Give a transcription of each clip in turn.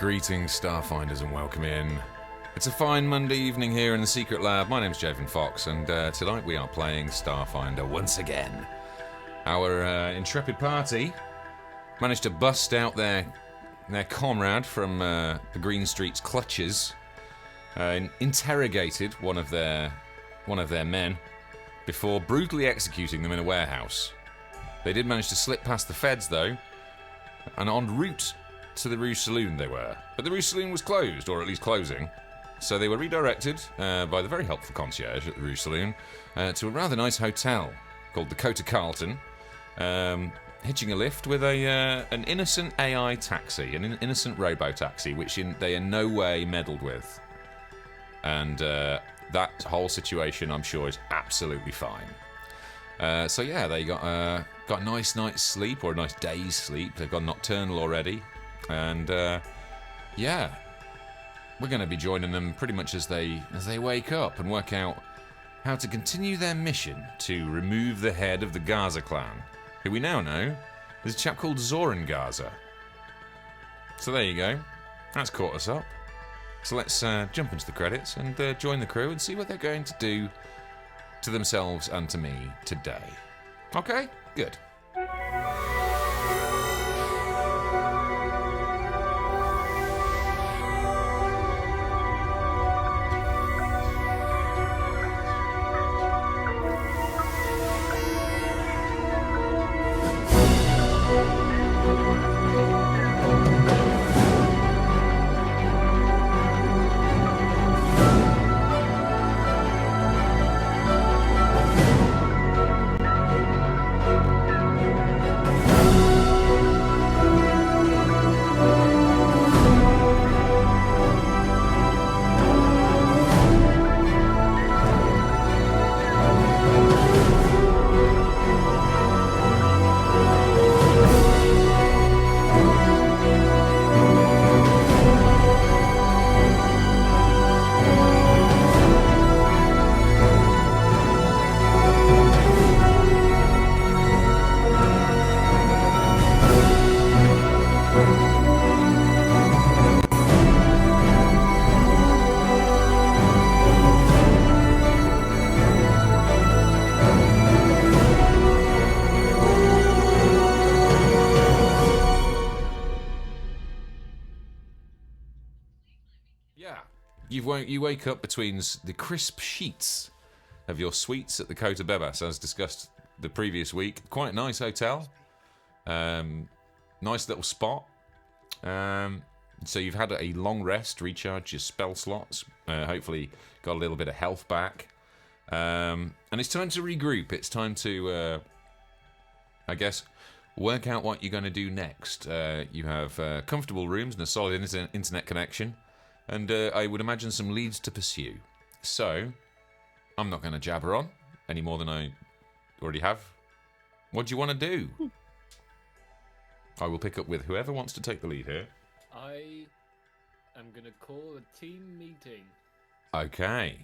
Greetings, Starfinders, and welcome in. It's a fine Monday evening here in the Secret Lab. My name's Jayven Fox, and tonight we are playing Starfinder once again. Our intrepid party managed to bust out their comrade from the Green Street's clutches, interrogated one of their men before brutally executing them in a warehouse. They did manage to slip past the feds, though, and en route to the Rouge Saloon they were. But the Rouge Saloon was closed, or at least closing, so they were redirected by the very helpful concierge at the Rouge Saloon to a rather nice hotel called the Dakota Carlton, hitching a lift with an innocent AI taxi, an innocent robo-taxi, which they in no way meddled with. And that whole situation, I'm sure, is absolutely fine. So yeah, they got a nice night's sleep, or a nice day's sleep. They've got nocturnal already. And yeah, we're going to be joining them pretty much as they wake up and work out how to continue their mission to remove the head of the Gaza clan, who we now know is a chap called Zoran Gaza. So there you go. That's caught us up. So let's jump into the credits and join the crew and see what they're going to do to themselves and to me today. Okay? Good. You wake up between the crisp sheets of your suites at the Kota Bebas, as discussed the previous week. Quite a nice hotel. Nice little spot. So you've had a long rest, recharge your spell slots, hopefully got a little bit of health back. And it's time to regroup. It's time to, I guess, work out what you're going to do next. You have comfortable rooms and a solid internet connection. And I would imagine some leads to pursue. So, I'm not going to jabber on any more than I already have. What do you want to do? I will pick up with whoever wants to take the lead here. I am going to call a team meeting. Okay.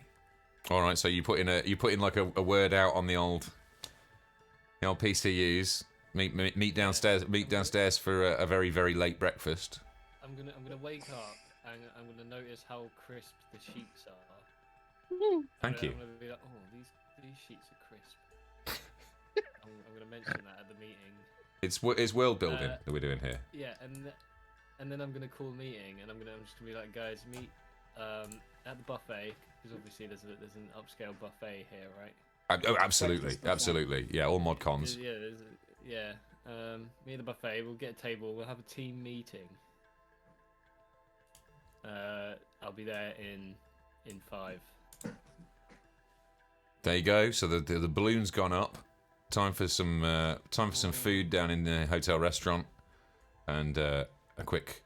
All right. So you put in like a word out on the old PCUs. Meet downstairs. Meet downstairs for a very, very late breakfast. I'm gonna wake up. And I'm going to notice how crisp the sheets are. Thank you. I'm going to be like, oh, these sheets are crisp. I'm going to mention that at the meeting. It's world building that we're doing here. Yeah, and then I'm going to call a meeting, and I'm just going to be like, guys, meet at the buffet, because obviously there's an upscale buffet here, right? Oh, absolutely. Yeah, all mod cons. Meet at the buffet. We'll get a table. We'll have a team meeting. I'll be there in 5. There you go. So the balloon's gone up. Time for some food down in the hotel restaurant, and a quick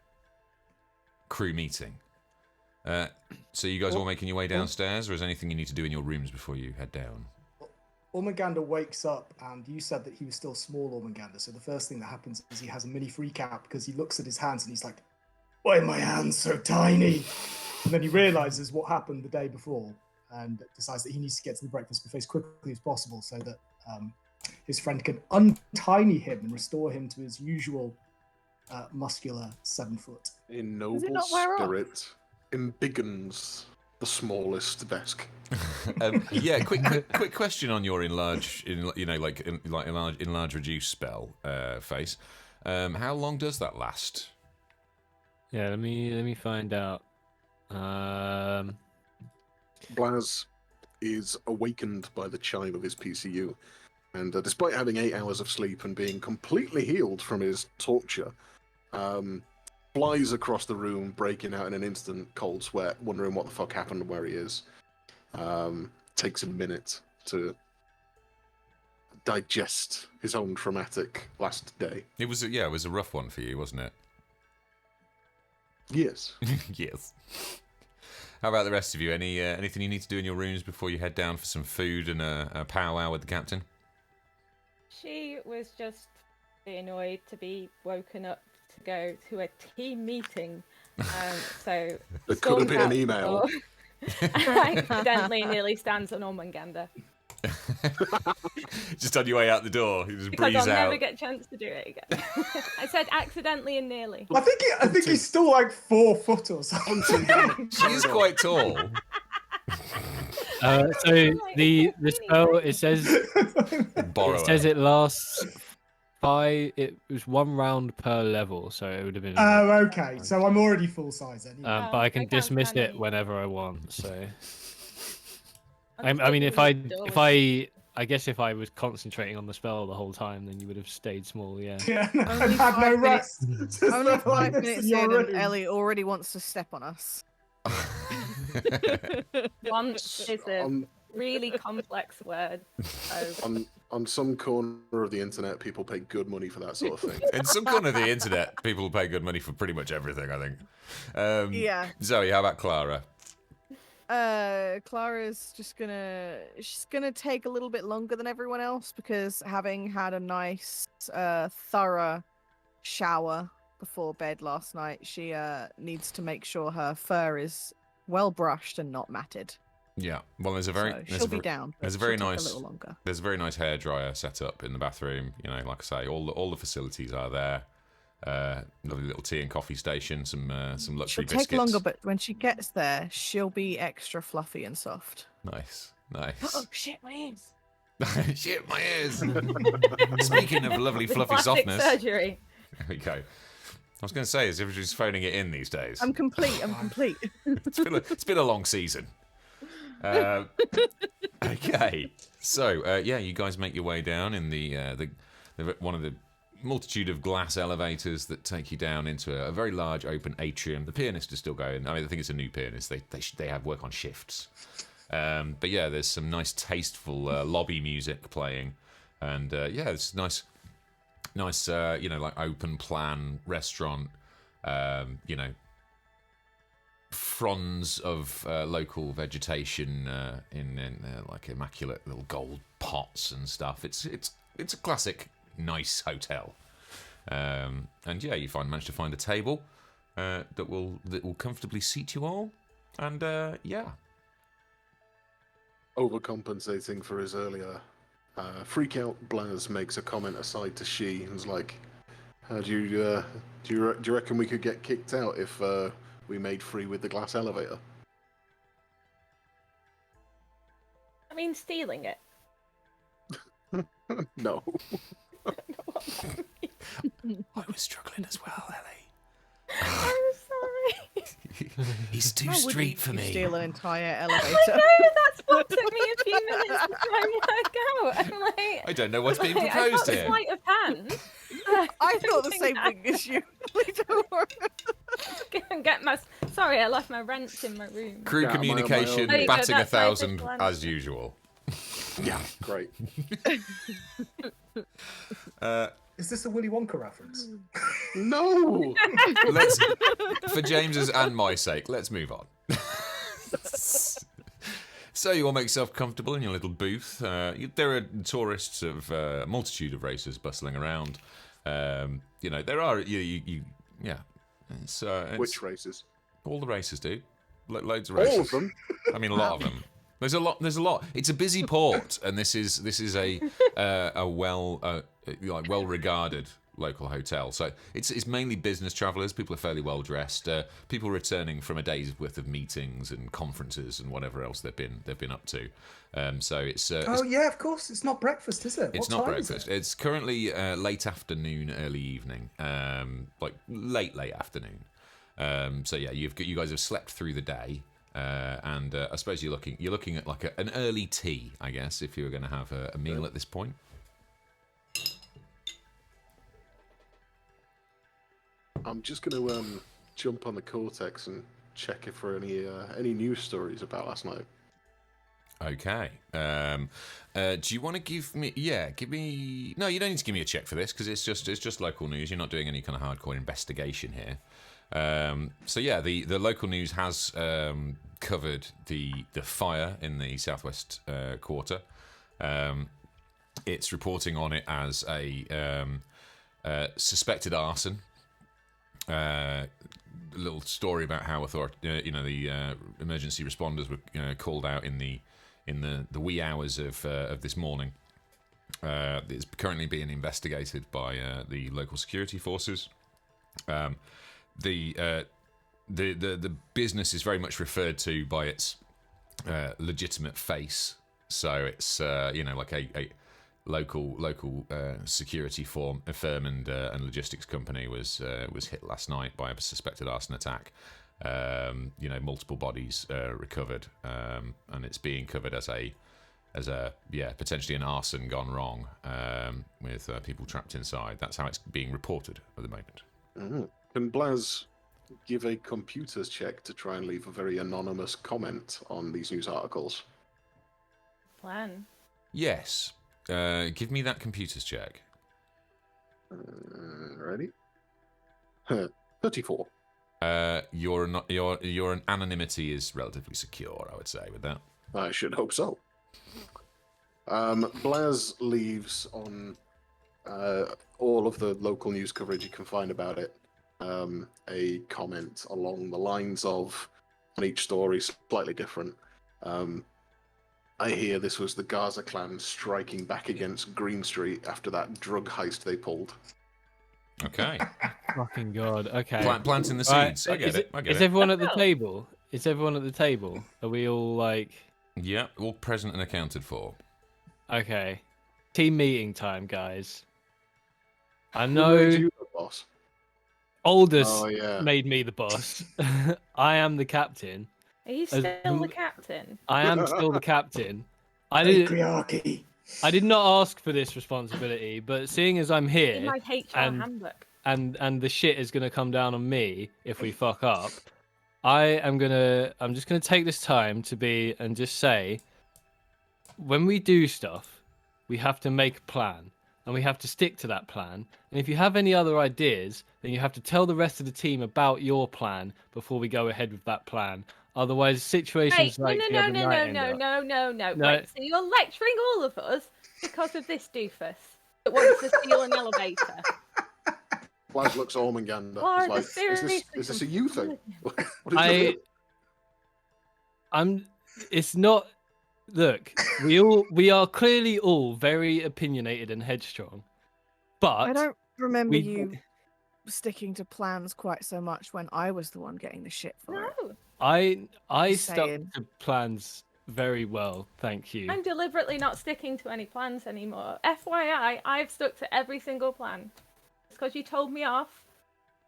crew meeting. So you guys all making your way downstairs, or is there anything you need to do in your rooms before you head down? Ormagander wakes up, and you said that he was still small, Ormagander. So the first thing that happens is he has a mini freak out because he looks at his hands and he's like, why are my hands so tiny? And then he realizes what happened the day before and decides that he needs to get to the breakfast buffet as quickly as possible so that his friend can untiny him and restore him to his usual muscular 7 foot. In Does it noble not wear off? spirit, embiggens the smallest desk. Yeah, quick question on your enlarge reduce spell, Face. How long does that last? Yeah, let me find out. Blaz is awakened by the chime of his PCU, and despite having 8 hours of sleep and being completely healed from his torture, flies across the room, breaking out in an instant cold sweat, wondering what the fuck happened and where he is. Takes a minute to digest his own traumatic last day. It was a rough one for you, wasn't it? Yes. Yes. How about the rest of you? Anything you need to do in your rooms before you head down for some food and a powwow with the captain? She was just annoyed to be woken up to go to a team meeting. So It could have been an email. Accidentally nearly stands on Ormungandr. Just on your way out the door, you just Because breeze I'll out. never get a chance to do it again. I said accidentally and nearly. I think he's still like 4 foot or something. She is quite tall. So the spell it says it lasts 5. It was 1 round per level, so it would have been. Oh, okay. So I'm already full size anyway. But I can I can't dismiss stand it it. whenever I want. So I'm I mean, sticking with the door. I guess if I was concentrating on the spell the whole time, then you would have stayed small. Yeah. Yeah, and Only had no 5 rest. minutes- Just Only like 5 this minutes in your in, and room. Ellie already wants to step on us. Once is a On, really complex word. So on some corner of the internet, people pay good money for that sort of thing. In some corner of the internet, people pay good money for pretty much everything, I think. Yeah. Zoe, how about Clara? Clara's just she's gonna take a little bit longer than everyone else because having had a nice, thorough shower before bed last night, she needs to make sure her fur is well brushed and not matted. Yeah, well, there's a very So she'll be down. there's a but very she'll take nice a little longer. there's a very nice hairdryer set up in the bathroom. You know, like I say, all the facilities are there. Lovely little tea and coffee station, some luxury She'll biscuits. take longer, but when she gets there, she'll be extra fluffy and soft. Nice. oh shit, my ears. Shit, my ears. Speaking of lovely The fluffy plastic softness, surgery. there we go. I was going to say, as if she's phoning it in these days. I'm complete. I'm complete. It's been a long season. Okay, so you guys make your way down in the one of the multitude of glass elevators that take you down into a very large open atrium. The pianist is still going. I mean, I think it's a new pianist. They have work on shifts. But yeah, there's some nice, tasteful lobby music playing, and it's nice, like open plan restaurant. Fronds of local vegetation in like immaculate little gold pots and stuff. It's a classic nice hotel, and you manage to find a table that will comfortably seat you all, and Overcompensating for his earlier freak out, Blaz makes a comment aside to she and's like, do you reckon we could get kicked out if we made free with the glass elevator? I mean, stealing it. No. I was struggling as well, Ellie. I'm sorry. He's too How would street you for me. Steal an entire elevator. I know, that's what took me a few minutes to try and work out. I'm like, I don't know what's being I proposed got here. sleight of hand. I thought the same thing as you. Don't worry. Sorry, I left my wrench in my room. Crew Yeah, am I on my communication, own? There you go, batting that's my 1,000 official as usual. Yeah, great. Is this a Willy Wonka reference? No! For James's and my sake, let's move on. So you all make yourself comfortable in your little booth. There are tourists of a multitude of races bustling around. There are It's Which races? all the races do. Loads of races. All of them? I mean, a lot of them. There's a lot. It's a busy port, and this is a well regarded local hotel. So it's mainly business travellers. People are fairly well dressed. People returning from a day's worth of meetings and conferences and whatever else they've been up to. So it's Oh yeah, of course. It's not breakfast, is it? it's What not time is breakfast. it? It's currently late afternoon, early evening, like late afternoon. So yeah, you guys have slept through the day, and I suppose you're looking at like an early tea, I guess, if you were going to have a meal at this point. I'm just going to jump on the Cortex and check if there are any news stories about last night. Okay. Do you want to give me? Yeah, give me. No, you don't need to give me a check for this because it's just local news. You're not doing any kind of hardcore investigation here. So yeah, the local news has covered the fire in the southwest quarter. It's reporting on it as a suspected arson. A little story about how the emergency responders were called out in the wee hours of this morning. It's currently being investigated by the local security forces. The business is very much referred to by its legitimate face. So it's like a local security firm and logistics company was hit last night by a suspected arson attack. Multiple bodies recovered, and it's being covered as a potentially an arson gone wrong, with people trapped inside. That's how it's being reported at the moment. Mm-hmm. Can Blaz give a computers check to try and leave a very anonymous comment on these news articles? Plan. Yes. Give me that computers check. Ready? 34. Your anonymity is relatively secure, I would say, with that. I should hope so. Blaz leaves on all of the local news coverage you can find about it a comment along the lines of, on each story slightly different. I hear this was the Gaza clan striking back against Green Street after that drug heist they pulled. Okay. Fucking god. Okay. Planting the Right, seeds. I get it. Is everyone at the table? Is everyone at the table? Are we all like? Yeah, all present and accounted for. Okay. Team meeting time, guys. I Who know made you the boss? Aldous yeah. made me the boss. I am the captain. Are you still the captain? I am still the captain. Patriarchy. I did not ask for this responsibility, but seeing as I'm here, In my HR handbook. and the shit is gonna come down on me if we fuck up, I'm just gonna take this time and just say, when we do stuff, we have to make a plan, and we have to stick to that plan. And if you have any other ideas, then you have to tell the rest of the team about your plan before we go ahead with that plan. Otherwise, situations No. Wait, so you're lecturing all of us because of this doofus that wants to steal an elevator. Blaz looks at Ormanganda. Or He's like, seriously is this a you thing? What is it? It's not. Look, we are clearly all very opinionated and headstrong, but I don't remember we- you sticking to plans quite so much when I was the one getting the shit for it. No, I Just stuck saying. to plans very well, thank you. I'm deliberately not sticking to any plans anymore. FYI, I've stuck to every single plan. It's because you told me off.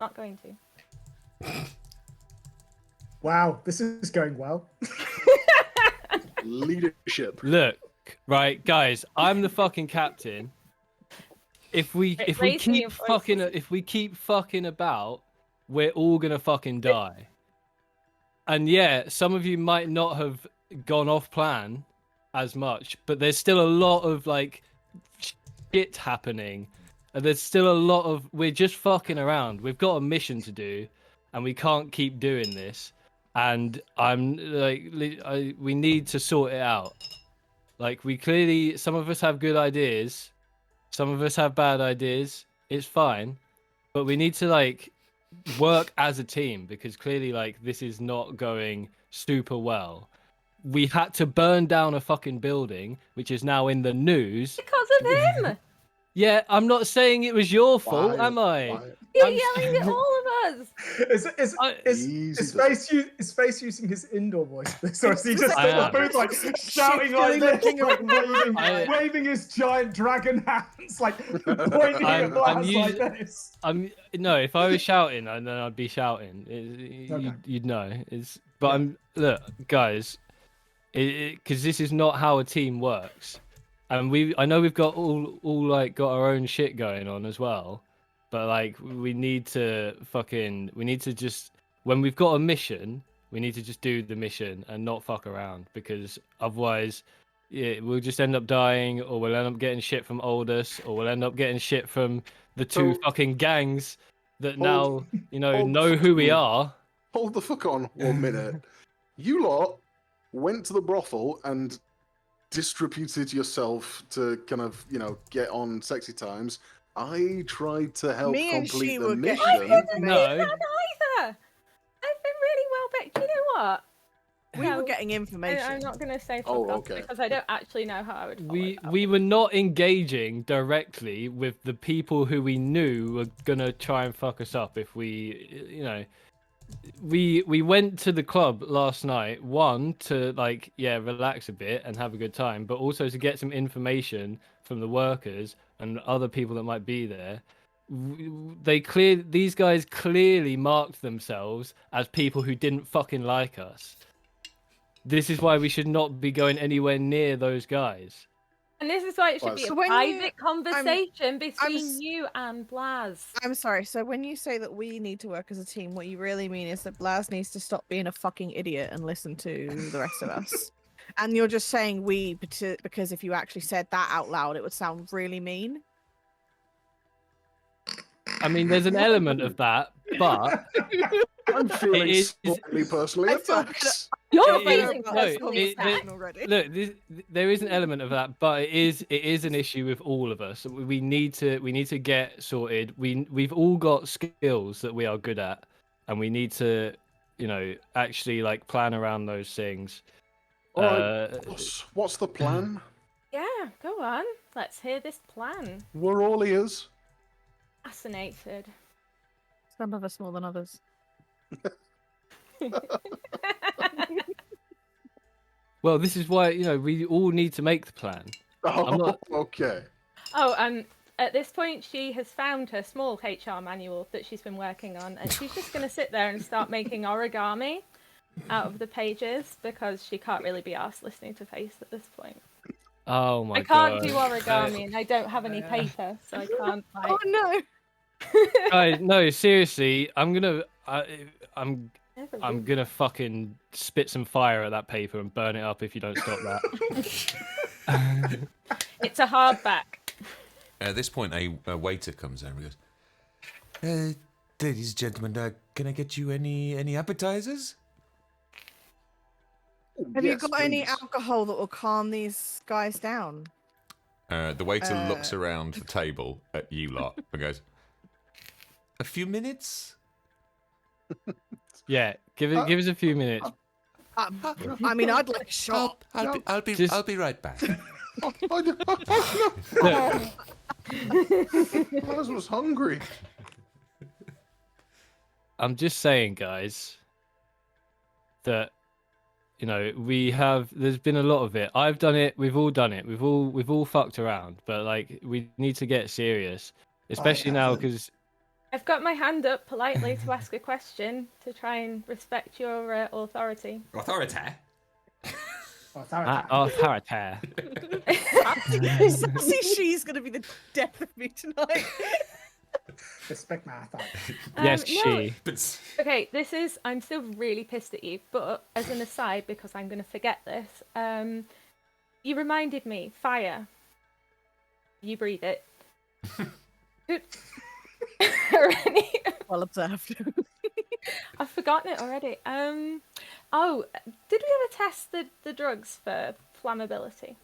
Not going to. Wow, this is going well. Leadership. Look, right, guys, I'm the fucking captain. If we raise the keep fucking about, we're all gonna fucking die. And yeah, some of you might not have gone off plan as much, but there's still a lot of like shit happening. And there's still a lot of we're just fucking around. We've got a mission to do, and we can't keep doing this. And I'm like, we need to sort it out. Like, we clearly, some of us have good ideas, some of us have bad ideas. It's fine, but we need to like work as a team because clearly, like, this is not going super well. We had to burn down a fucking building, which is now in the news. Because of him! Yeah, I'm not saying it was your fault, am I? Why? You're I'm yelling at all of us. Is Face using his indoor voice? Or is he just I in the am. booth, like shouting like looking this, like around. waving his giant dragon hands, like pointing at Blaz like this? No, if I was shouting, then I'd be shouting. Okay. You'd know. But look, guys, because this is not how a team works, and I know we've got all like got our own shit going on as well, but like we need to just when we've got a mission, we need to just do the mission and not fuck around, because otherwise, yeah, we'll just end up dying, or we'll end up getting shit from Aldous, or we'll end up getting shit from the two So- fucking gangs that Hold- now hold the know who we fucking- are. Hold the fuck on 1 minute. You lot went to the brothel and distributed yourself to kind of, get on sexy times. I tried to help Me and complete she the were getting mission. No. Either. I've been really well back. Do you know what? We were Hell, getting information. I'm not going to say fuck Oh, off okay. because I don't actually know how I would follow We that. were not engaging directly with the people who we knew were gonna try and fuck us up if we we went to the club last night, one to relax a bit and have a good time, but also to get some information from the workers and other people that might be there. These guys clearly marked themselves as people who didn't fucking like us. This is why we should not be going anywhere near those guys. And this is why it should Well, be a so when private conversation s- between you and Blaz. I'm sorry. So when you say that we need to work as a team, what you really mean is that Blaz needs to stop being a fucking idiot and listen to the rest of us. And you're just saying we because if you actually said that out loud, it would sound really mean. I mean, there's an element of that, but I'm feeling It is- slightly personally I feel attacked. You're It feeling is- no, personally it- attacked. already. look, there is an element of that, but it is an issue with all of us. We need to get sorted. We've all got skills that we are good at, and we need to, actually plan around those things. All right, boss, what's the plan? Yeah, go on. Let's hear this plan. We're all ears. Fascinated. Some of us more than others. Well, this is why we all need to make the plan. I'm not- Okay. Oh, and at this point, she has found her small HR manual that she's been working on, and she's just going to sit there and start making origami out of the pages because she can't really be asked listening to Face at this point. Oh my I can't god! do origami, and I don't have any paper, so I can't. Oh no! Guys, no, seriously, I'm gonna fucking spit some fire at that paper and burn it up if you don't stop that. It's a hardback. At this point, a waiter comes over and goes, "Ladies and gentlemen, can I get you any appetizers?" Have you Yes, got any please. alcohol that will calm these guys down? The waiter looks around the table at you lot and goes, "A few minutes." Yeah, give us a few minutes. I mean, I'd like a shot. I'll Just- be right back. Look, Buzz was hungry. I'm just saying, guys, that there's been a lot of it. I've done it. We've all done it. We've all fucked around. But we need to get serious, especially now haven't. because I've got my hand up politely to ask a question to try and respect your authority. Authority. authoritaire. See, she's gonna be the death of me tonight. Respect my authority. Yes, no, she. Okay, I'm still really pissed at you, but as an aside, because I'm going to forget this, you reminded me, fire. You breathe it. Already? Well observed. I've forgotten it already. Oh, did we ever test the drugs for flammability?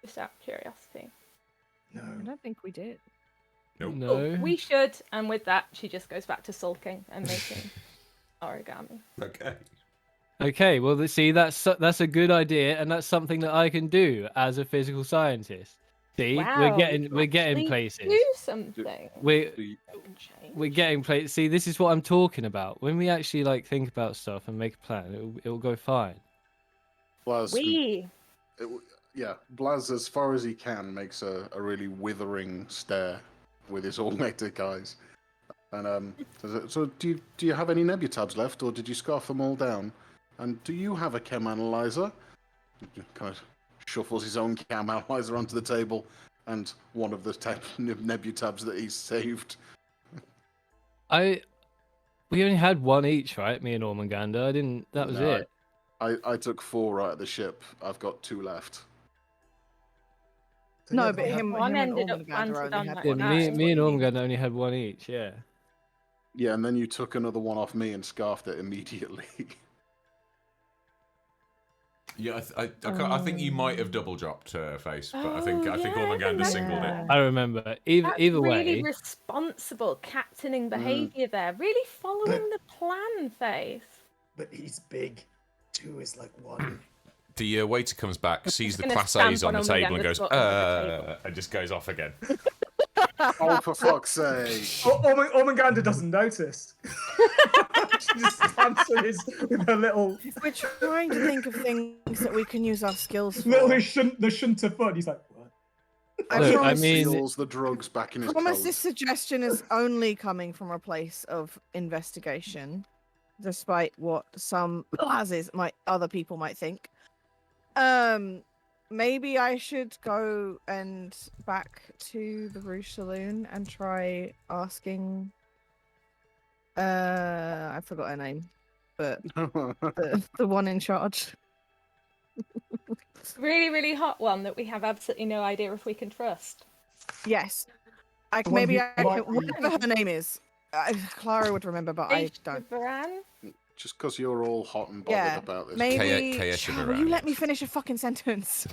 Just out of curiosity. I No. don't think we did. Nope. No. Oh, we should, and with that, she just goes back to sulking and making origami. Okay. Okay, well, see, that's a good idea, and that's something that I can do as a physical scientist. See, Wow, we're getting actually places. Do something. We're The- we're getting places. See, this is what I'm talking about. When we actually like think about stuff and make a plan, it'll go fine. Blaz, We. Blaz, as far as he can, makes a really withering stare with his all-nectic eyes. And so do you have any Nebutabs left, or did you scarf them all down? And do you have a chem analyzer? He kind of shuffles his own chem analyzer onto the table, and one of the Nebutabs that he's saved. We only had one each, right? Me and Ormanganda. I didn't. That was No, it. I took 4 right at the ship. I've got 2 left. So, No, yeah, but they have- him One and ended up Ormanganda planted only on had that Yeah, one. guy. me and Ormanganda only had one each. Yeah. Yeah, and then you took another one off me and scarfed it immediately. Yeah, I think you might have double dropped Face, but I think Oh, yeah, I Ormanganda singled it. remember. I remember. Either That's either really way, responsible captaining behaviour there. Really following the plan, Faith. But he's big. 2 is like 1. The waiter comes back, sees the gonna Class stamp A's on the on table, and Ormanganda's goes, foot under the table. and just goes off again. Oh, for fuck's sake! Ormanganda doesn't notice. She just stands with her little We're trying to think of things that we can use our skills for. the shunter foot. He's like, what? I Look, promise, I mean- Seals the drugs back in his promise coat. this suggestion is only coming from a place of investigation, despite what some other people might think. Maybe I should go and back to the Rouge Saloon and try asking. I forgot her name, but the one in charge. Really, really hot one that we have absolutely no idea if we can trust. Yes, The one maybe who I can. might be- Whatever her name is, Clara would remember, but I Kaesha don't. Vaeran? Just because you're all hot and bothered Yeah, about this. maybe. Kaesha Will you Vaeran. let me finish a fucking sentence?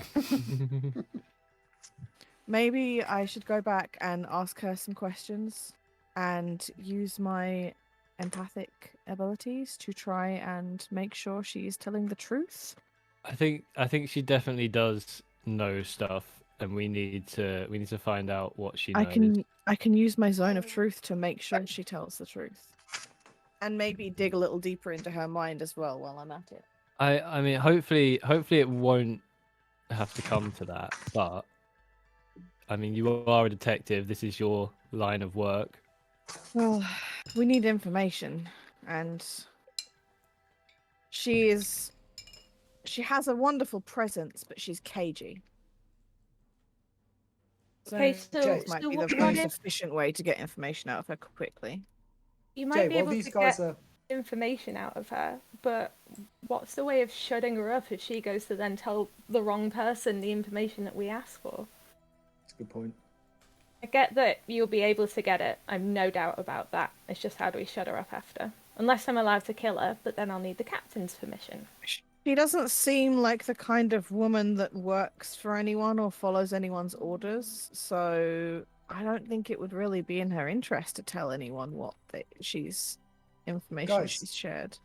Maybe I should go back and ask her some questions and use my empathic abilities to try and make sure she is telling the truth. I think she definitely does know stuff, and we need to find out what she knows. I can use my zone of truth to make sure she tells the truth. And maybe dig a little deeper into her mind as well while I'm at it. I mean, hopefully it won't have to come to that. But I mean, you are a detective. This is your line of work. Well, we need information, and she has a wonderful presence, but she's cagey. So Okay, so- this might so be what the most if- efficient way to get information out of her quickly. You might Jay, be while able these to guys get are information out of her, but what's the way of shutting her up if she goes to then tell the wrong person the information that we ask for? that's a good point. I get that you'll be able to get it. I'm no doubt about that. It's just how do we shut her up after? Unless I'm allowed to kill her, but then I'll need the captain's permission. She doesn't seem like the kind of woman that works for anyone or follows anyone's orders, so I don't think it would really be in her interest to tell anyone what information Guys. she's shared.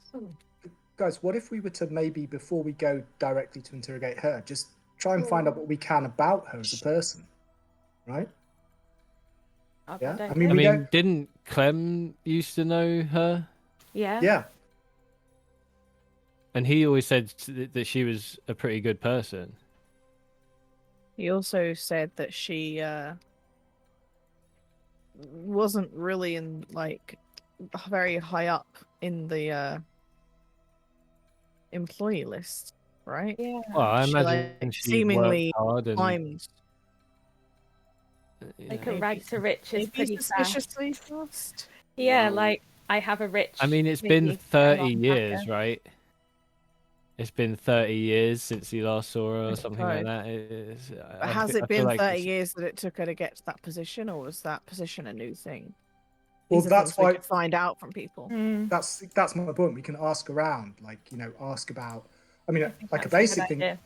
Guys, what if we were to maybe, before we go directly to interrogate her, just try and find out what we can about her as a person, right? Yeah, I mean, I we mean, don't. didn't Clem used to know her? Yeah. Yeah, And he always said that she was a pretty good person. He also said that she wasn't really in very high up in the employee list, right? Yeah. Well, I She, imagine like, she seemingly worked hard and climbed Like know. a rag to riches maybe pretty fast. suspiciously fast. Yeah, like I have a rich. I mean, it's maybe been 30 long years, hacker. right? It's been 30 years since you last saw her, or something like Right. that. It's, Has I it feel been like 30 it's- years that it took her to get to that position, or was that position a new thing? Well, These are that's things we why- could find out from people. Mm, that's my point. We can ask around, ask about. I mean, I think like a that's good basic thing. idea.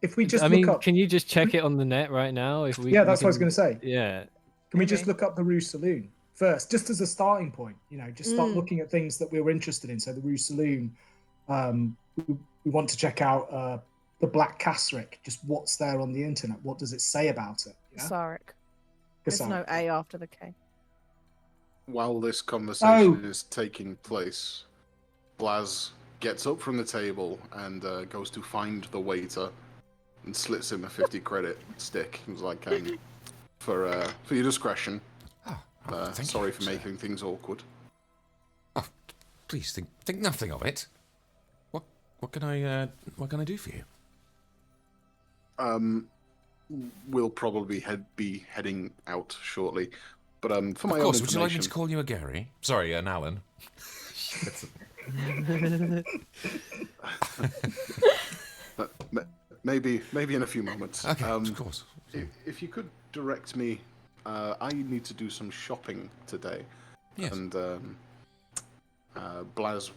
If we just I mean, look up, can you just check it on the net right now? If we, yeah, we that's what I was can- going to say. Yeah. Can we just Okay. look up the Rouge Saloon first, just as a starting point? Just start Mm. looking at things that we were interested in. So the Rouge Saloon, we want to check out the Black Casric. Just what's there on the internet? What does it say about it? Yeah? Kasaric. There's no A after the K. While this conversation is taking place, Blaz gets up from the table and goes to find the waiter and slits him a 50 credit stick. He was like, for your discretion. Sorry for making things awkward. Oh, please think nothing of it. What can I do for you? We'll probably be heading out shortly, but for my Of course, own would you like me information, to call you a Gary? Sorry, an Alan. maybe in a few moments. Okay, of course. If you could direct me, I need to do some shopping today. Yes. And Blaz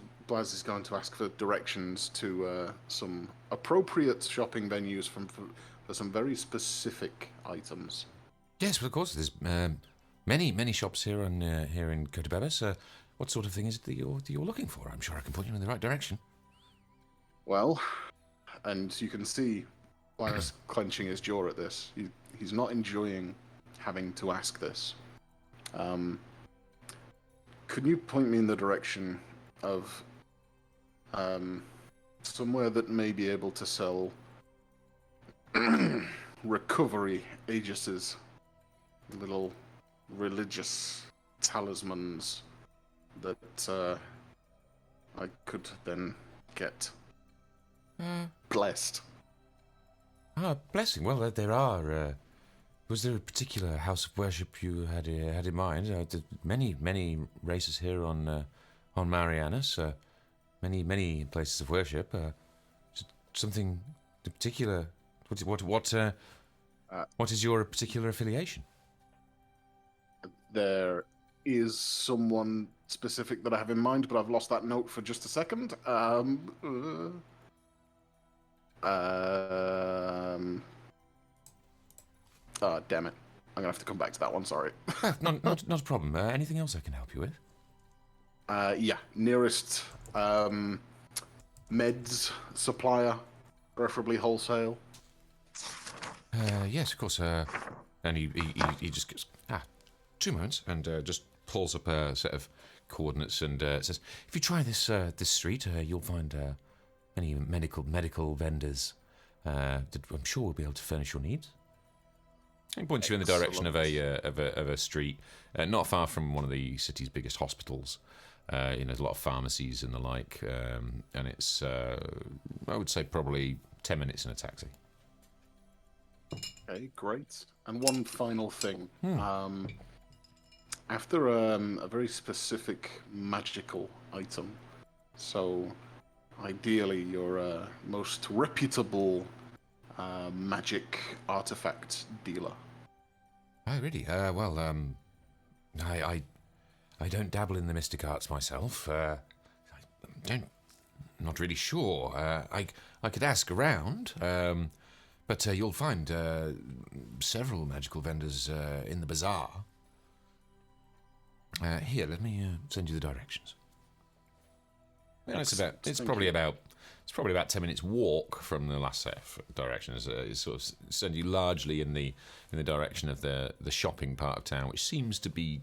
is going to ask for directions to some appropriate shopping venues for some very specific items. Yes, well, of course. There's many shops here in Cotebebes. What sort of thing is it that you're looking for? I'm sure I can point you in the right direction. Well, and you can see Blaz clenching his jaw at this. He's not enjoying having to ask this. Could you point me in the direction of somewhere that may be able to sell recovery aegises, little religious talismans that I could then get blessed? Blessing. Well, there are. Was there a particular house of worship you had in mind? Many races here on Marianas. Many places of worship. Something in particular. What is your particular affiliation? There is someone specific that I have in mind, but I've lost that note for just a second. Damn it. I'm gonna have to come back to that one, sorry. Not a problem. Anything else I can help you with? Yeah, nearest meds supplier, preferably wholesale. Yes, of course. And he just goes, 2 moments, and just pulls up a set of coordinates and says, if you try this street, you'll find many medical vendors that I'm sure will be able to furnish your needs. He points you in the direction of a street, not far from one of the city's biggest hospitals. There's a lot of pharmacies and the like, and it's I would say probably 10 minutes in a taxi. Okay, great. And one final thing. After a very specific magical item, so ideally your most reputable magic artifact dealer. Oh, really? I don't dabble in the mystic arts myself. Not really sure. I could ask around, but you'll find several magical vendors in the bazaar. Here, let me send you the directions. Well, it's probably about 10 minutes walk from the last set of directions. It's sort of send you largely in the direction of the shopping part of town, which seems to be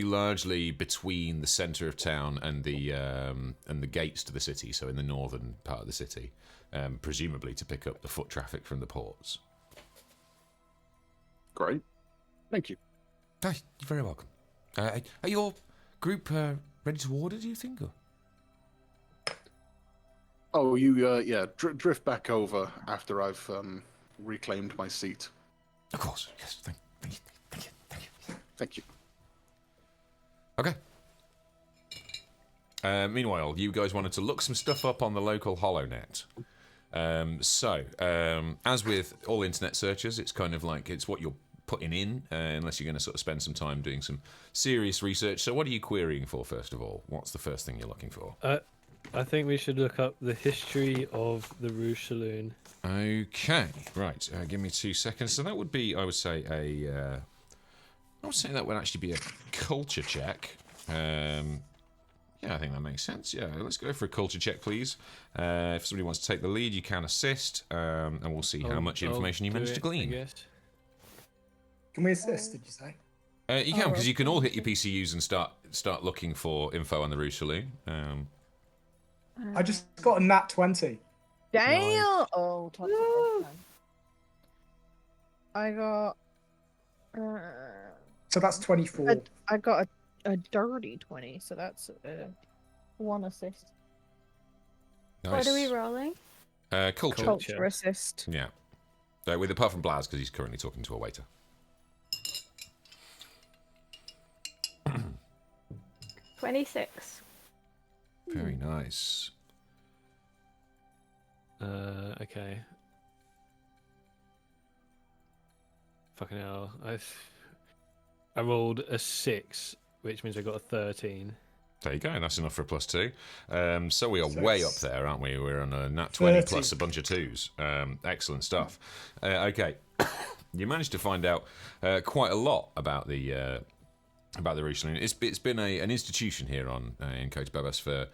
largely between the centre of town and the gates to the city. So in the northern part of the city, presumably to pick up the foot traffic from the ports. Great, thank you. You're very welcome. Are your group ready to order, do you think? Or? Oh, you drift back over after I've reclaimed my seat. Of course, yes. Thank you. Thank you. Okay. Meanwhile, you guys wanted to look some stuff up on the local HoloNet. As with all internet searches, it's kind of like it's what you're putting in, unless you're going to sort of spend some time doing some serious research. So what are you querying for, first of all? What's the first thing you're looking for? I think we should look up the history of the Rouge Saloon. Okay, right. Give me 2 seconds. So that would be, I would say, that would actually be a culture check. Yeah, I think that makes sense. Yeah, let's go for a culture check, please. If somebody wants to take the lead, you can assist, and we'll see how much information you manage to glean. Can we assist? Did you say? You can, because you can all hit your PCUs and start looking for info on the Rouge Saloon. I just got a nat 20. Damn! Nice. Oh, top I got. So that's 24. I got a dirty 20, so that's 1 assist. Nice. What are we rolling? Culture. Culture assist. Yeah. With apart from Blaz, because he's currently talking to a waiter. 26. Very nice. Okay. Fucking hell. I rolled a 6, which means I got a 13. There you go, that's enough for a +2. So we are 6. way up there, aren't we? We're on a nat 20 30. plus a bunch of 2s. Excellent stuff. Okay, you managed to find out quite a lot about the Rouge Saloon. It's been an institution here in Côte Babas for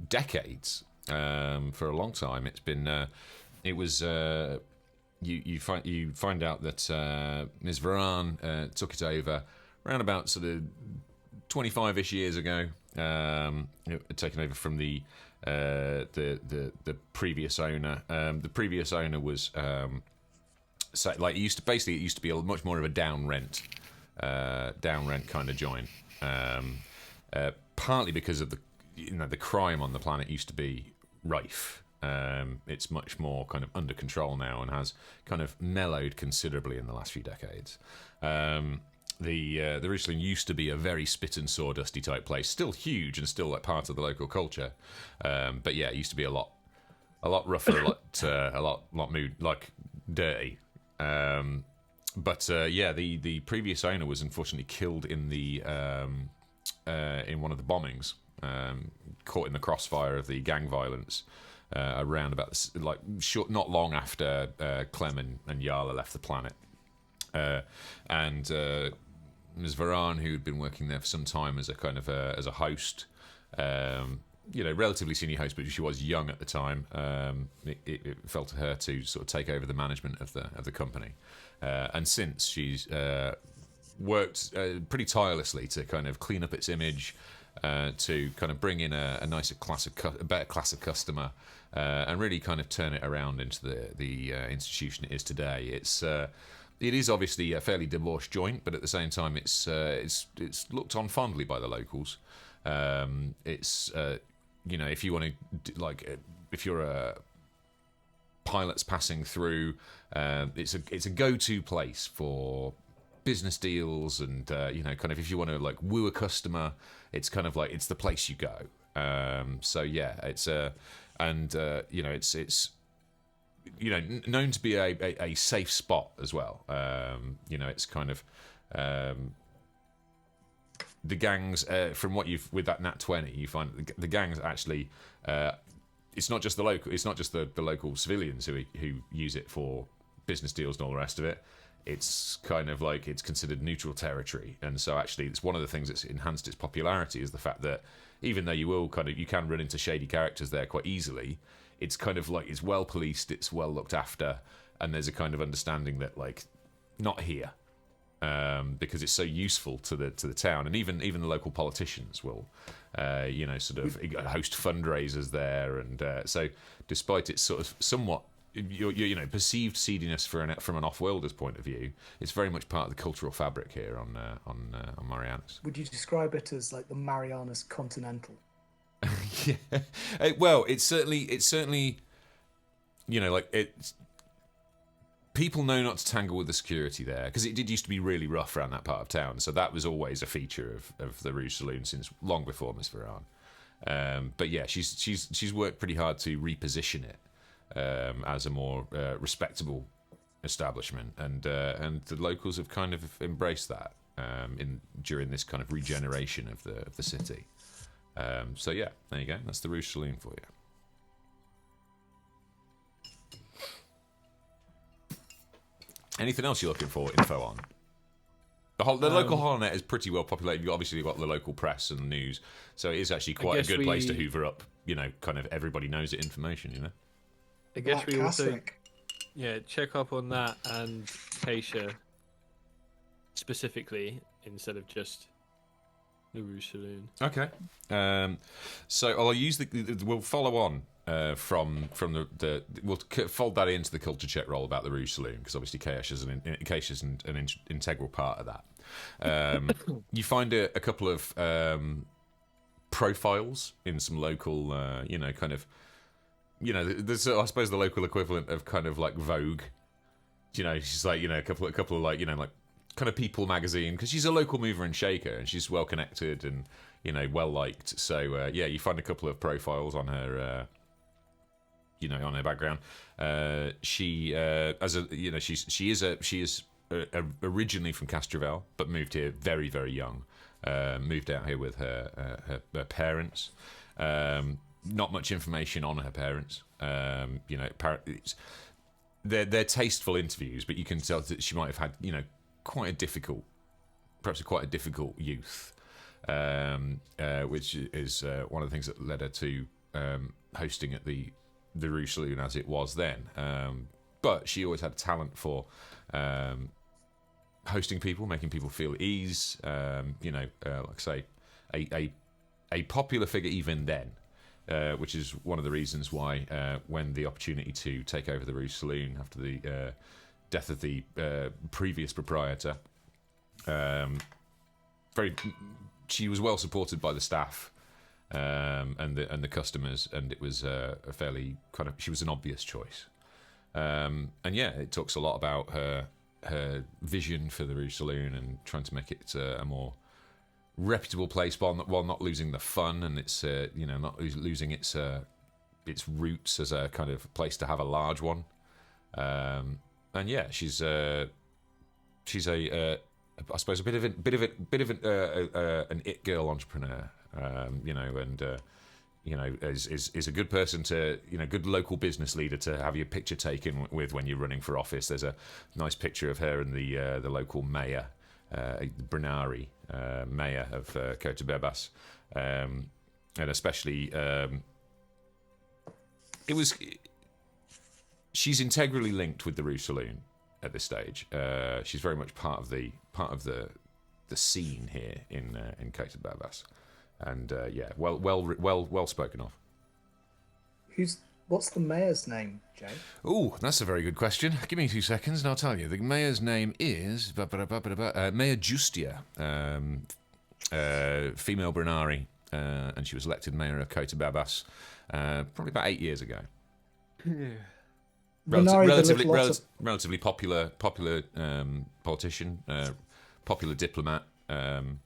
decades. For a long time, it's been. It was. You find out that Ms. Vaeran took it over around about sort of 25-ish years ago. Taken over from the previous owner. The previous owner was it used to be a much more of a down rent kind of joint. Partly because of the crime on the planet used to be rife. It's much more kind of under control now and has kind of mellowed considerably in the last few decades. The Rouge Saloon used to be a very spit and sawdusty type place, still huge and still like part of the local culture. But yeah, it used to be a lot rougher, a lot mood like dirty. But the previous owner was unfortunately killed in in one of the bombings, caught in the crossfire of the gang violence. Around about not long after Clem and Yala left the planet, and Ms. Vaeran, who had been working there for some time as a kind of as a host, relatively senior host, but she was young at the time. It fell to her to sort of take over the management of the company, and since she's worked pretty tirelessly to kind of clean up its image. To kind of bring in a nicer class a better class of customer, and really kind of turn it around into the institution it is today. It is obviously a fairly debauched joint, but at the same time, it's looked on fondly by the locals. If you want to if you're a pilot's passing through, it's a go-to place for business deals and kind of if you want to like woo a customer, it's kind of like it's the place you go. So yeah, it's it's known to be a safe spot as well. It's kind of the gangs from what you've with that nat 20, you find the gangs actually it's not just the local civilians who use it for business deals and all the rest of it. It's kind of like it's considered neutral territory, and so actually it's one of the things that's enhanced its popularity is the fact that even though you can run into shady characters there quite easily, it's kind of like it's well policed, it's well looked after, and there's a kind of understanding that like not here, because it's so useful to the town, and even the local politicians will sort of host fundraisers there, and so despite its sort of somewhat perceived seediness from an off-worlder's point of view, it's very much part of the cultural fabric here on Marianas. Would you describe it as like the Marianas Continental? Yeah. Well, it's certainly people know not to tangle with the security there because it did used to be really rough around that part of town. So that was always a feature of the Rouge Saloon since long before Miss Vaeran. But yeah, she's worked pretty hard to reposition it as a more respectable establishment, and the locals have kind of embraced that during this kind of regeneration of the city. So yeah, there you go. That's the Rouge Saloon for you. Anything else you're looking for info on? The local HoloNet is pretty well populated. You've obviously got the local press and news, so it is actually quite a good place to hoover up, kind of everybody knows it information, I guess Black we also Cassock. check up on that and Kaesha specifically instead of just the Rouge Saloon. Okay. So I'll use we'll follow on from the we'll fold that into the culture check roll about the Rouge Saloon, because obviously Kaesha's an integral part of that. You find a couple of profiles in some local, there's I suppose the local equivalent of kind of like Vogue. She's like, a couple of like, like kind of People magazine, because she's a local mover and shaker, and she's well connected and well liked. So you find a couple of profiles on her, on her background. She is originally from Castrovel, but moved here very, very young. Moved out here with her parents. Not much information on her parents. They're tasteful interviews, but you can tell that she might have had quite a difficult youth, which is one of the things that led her to hosting at the Rouge Saloon as it was then. But she always had a talent for hosting people, making people feel at ease. Like I say, a popular figure even then. Which is one of the reasons why when the opportunity to take over the Rouge Saloon after the death of the previous proprietor, she was well supported by the staff and the customers, and it was a fairly she was an obvious choice. It talks a lot about her vision for the Rouge Saloon and trying to make it a more reputable place while not losing the fun, and it's not losing its roots as a kind of place to have a large one. She's I suppose a bit of an it girl entrepreneur, is a good person to good local business leader to have your picture taken with when you're running for office. There's a nice picture of her and the local mayor. Bernari, mayor of Cote and especially she's integrally linked with the Rouge Saloon at this stage. She's very much part of the scene here in Cote and well spoken of. What's the mayor's name, Jay? Oh, that's a very good question. Give me 2 seconds and I'll tell you. The mayor's name is Mayor Justia, female Bernari, and she was elected mayor of Cote probably about 8 years ago. Relatively popular politician, popular diplomat, and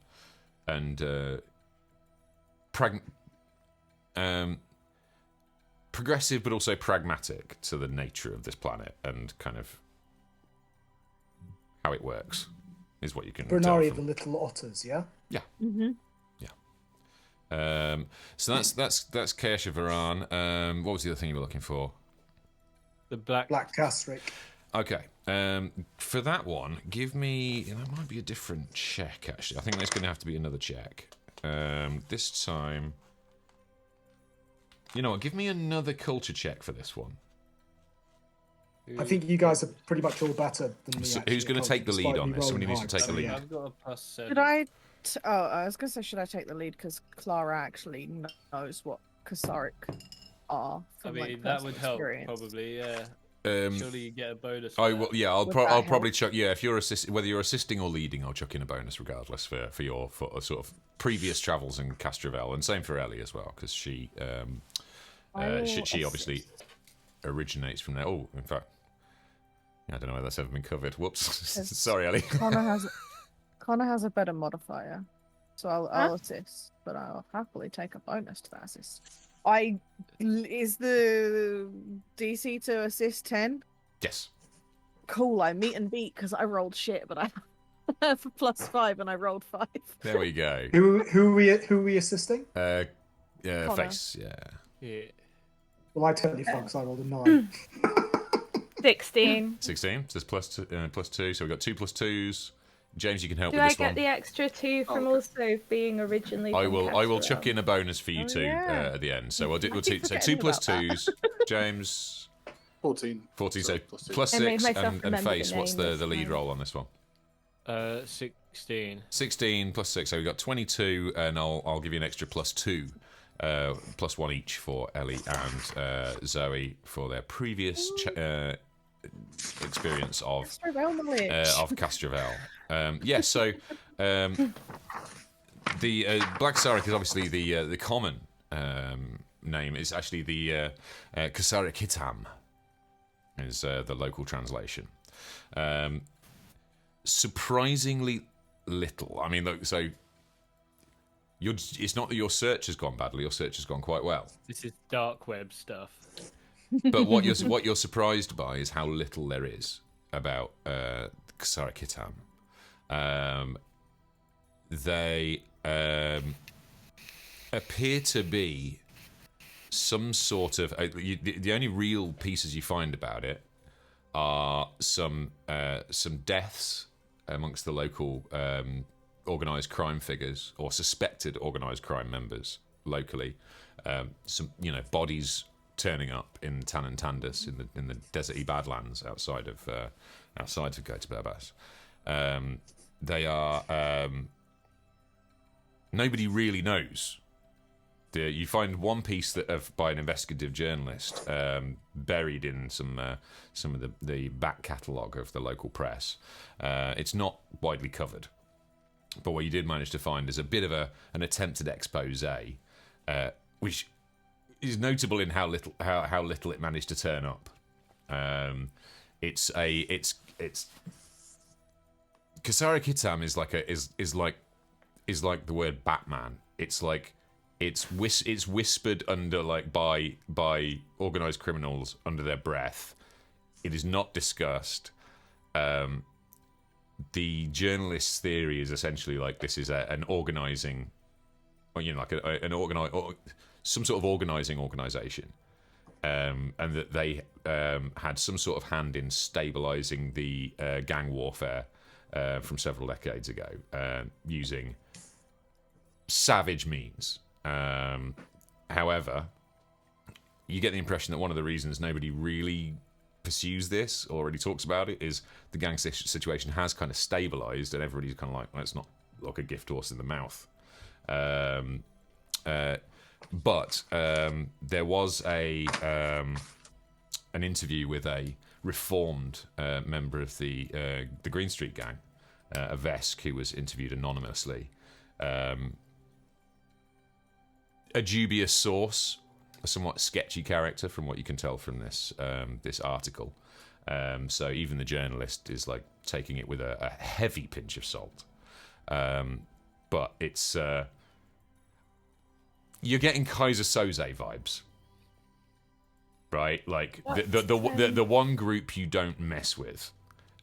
progressive, but also pragmatic to the nature of this planet and kind of how it works is what you can tell Bernari from... the Little Otters, yeah? Yeah. Mm-hmm. Yeah. So that's Kaesha Vaeran. What was the other thing you were looking for? The Black Castric. Okay. For that one, give me... That might be a different check, actually. I think there's going to have to be another check. This time... You know what? Give me another culture check for this one. I think you guys are pretty much all better than me. So who's going to take the lead on this? Somebody needs to take the lead. Yeah. I've got a +7. Should I? I was going to say, should I take the lead? Because Clara actually knows what Kasaric are. I From, mean, that would help, experience. probably, yeah. Surely you get a bonus. For I that. will, yeah, I'll Would that probably help? chuck. Yeah, if you're whether you're assisting or leading, I'll chuck in a bonus regardless for your sort of previous travels in Castrovel, and same for Ellie as well, because she obviously originates from there. Oh, in fact, I don't know whether that's ever been covered. Whoops, sorry, Ellie. Connor has a better modifier, so I'll assist, but I'll happily take a bonus to that assist. Is the DC to assist 10? Yes. Cool, I meet and beat because I rolled shit, but I have a +5 and I rolled 5. There we go. Who are we assisting? Face. Yeah. Yeah. Well, I totally fucked because I rolled a 9. 16. 16. So there's +2. So we've got 2 +2s. James, you can help Do with I this get one. the extra 2 from also being originally I from will Castrovel? chuck in a bonus for you two yeah. at the end. So we'll keep so 2 forgetting about that. +2s. James 14. 14. So +2. plus I made 6 myself and remember Face. the What's name the this lead time. roll on this one? 16. 16 plus 6, so we got 22, and I'll give you an extra +2, +1 each for Ellie and Zoe for their previous experience of Castrovel. So the Black Kasarik is obviously the common name. Is actually the Kasarik Hitam is the local translation. Surprisingly little. I mean, look, so it's not that your search has gone badly. Your search has gone quite well. This is dark web stuff. But what you're surprised by is how little there is about Kasarik Hitam. They appear to be some sort of the only real pieces you find about it are some deaths amongst the local organised crime figures or suspected organised crime members locally. Some bodies turning up in Tanantandus in the deserty Badlands outside of Göteborg. They are nobody really knows. You find one piece by an investigative journalist buried in some of the back catalogue of the local press. It's not widely covered, but what you did manage to find is a bit of an attempted expose, which is notable in how little it managed to turn up. It's Kasarik Hitam is like the word Batman. It's like it's whispered under by organised criminals under their breath. It is not discussed. The journalist's theory is essentially like this is an organising, some sort of organising organisation, and that they had some sort of hand in stabilising the gang warfare from several decades ago, using savage means. However, you get the impression that one of the reasons nobody really pursues this or really talks about it is the gang situation has kind of stabilised, and everybody's kind of like, well, it's not like a gift horse in the mouth. But there was an interview with a reformed member of the Green Street gang, a Vesk, who was interviewed anonymously. A dubious source, a somewhat sketchy character from what you can tell from this article. So even the journalist is like taking it with a heavy pinch of salt. But it's you're getting Kaiser Soze vibes, right? Like the one group you don't mess with,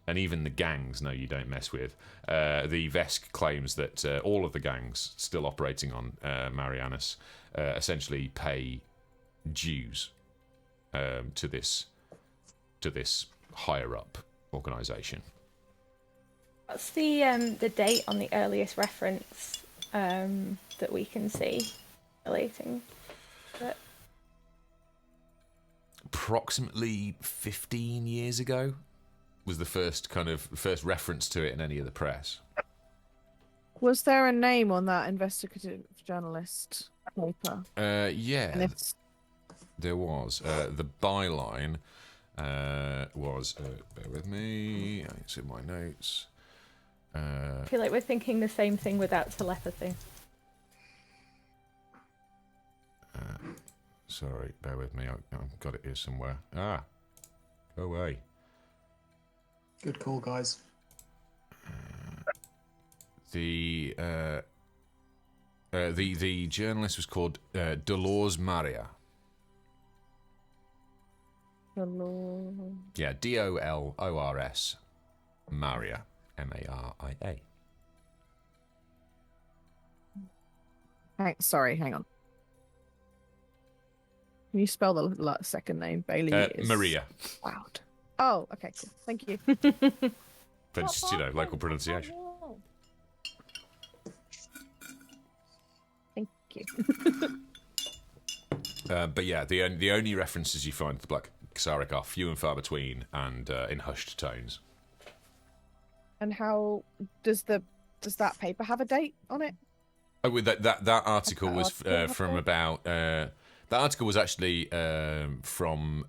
and even the gangs know you don't mess with. The Vesk claims that all of the gangs still operating on Marianas essentially pay dues to this higher up organisation. What's the date on the earliest reference that we can see relating to it? Approximately 15 years ago was the first reference to it in any of the press. Was there a name on that investigative journalist paper? Yeah, there was. The byline was. Bear with me. It's in my notes. I feel like we're thinking the same thing without telepathy. Sorry, bear with me. I've got it here somewhere. Go away. Good call, guys. The journalist was called Dolores Maria. Yeah, Dolors Maria, Maria. Hang on. Can you spell the second name? Bailey is Maria. Wow. Oh, okay, cool. Thank you. That's just, local pronunciation. Thank you. But yeah, the only references you find to the Black Kasarik are few and far between and in hushed tones. And how does that paper have a date on it? Oh, with that article was article from about. That article was actually from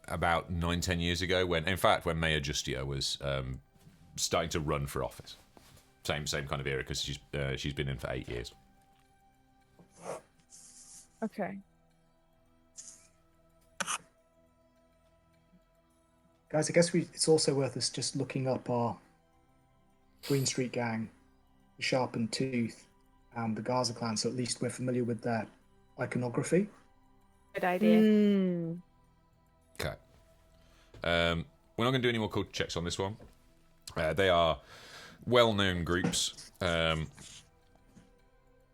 about 9-10 years ago. When Mayor Justia was starting to run for office. Same kind of era because she's been in for 8 years. Okay. Guys, I guess it's also worth us just looking up our Green Street Gang, the Sharpened Tooth, and the Gaza Clan, so at least we're familiar with their iconography. Good idea. Okay. We're not going to do any more code checks on this one. They are well-known groups.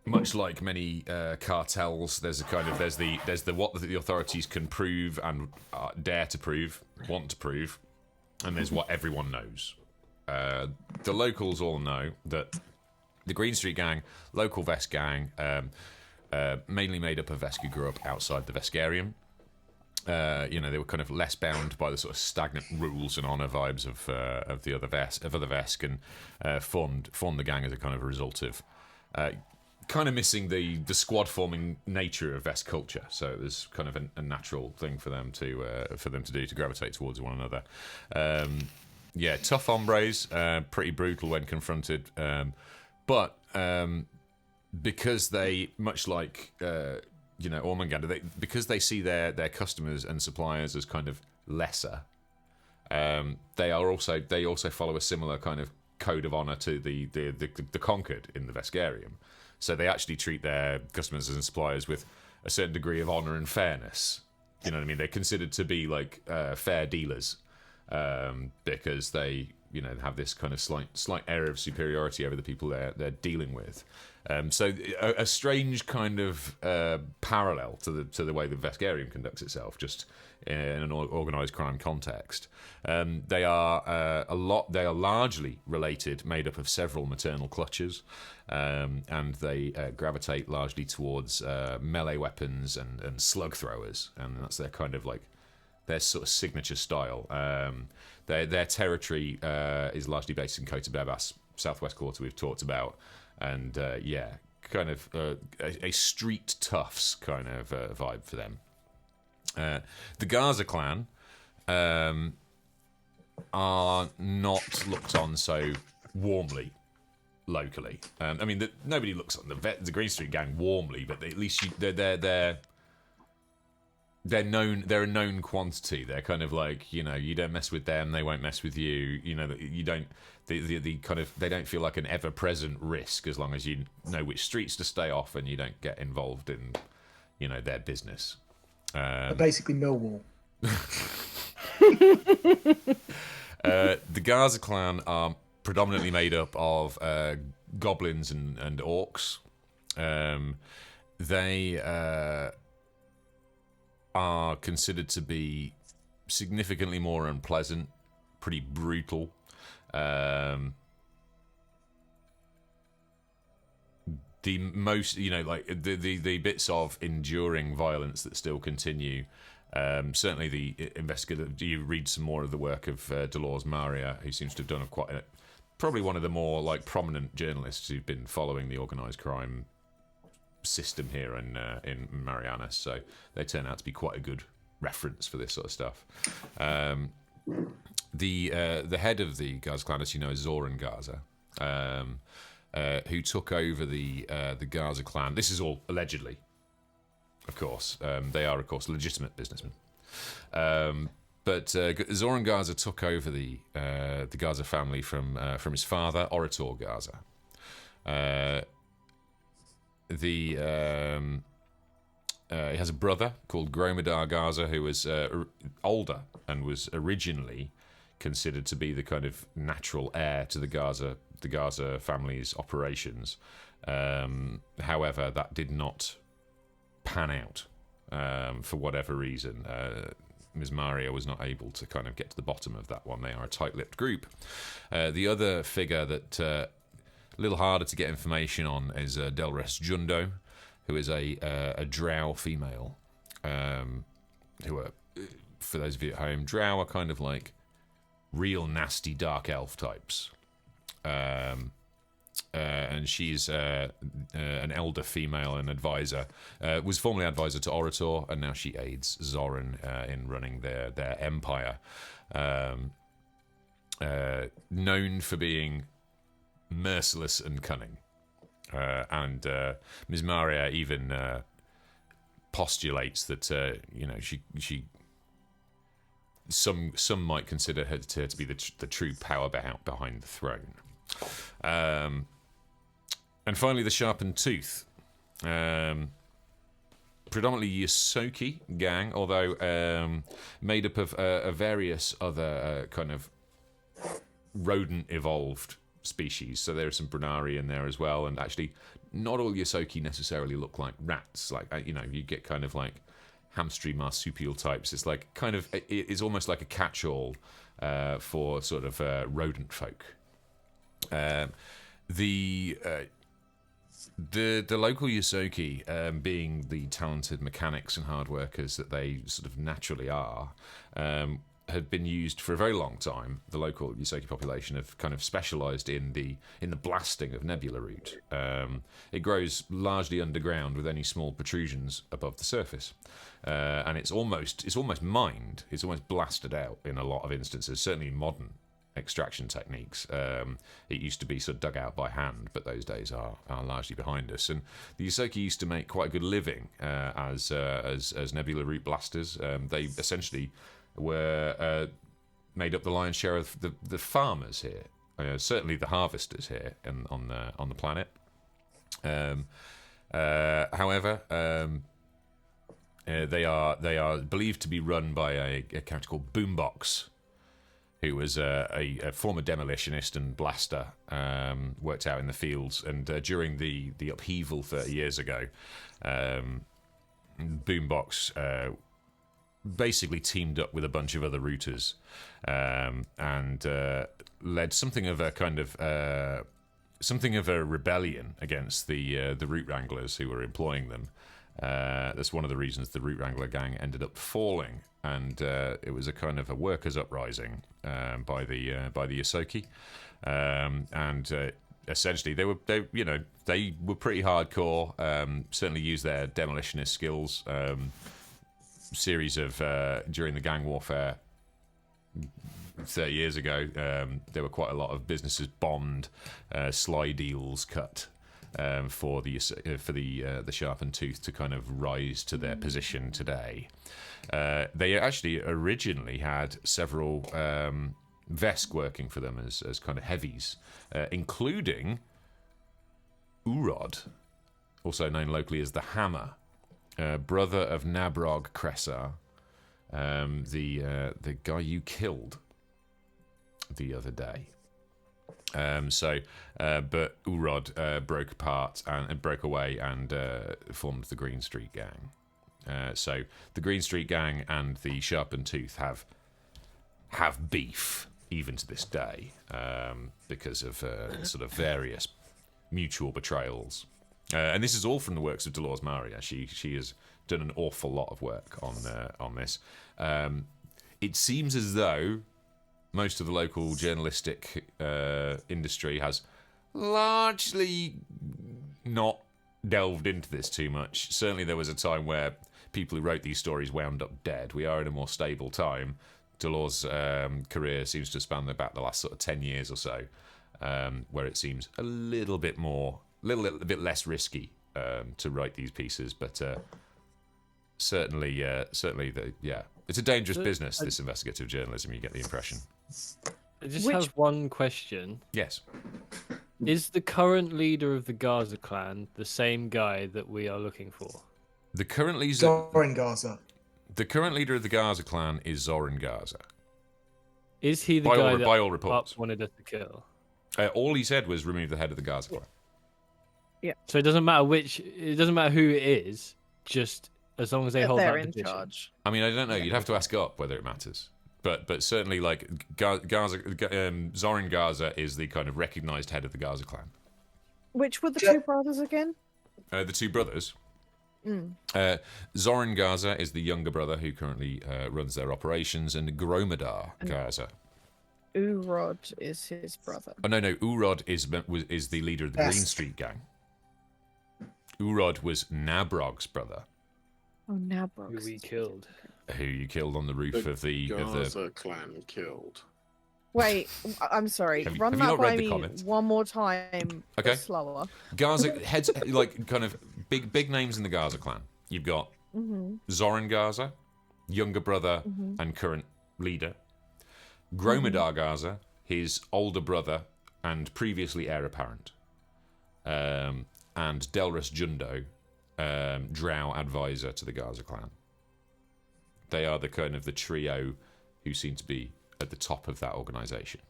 Much like many cartels, there's the what the authorities can prove and dare to prove, want to prove, and there's what everyone knows. The locals all know that the Green Street Gang, local Vest gang, mainly made up of Vesk who grew up outside the Veskarium. They were kind of less bound by the sort of stagnant rules and honor vibes of the other Vesk, and formed the gang as a kind of a result of kind of missing the squad forming nature of Vesk culture. So it was kind of a natural thing for them to do, to gravitate towards one another. Tough hombres, pretty brutal when confronted, but because they, much like Ormanganda, because they see their customers and suppliers as kind of lesser, they also follow a similar kind of code of honor to the conquered in the Veskarium. So they actually treat their customers and suppliers with a certain degree of honor and fairness. You know what I mean? They're considered to be like fair dealers because they have this kind of slight air of superiority over the people they're dealing with. So a strange kind of parallel to the way the Veskarium conducts itself, just in an organised crime context. They are largely related, made up of several maternal clutches, and they gravitate largely towards melee weapons and slug throwers, and that's their kind of like their sort of signature style. Their territory is largely based in Kota Bebas, Southwest Quarter we've talked about, and kind of a street toughs kind of vibe for them. The Gaza clan are not looked on so warmly locally. Nobody looks on the Green Street Gang warmly, but at least they're known. They're a known quantity. They're kind of like, you don't mess with them, they won't mess with you. You don't. The kind of, they don't feel like an ever-present risk as long as you know which streets to stay off and you don't get involved in, their business. Basically, Millwall. The Gaza clan are predominantly made up of goblins and orcs. They are considered to be significantly more unpleasant, pretty brutal. The most, the bits of enduring violence that still continue. Certainly, the investigative. You read some more of the work of Dolores Maria, who seems to have done probably one of the more prominent journalists who've been following the organised crime system here in Marianas. So they turn out to be quite a good reference for this sort of stuff. The head of the Gaza clan, as you know, is Zoran Gaza, who took over the Gaza clan. This is all allegedly, of course. They are, of course, legitimate businessmen. But Zoran Gaza took over the Gaza family from his father, Orator Gaza. He has a brother called Gromidar Gaza, who was older and was originally considered to be the kind of natural heir to the Gaza family's operations. However, that did not pan out for whatever reason. Ms. Maria was not able to kind of get to the bottom of that one. They are a tight-lipped group. The other figure that a little harder to get information on is Delres Jundo, who is a drow female. Who are, for those of you at home, drow are kind of like real nasty dark elf types. and she's an elder female and advisor. Was formerly advisor to Orator, and now she aids Zoran in running their empire. Known for being merciless and cunning, and Ms. Maria even postulates that she some might consider her to be the true power behind the throne. And finally, the Sharpened Tooth, predominantly Yosoki gang, although made up of various other kind of rodent evolved species. So there are some Brunari in there as well, and actually not all Yosoki necessarily look like rats. Like you get kind of like hamstry marsupial types. It's like kind of it's almost like a catch-all for sort of rodent folk. The local Yosoki, being the talented mechanics and hard workers that they sort of naturally are, had been used for a very long time. The local Yosoki population have kind of specialised in the blasting of nebula root. It grows largely underground with only small protrusions above the surface, and it's almost mined. It's almost blasted out in a lot of instances. Certainly in modern extraction techniques, it used to be sort of dug out by hand, but those days are largely behind us. And the Yosoki used to make quite a good living as nebula root blasters. They essentially were made up the lion's share of the farmers here, certainly the harvesters here on the planet. However, they are believed to be run by a character called Boombox, who was a former demolitionist and blaster, worked out in the fields, and during the upheaval 30 years ago, Boombox basically teamed up with a bunch of other rooters, and led something of a kind of something of a rebellion against the root wranglers who were employing them. That's one of the reasons the root wrangler gang ended up falling, and it was a kind of a workers' uprising by the Yosoki, and essentially they were pretty hardcore. Certainly used their demolitionist skills. Series of during the gang warfare 30 years ago, there were quite a lot of businesses bombed, sly deals cut. For the Sharpened Tooth to kind of rise to their position today. They actually originally had several Vesk working for them as kind of heavies, including Urod, also known locally as the Hammer, brother of Nabrog Kressar, the guy you killed the other day. But Urod broke apart and broke away and formed the Green Street Gang. So the Green Street Gang and the Sharpened Tooth have beef even to this day, because of sort of various mutual betrayals. And this is all from the works of Dolores Maria. She has done an awful lot of work on this. It seems as though most of the local journalistic industry has largely not delved into this too much. Certainly there was a time where people who wrote these stories wound up dead. We are in a more stable time. Dolores' career seems to span about the last sort of 10 years or so, where it seems a little bit less risky to write these pieces, but certainly it's a dangerous business, this investigative journalism, you get the impression. I just have one question. Yes. Is the current leader of the Gaza clan the same guy that we are looking for? The current leader Zoran Gaza. The current leader of the Gaza clan is Zoran Gaza. Is he the by guy all, that by all reports wanted us to kill? All he said was remove the head of the Gaza clan. Yeah. So it doesn't matter who it is, just as long as they hold they're that in position. charge. I mean, I don't know. You'd have to ask up whether it matters. But certainly, like Zoran Gaza is the kind of recognised head of the Gaza clan. Which were the two brothers again? The two brothers. Zoran Gaza is the younger brother who currently runs their operations, and Gromidar Gaza Urod is his brother. Oh no, Urod is the leader of the Yes. Green Street gang. Urod was Nabrog's brother, Oh, Nabrok. Who we killed. who you killed on the roof of the Gaza clan killed. Wait, I'm sorry. Have you- Run have you that not by read the me comments? one more time. but Okay. Slower. Gaza heads like kind of big names in the Gaza clan. You've got Zoran Gaza, younger brother and current leader. Gromidar Gaza, his older brother and previously heir apparent. And Delrus Jundo, Drow advisor to the Gaza clan. They are the kind of the trio who seem to be at the top of that organisation.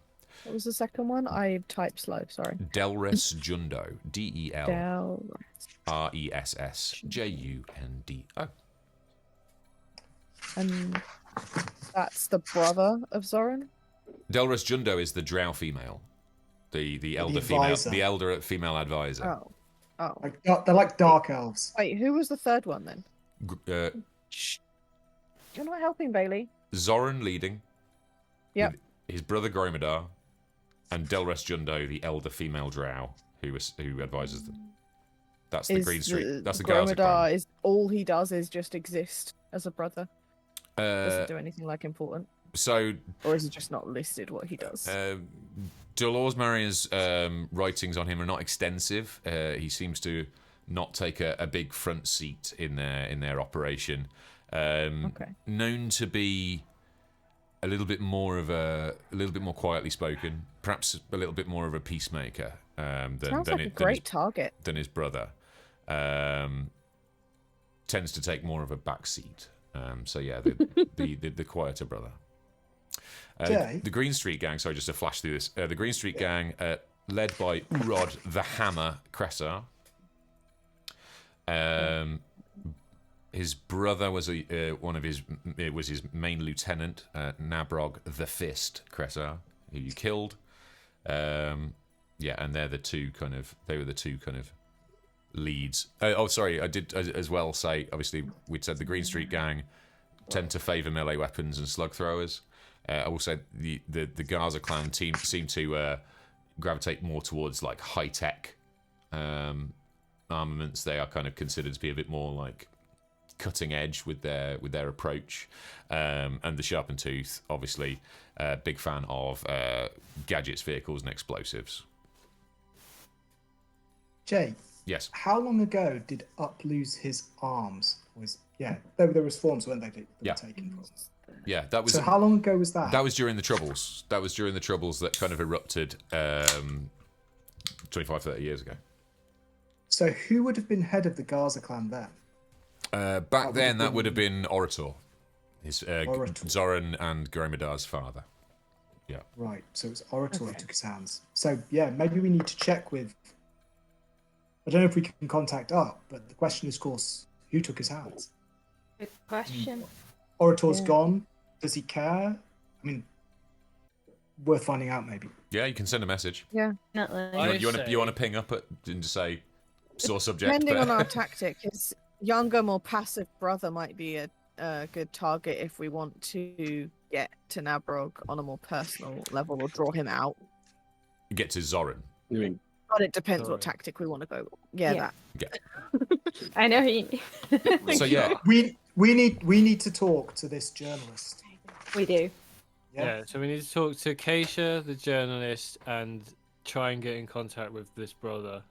What was the second one? I typed slow. Sorry. Delrus Jundo, DELRESSJUNDO. And that's the brother of Zoran. Delrus Jundo is the Drow female, the elder advisor. female advisor. Oh. Oh. Like, they're like dark elves. Wait, who was the third one then? Shh. You're not helping, Bailey. Zoran leading. Yep. with his brother Gromidar, and Delrus Jundo, the elder female Drow, who advises them. That's the Green Street. That's the Gaza clan. Gromidar is all he does is just exist as a brother. Doesn't do anything like important. So Or is it just not listed what he does? Dolores Maria's writings on him are not extensive. He seems to not take a big front seat in their operation. Okay. Known to be a little bit more quietly spoken, perhaps a little bit more of a peacemaker Sounds like a great target. than his brother. Tends to take more of a back seat. So yeah, the quieter brother. Jay? The Green Street gang. Sorry, just to flash through this. The Green Street gang, led by Urod the Hammer Cressar. His brother was his main lieutenant, Nabrog the Fist Cressar, who you killed. And they were the two kind of leads. Sorry, I did as well say. Obviously, we'd said the Green Street gang tend to favour melee weapons and slug throwers. Also, the Gaza clan team seem to gravitate more towards like high tech armaments. They are kind of considered to be a bit more like cutting edge with their approach. And the Sharpened Tooth, obviously, big fan of gadgets, vehicles, and explosives. Jay, Yes. how long ago did Up lose his arms? There was forms, weren't they? That Yeah. were taken from. Yeah, that was. So how long ago was that? That was during the Troubles. That was during the Troubles that kind of erupted 25, 30 years ago. So who would have been head of the Gaza clan then? Back then, that would have been Orator. His Orator. Zoran and Gromidar's father. Yeah. Right, so it was Orator who took his hands. So yeah, maybe we need to check with. I don't know if we can contact Up, but the question is, of course, who took his hands? Good question. Orator's gone. Does he care? I mean, worth finding out maybe. Yeah, you can send a message. Yeah. Not I really. You want say- to ping up and just say source subject. Depending on our tactic, his younger, more passive brother might be a good target if we want to get to Nabrog on a more personal level or draw him out. Get to Zoran. I mean, But it depends Sorry. what tactic we want to go. Yeah, Yeah. that. I know who you mean. So yeah, We need to talk to this journalist. We do. Yeah, so we need to talk to Kaesha, the journalist, and try and get in contact with this brother.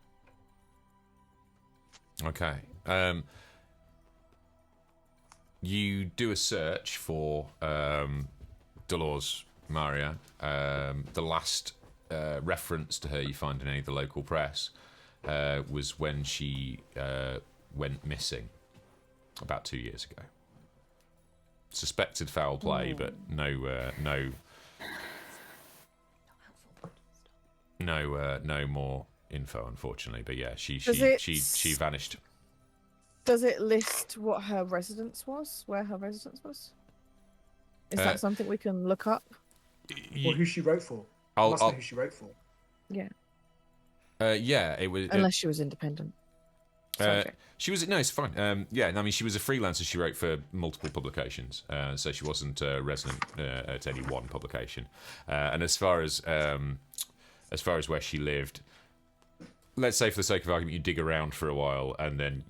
okay. You do a search for Dolores Maria. The last reference to her you find in any of the local press was when she went missing about 2 years ago. Suspected foul play, but no more info, unfortunately. But yeah, she vanished. Does it list what her residence was? Where her residence was? Is that something we can look up? Or who she wrote for. I'll- Must know who she wrote for. Yeah. Yeah, it was. Unless she was independent. Sorry, Jay. She was no, it's fine. Yeah, I mean, she was a freelancer. She wrote for multiple publications, so she wasn't resident at any one publication. And as far as where she lived, let's say for the sake of argument, you dig around for a while, and then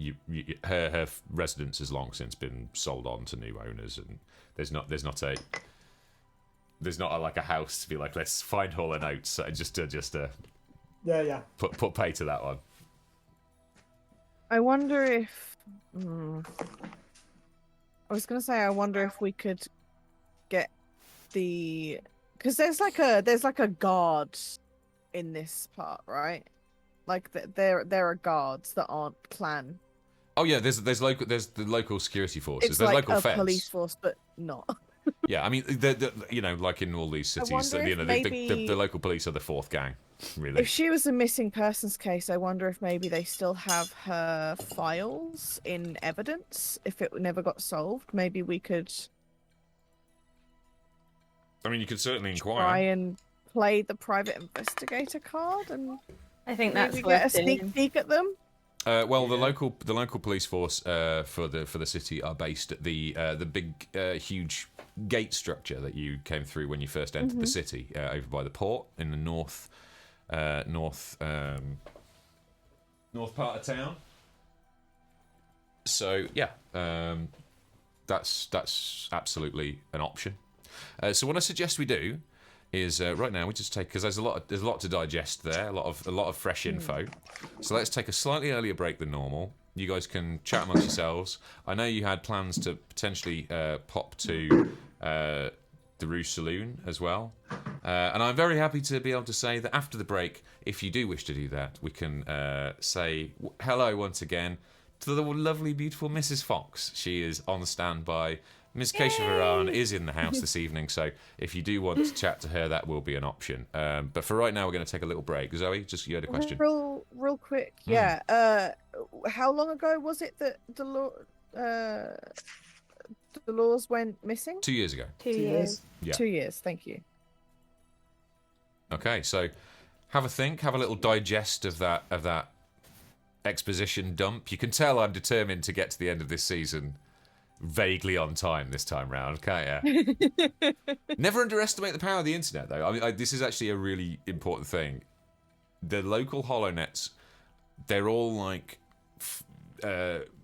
her residence has long since been sold on to new owners, and there's not like a house to be like, let's find all her notes. Just Yeah. put pay to that one. I wonder if. I was gonna say, I wonder if we could get the, because there's like a guard in this part, right? Like there are guards that aren't clan. Oh yeah, there's the local security forces. It's There's like local a feds. police force, but not. Yeah, I mean, you know, like in all these cities, wonder you if know, maybe- the local police are the fourth gang, really. If she was a missing persons case, I wonder if maybe they still have her files in evidence. If it never got solved, maybe we could I mean, you could certainly try inquire. and play the private investigator card and I think that's maybe get a worth sneak doing. peek at them. Well, the local police force for the city are based at the big huge gate structure that you came through when you first entered the city, over by the port in the north part of town. So yeah, that's absolutely an option. So what I suggest we do is right now we just take, because there's a lot to digest there, a lot of fresh info. So let's take a slightly earlier break than normal. You guys can chat amongst yourselves. I know you had plans to potentially pop to the Rouge Saloon as well, and I'm very happy to be able to say that after the break, if you do wish to do that, we can say hello once again to the lovely, beautiful Mrs. Fox. She is on standby. Miss Kaesha Vaeran is in the house this evening, so if you do want to chat to her, that will be an option. But for right now, we're going to take a little break. Zoe, just you had a question. Real quick, yeah. How long ago was it that Dolores went missing? 2 years ago. 2 years. Yeah. 2 years. Thank you. Okay, so have a think, have a little digest of that exposition dump. You can tell I'm determined to get to the end of this season vaguely on time this time round, can't you? Never underestimate the power of the internet, though. I mean, this is actually a really important thing. The local HoloNets, they're all like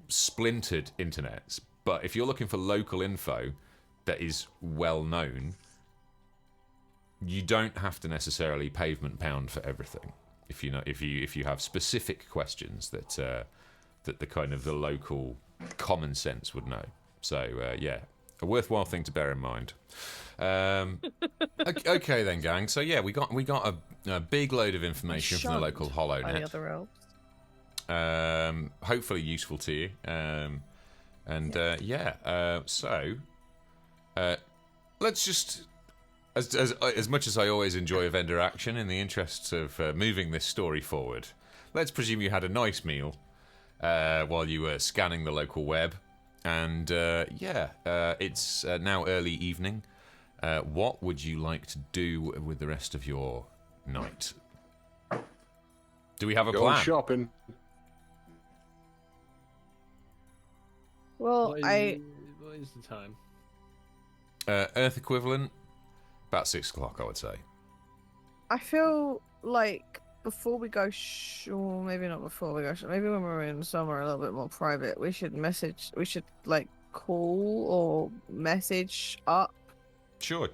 splintered internets. But if you're looking for local info that is well known, you don't have to necessarily pavement pound for everything. If you have specific questions that the kind of the local common sense would know. So yeah, a worthwhile thing to bear in mind. Okay then, gang. So yeah, we got a big load of information from the local By the HoloNet. other elves. Hopefully useful to you. So let's just, as much as I always enjoy vendor action in the interests of moving this story forward, let's presume you had a nice meal while you were scanning the local web. And it's now early evening. What would you like to do with the rest of your night? Do we have a Go plan? shopping. Well, What is the time? Earth equivalent, about 6 o'clock, I would say. I feel like before we go, or maybe not before we go, maybe when we're in somewhere a little bit more private, we should like call or message up Sure.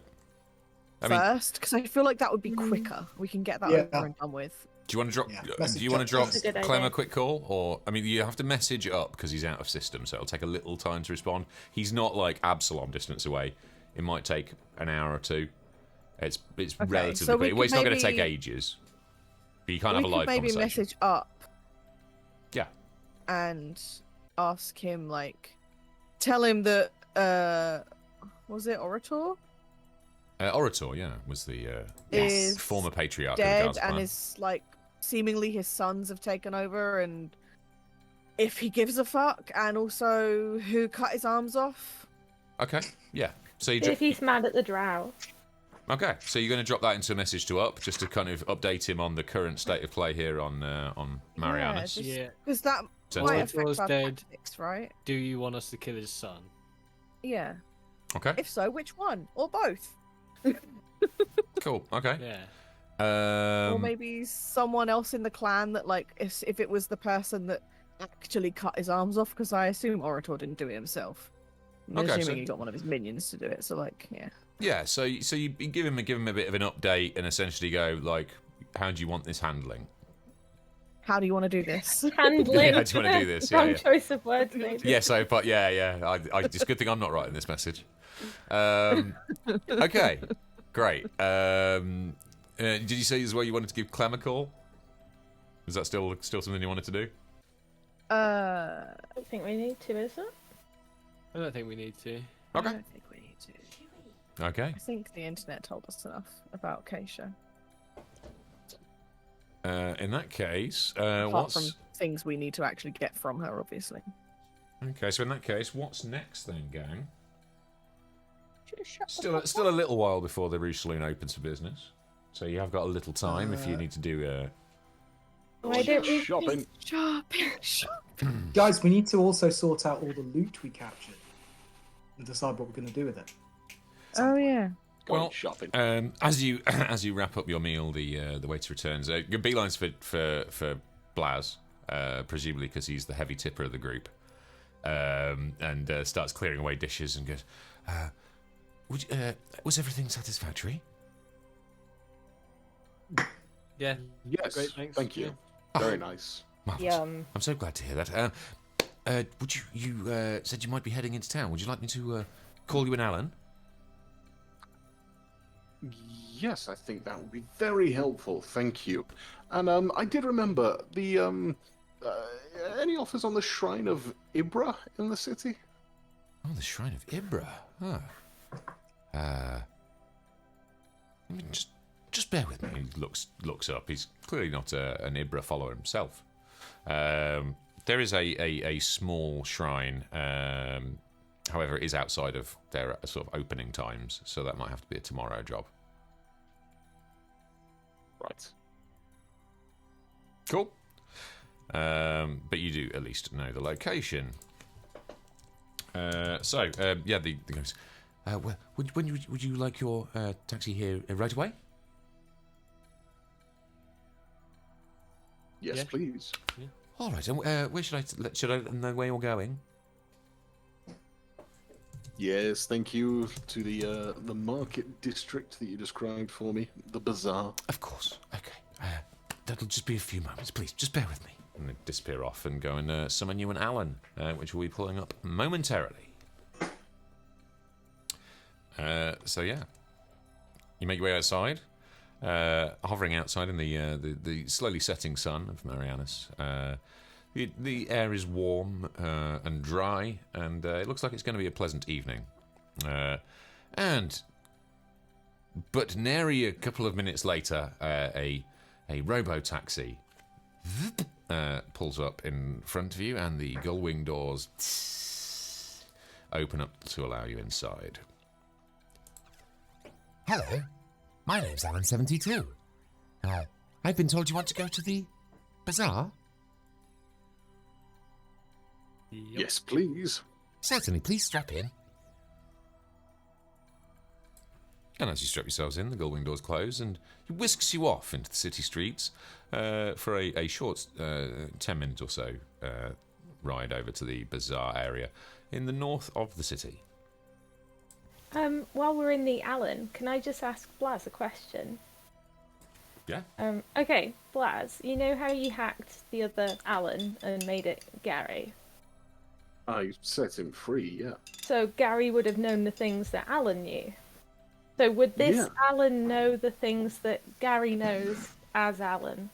I mean, first, because I feel like that would be quicker. We can get that Yeah. over and done with. do you want to drop? Yeah, Do message you want to up drop first. That's a good Clem a idea. quick call, or I mean, you have to message up because he's out of system, so it'll take a little time to respond. He's not like Absalom distance away. It might take an hour or two. It's relatively so we quick. Well, it's not going to take maybe- ages. But you can't We have a could live maybe conversation. message up Yeah. and ask him, like, tell him that was it Orator Orator, yeah, was the is former patriarch of the dead Gaza and clan. is like seemingly his sons have taken over, and if he gives a fuck, and also who cut his arms off. Okay, yeah. So you If he's mad at the drow. okay, so you're going to drop that into a message to Up, just to kind of update him on the current state of play here on Marianas. Yeah, Yeah. because that So might it's- affect Ortor's our dead. tactics, right? Do you want us to kill his son? Yeah. Okay, If so, which one? Or both? cool. Okay. Yeah. Or maybe someone else in the clan that, like, if it was the person that actually cut his arms off, because I assume Orator didn't do it himself. I'm Okay, assuming so- he got one of his minions to do it. So, like, yeah. Yeah, so you give him a bit of an update and essentially go like, how do you want this handling? How do you want to do this? Handling. Yeah, how do you want to do this? Yeah, Wrong yeah. choice of words, maybe. Yeah, so but yeah. It's a good thing I'm not writing this message. Okay, great. Did you say as well you wanted to give Clem a call? Is that still something you wanted to do? I I don't think we need to, is it? I don't think we need to. Okay. don't think we need to. Okay. I think the internet told us enough about Kaesha. In that case, Apart what's from things we need to actually get from her, obviously. okay? So in that case, what's next then, gang? Should have shut the Still a little while before the Rouge Saloon opens for business, so you have got a little time if you need to do. Why don't we Shopping. Shopping. Guys, we need to also sort out all the loot we captured and decide what we're going to do with it. Oh yeah. Going Well, shopping. As you wrap up your meal, the waiter returns. Your beelines for Blaz, presumably because he's the heavy tipper of the group, and starts clearing away dishes and goes, "Was everything satisfactory?" Yeah. Yes. Great, thanks. Thank you. Yeah. Very nice. Marvelous. Yum. I'm so glad to hear that. Would you said you might be heading into town? Would you like me to call you an Alan? Yes, I think that would be very helpful. Thank you. And I did remember the any offers on the Shrine of Ibra in the city? Oh, the Shrine of Ibra. Huh. Just bear with me. He looks up. He's clearly not an Ibra follower himself. There is a small shrine. However, it is outside of their sort of opening times, so that might have to be a tomorrow job. Right. Cool. But you do at least know the location. Yeah, the goes. Well, would you like your taxi here right away? Yes, Yeah. please. All right. And where should I know where you're going? Yes, thank you to the market district that you described for me, the bazaar. Of course. Okay. That'll just be a few moments, please. Just bear with me. And they disappear off and go and summon you and Alan, which will be pulling up momentarily. So yeah, you make your way outside, hovering outside in the slowly setting sun of Marianas. The air is warm and dry, and it looks like it's going to be a pleasant evening. But nary a couple of minutes later, a robo-taxi pulls up in front of you, and the gull-wing doors open up to allow you inside. Hello, my name's Alan72. I've been told you want to go to the bazaar? Yep. Yes, please. Certainly, please strap in. And as you strap yourselves in, the gull-wing doors close, and he whisks you off into the city streets for a short 10 minutes or so ride over to the bazaar area in the north of the city. While we're in the Alan, can I just ask Blaz a question? Yeah? Okay, Blaz, you know how you hacked the other Alan and made it Gary? I set him free, yeah. So Gary would have known the things that Alan knew. So would this Yeah. Alan know the things that Gary knows as Alan?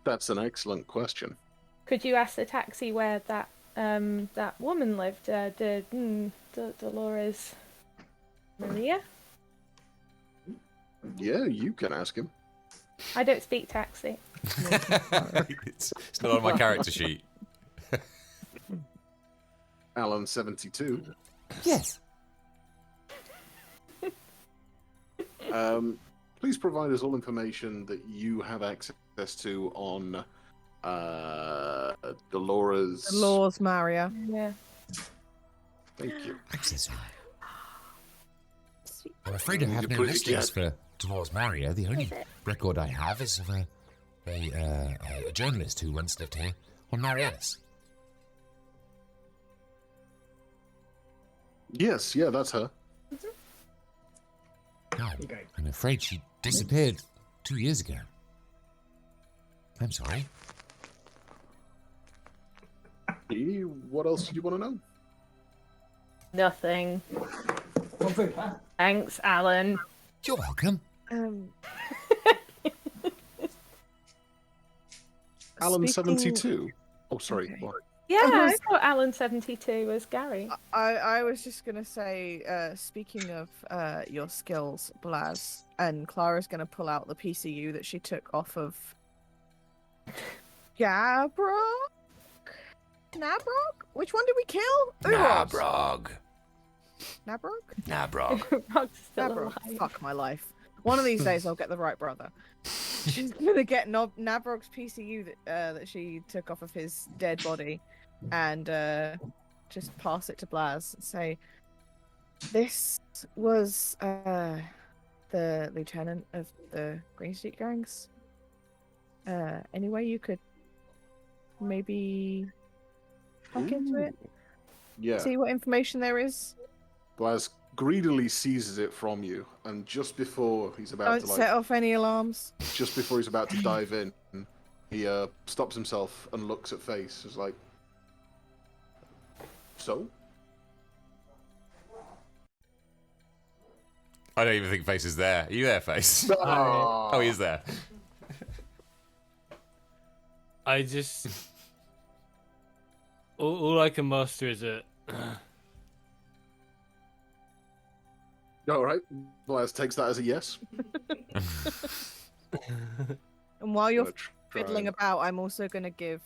That's an excellent question. Could you ask the taxi where that woman lived? Dolores Maria? Yeah, you can ask him. I don't speak taxi. it's not on my character sheet. Alan72. Yes. Please provide us all information that you have access to on Dolores. Laws, Maria. Yeah. Thank you. Access. I'm afraid I You have no put it listings again. for Dolores Maria. The only Is it? record I have is of a journalist who once lived here on Marianas. Yes, yeah, that's her. No, Okay. I'm afraid she disappeared 2 years ago. I'm sorry. What else do you want to know? Nothing. One thing. Thanks, Alan. You're welcome. Alan Speaking- 72. Oh, sorry. Okay. What? Yeah, I was- thought Alan 72 was Gary. I was just gonna say, speaking of your skills, Blaz, and Clara's gonna pull out the PCU that she took off of Gabrok? Nabrok? Which one did we kill? Uros. Nabrog. Nabrok? Nabrog. Rock's still Nabrok. alive. Fuck my life. One of these days I'll get the right brother. She's gonna get Nabrok's PCU that she took off of his dead body and just pass it to Blaz and say, "This was the lieutenant of the Green Street gangs. Any way you could maybe look into it, Yeah. see what information there is? Blaz greedily seizes it from you, and just before he's about Don't to set off any alarms." just before he's about to dive in, he stops himself and looks at Face. It's like, so? I don't even think Face is there. Are you there, Face? Ah. Oh, he is there. I just all I can muster is a All right. Blaz takes that as a yes. And while you're Gonna fiddling about, I'm also going to give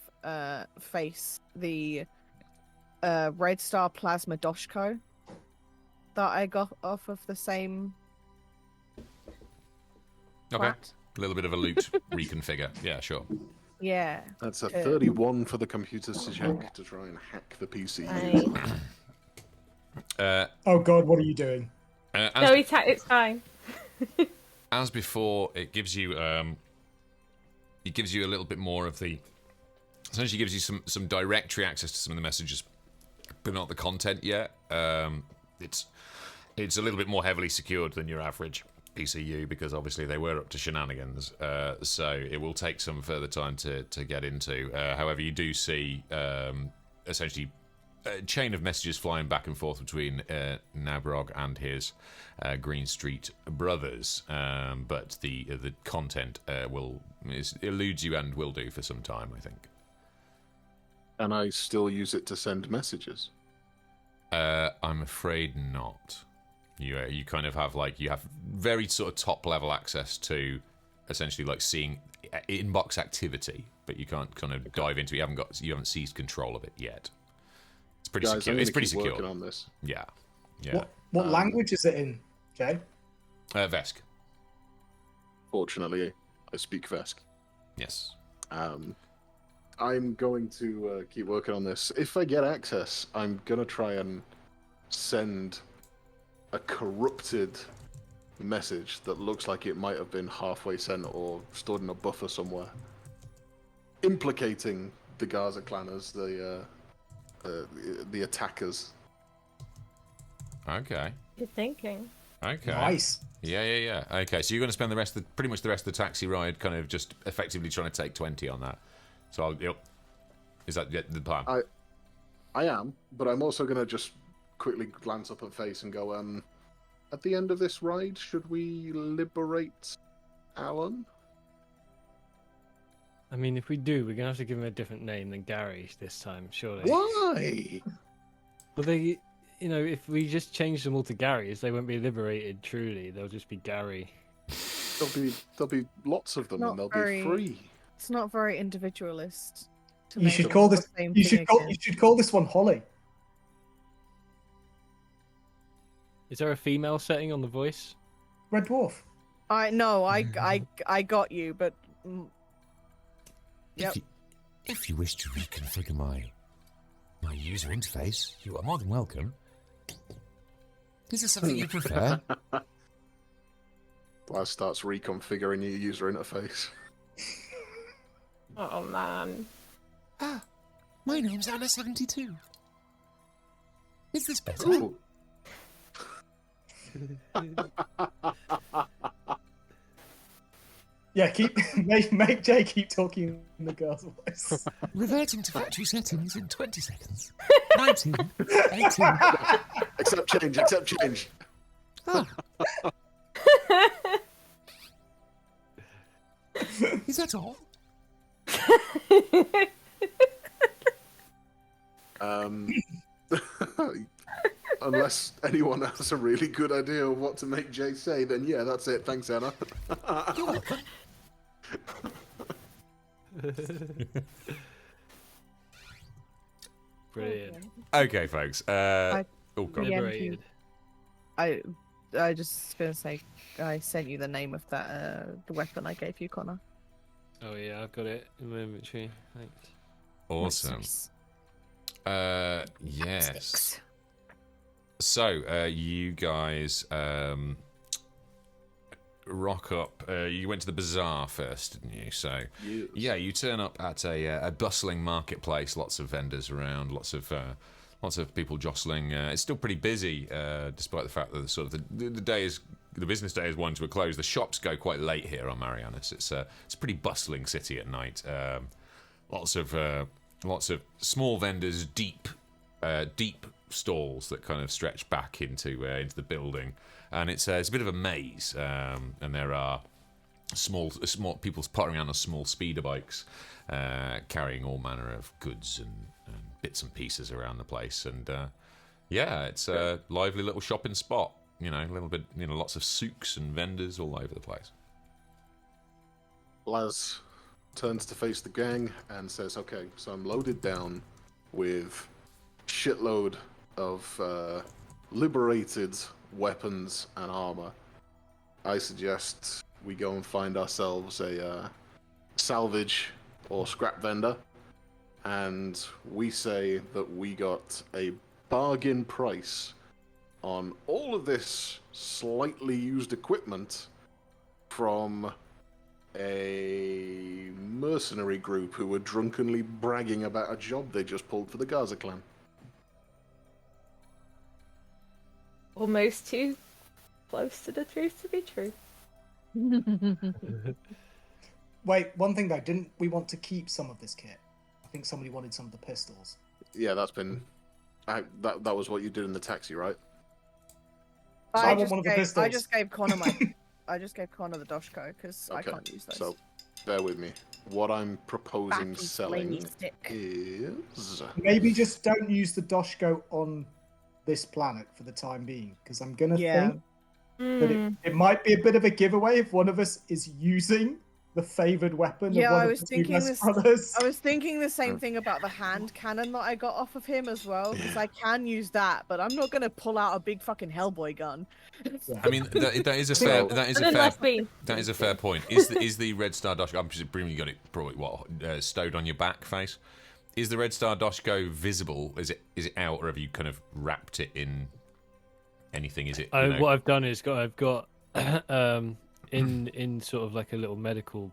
Face the Red Star Plasma Doshko that I got off of the same Okay. plat. A little bit of a loot reconfigure. Yeah, sure. Yeah. That's a Okay. 31 for the computers to check to try and hack the PC. Right. Oh god, what are you doing? As, No, it's fine. as before, it gives you a little bit more of the. Essentially, gives you some directory access to some of the messages, but not the content yet. It's a little bit more heavily secured than your average PCU because obviously they were up to shenanigans. So it will take some further time to get into. However, you do see essentially a chain of messages flying back and forth between Nabrog and his Green Street brothers, but the content eludes you and will do for some time, I think. And I still use it to send messages. I'm afraid not. You kind of have you have very sort of top level access to essentially seeing inbox activity, but you can't kind of dive into it. You haven't seized control of it yet. It's pretty Guys, secure. I'm It's gonna pretty keep secure. working on this. Yeah. Yeah. What language is it in, Jay? Vesk. Fortunately, I speak Vesk. Yes. I'm going to keep working on this. If I get access, I'm going to try and send a corrupted message that looks like it might have been halfway sent or stored in a buffer somewhere, implicating the Gaza clan as the attackers. Okay. You're thinking. Okay. Nice. Yeah. Okay, so you're going to spend pretty much the rest of the taxi ride kind of just effectively trying to take 20 on that. So is that the plan? I am, but I'm also going to just quickly glance up at Face and go, at the end of this ride, should we liberate Alan? I mean, if we do, we're gonna have to give him a different name than Gary this time, surely. Why? Well, if we just change them all to Garys, they won't be liberated. Truly, they'll just be Gary. There'll be lots of them, Not and they'll very- be free. It's not very individualist. to You make should it call the this. same You thing should call. again. You should call this one Holly. Is there a female setting on the voice? Red Dwarf. I got you, but yep. If you wish to reconfigure my user interface, you are more than welcome. Is there something you prefer? Blaz starts reconfiguring your user interface. Oh man. Ah, my name's Anna72. Is this better? Ooh. Yeah, make Jay keep talking in the girl's voice. Reverting to factory settings in 20 seconds. 19, 18. Accept change. Ah. Is that all? Unless anyone has a really good idea of what to make Jay say, then yeah, that's it. Thanks, Anna. You're welcome. Brilliant. Okay, folks. Oh, God. Yeah. Liberated. I just gonna say I sent you the name of that the weapon I gave you, Connor. Oh yeah, I've got it in my inventory. Thanks. Awesome. Nice. Yes. Sticks. So, you guys rock up. You went to the bazaar first, didn't you? So, Yes. yeah, you turn up at a bustling marketplace. Lots of vendors around. Lots of people jostling. It's still pretty busy, despite the fact that the business day is one to a close. The shops go quite late here on Marianas. It's a pretty bustling city at night. Lots of small vendors, deep stalls that kind of stretch back into the building, and it's a bit of a maze. And there are small people pottering around on small speeder bikes, carrying all manner of goods and bits and pieces around the place. And yeah, it's a lively little shopping spot. A little bit, lots of souks and vendors all over the place. Blaz turns to face the gang and says, okay, so I'm loaded down with shitload of liberated weapons and armor. I suggest we go and find ourselves a salvage or scrap vendor, and we say that we got a bargain price on all of this slightly used equipment from a mercenary group who were drunkenly bragging about a job they just pulled for the Gaza clan. Almost too close to the truth to be true. Wait, one thing though, didn't we want to keep some of this kit? I think somebody wanted some of the pistols. Yeah, that's been... that was what you did in the taxi, right? I want one of the pistols. I just gave Connor I just gave Connor the Doshko because I can't use those. So, bear with me. What I'm proposing Batty selling flamey stick. is... Maybe just don't use the Doshko on this planet for the time being, because I'm gonna think that it might be a bit of a giveaway if one of us is using the favored weapon of one of the two best brothers. I was thinking the same thing about the hand cannon that I got off of him as well, because I can use that, but I'm not gonna pull out a big fucking Hellboy gun. I mean, that is a fair point. Is the Red Star Doshko? I'm presuming you got it probably stowed on your back face. Is the Red Star Doshko visible? Is it out, or have you kind of wrapped it in anything? Is it? What I've done is I've got in sort of like a little medical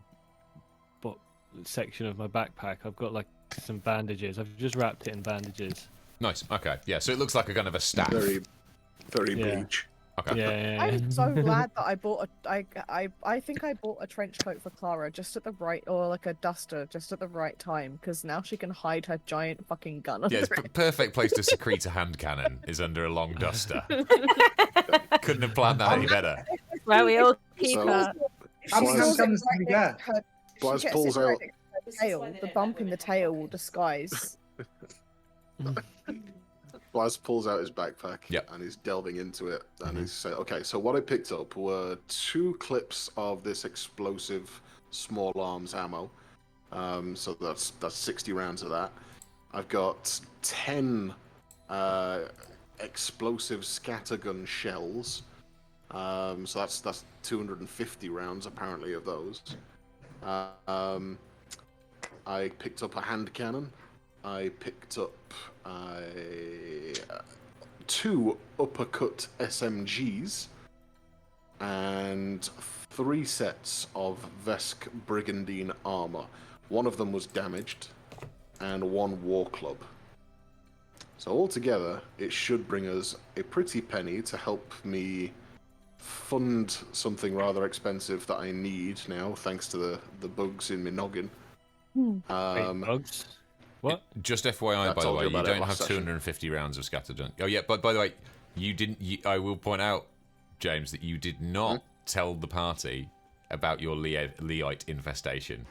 section of my backpack, I've got like some bandages. I've just wrapped it in bandages. Nice. Okay. Yeah. So it looks like a kind of a staff. Very bleach. Okay. Yeah. I'm so glad that I bought I think I bought a trench coat for Clara just at the right, or like a duster just at the right time, because now she can hide her giant fucking gun. Yeah, it's perfect place to secrete a hand cannon is under a long duster. Couldn't have planned that any better. Where we all keep her. Blaz pulls out. The bump in the tail will disguise. Blaz pulls out his backpack Yep. and he's delving into it, and he's saying, okay, so what I picked up were 2 clips of this explosive small arms ammo. So that's 60 rounds of that. I've got 10 explosive scattergun shells. So that's 250 rounds apparently of those. I picked up a hand cannon. I picked up two uppercut SMGs and 3 sets of Vesk Brigandine armor. One of them was damaged, and 1 war club. So altogether, it should bring us a pretty penny to help me fund something rather expensive that I need now, thanks to the bugs in my noggin. Wait, bugs? What? Just FYI, by the way, you about it don't have last 250 rounds of scattergun. Oh yeah, but by the way, you didn't. I will point out, James, that you did not tell the party about your Leite infestation.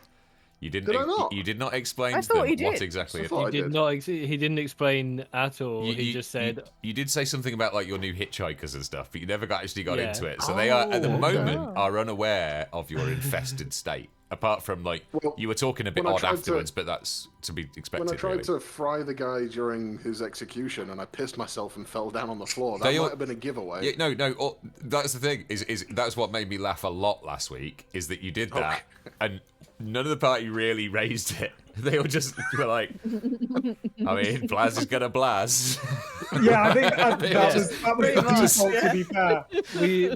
You didn't. Did I not? You did not explain I to thought them he what did. exactly. I thought I He did did. not. He didn't explain at all. He just said. You did say something about like your new hitchhikers and stuff, but you never actually got Yeah. into it. So they are at the Oh, okay. moment are unaware of your infested state. Apart from like Well, you were talking a bit when I odd tried to- afterwards, but that's to be expected. When I tried really. to fry the guy during his execution and I pissed myself and fell down on the floor, that They all- might have been a giveaway. Yeah, no. That's the thing. Is that's what made me laugh a lot last week. Is that you did that, and none of the party really raised it. They all just were like, I mean, Blaz is gonna Blaz. Yeah, I think that was Pretty the much, default, yeah. to be fair.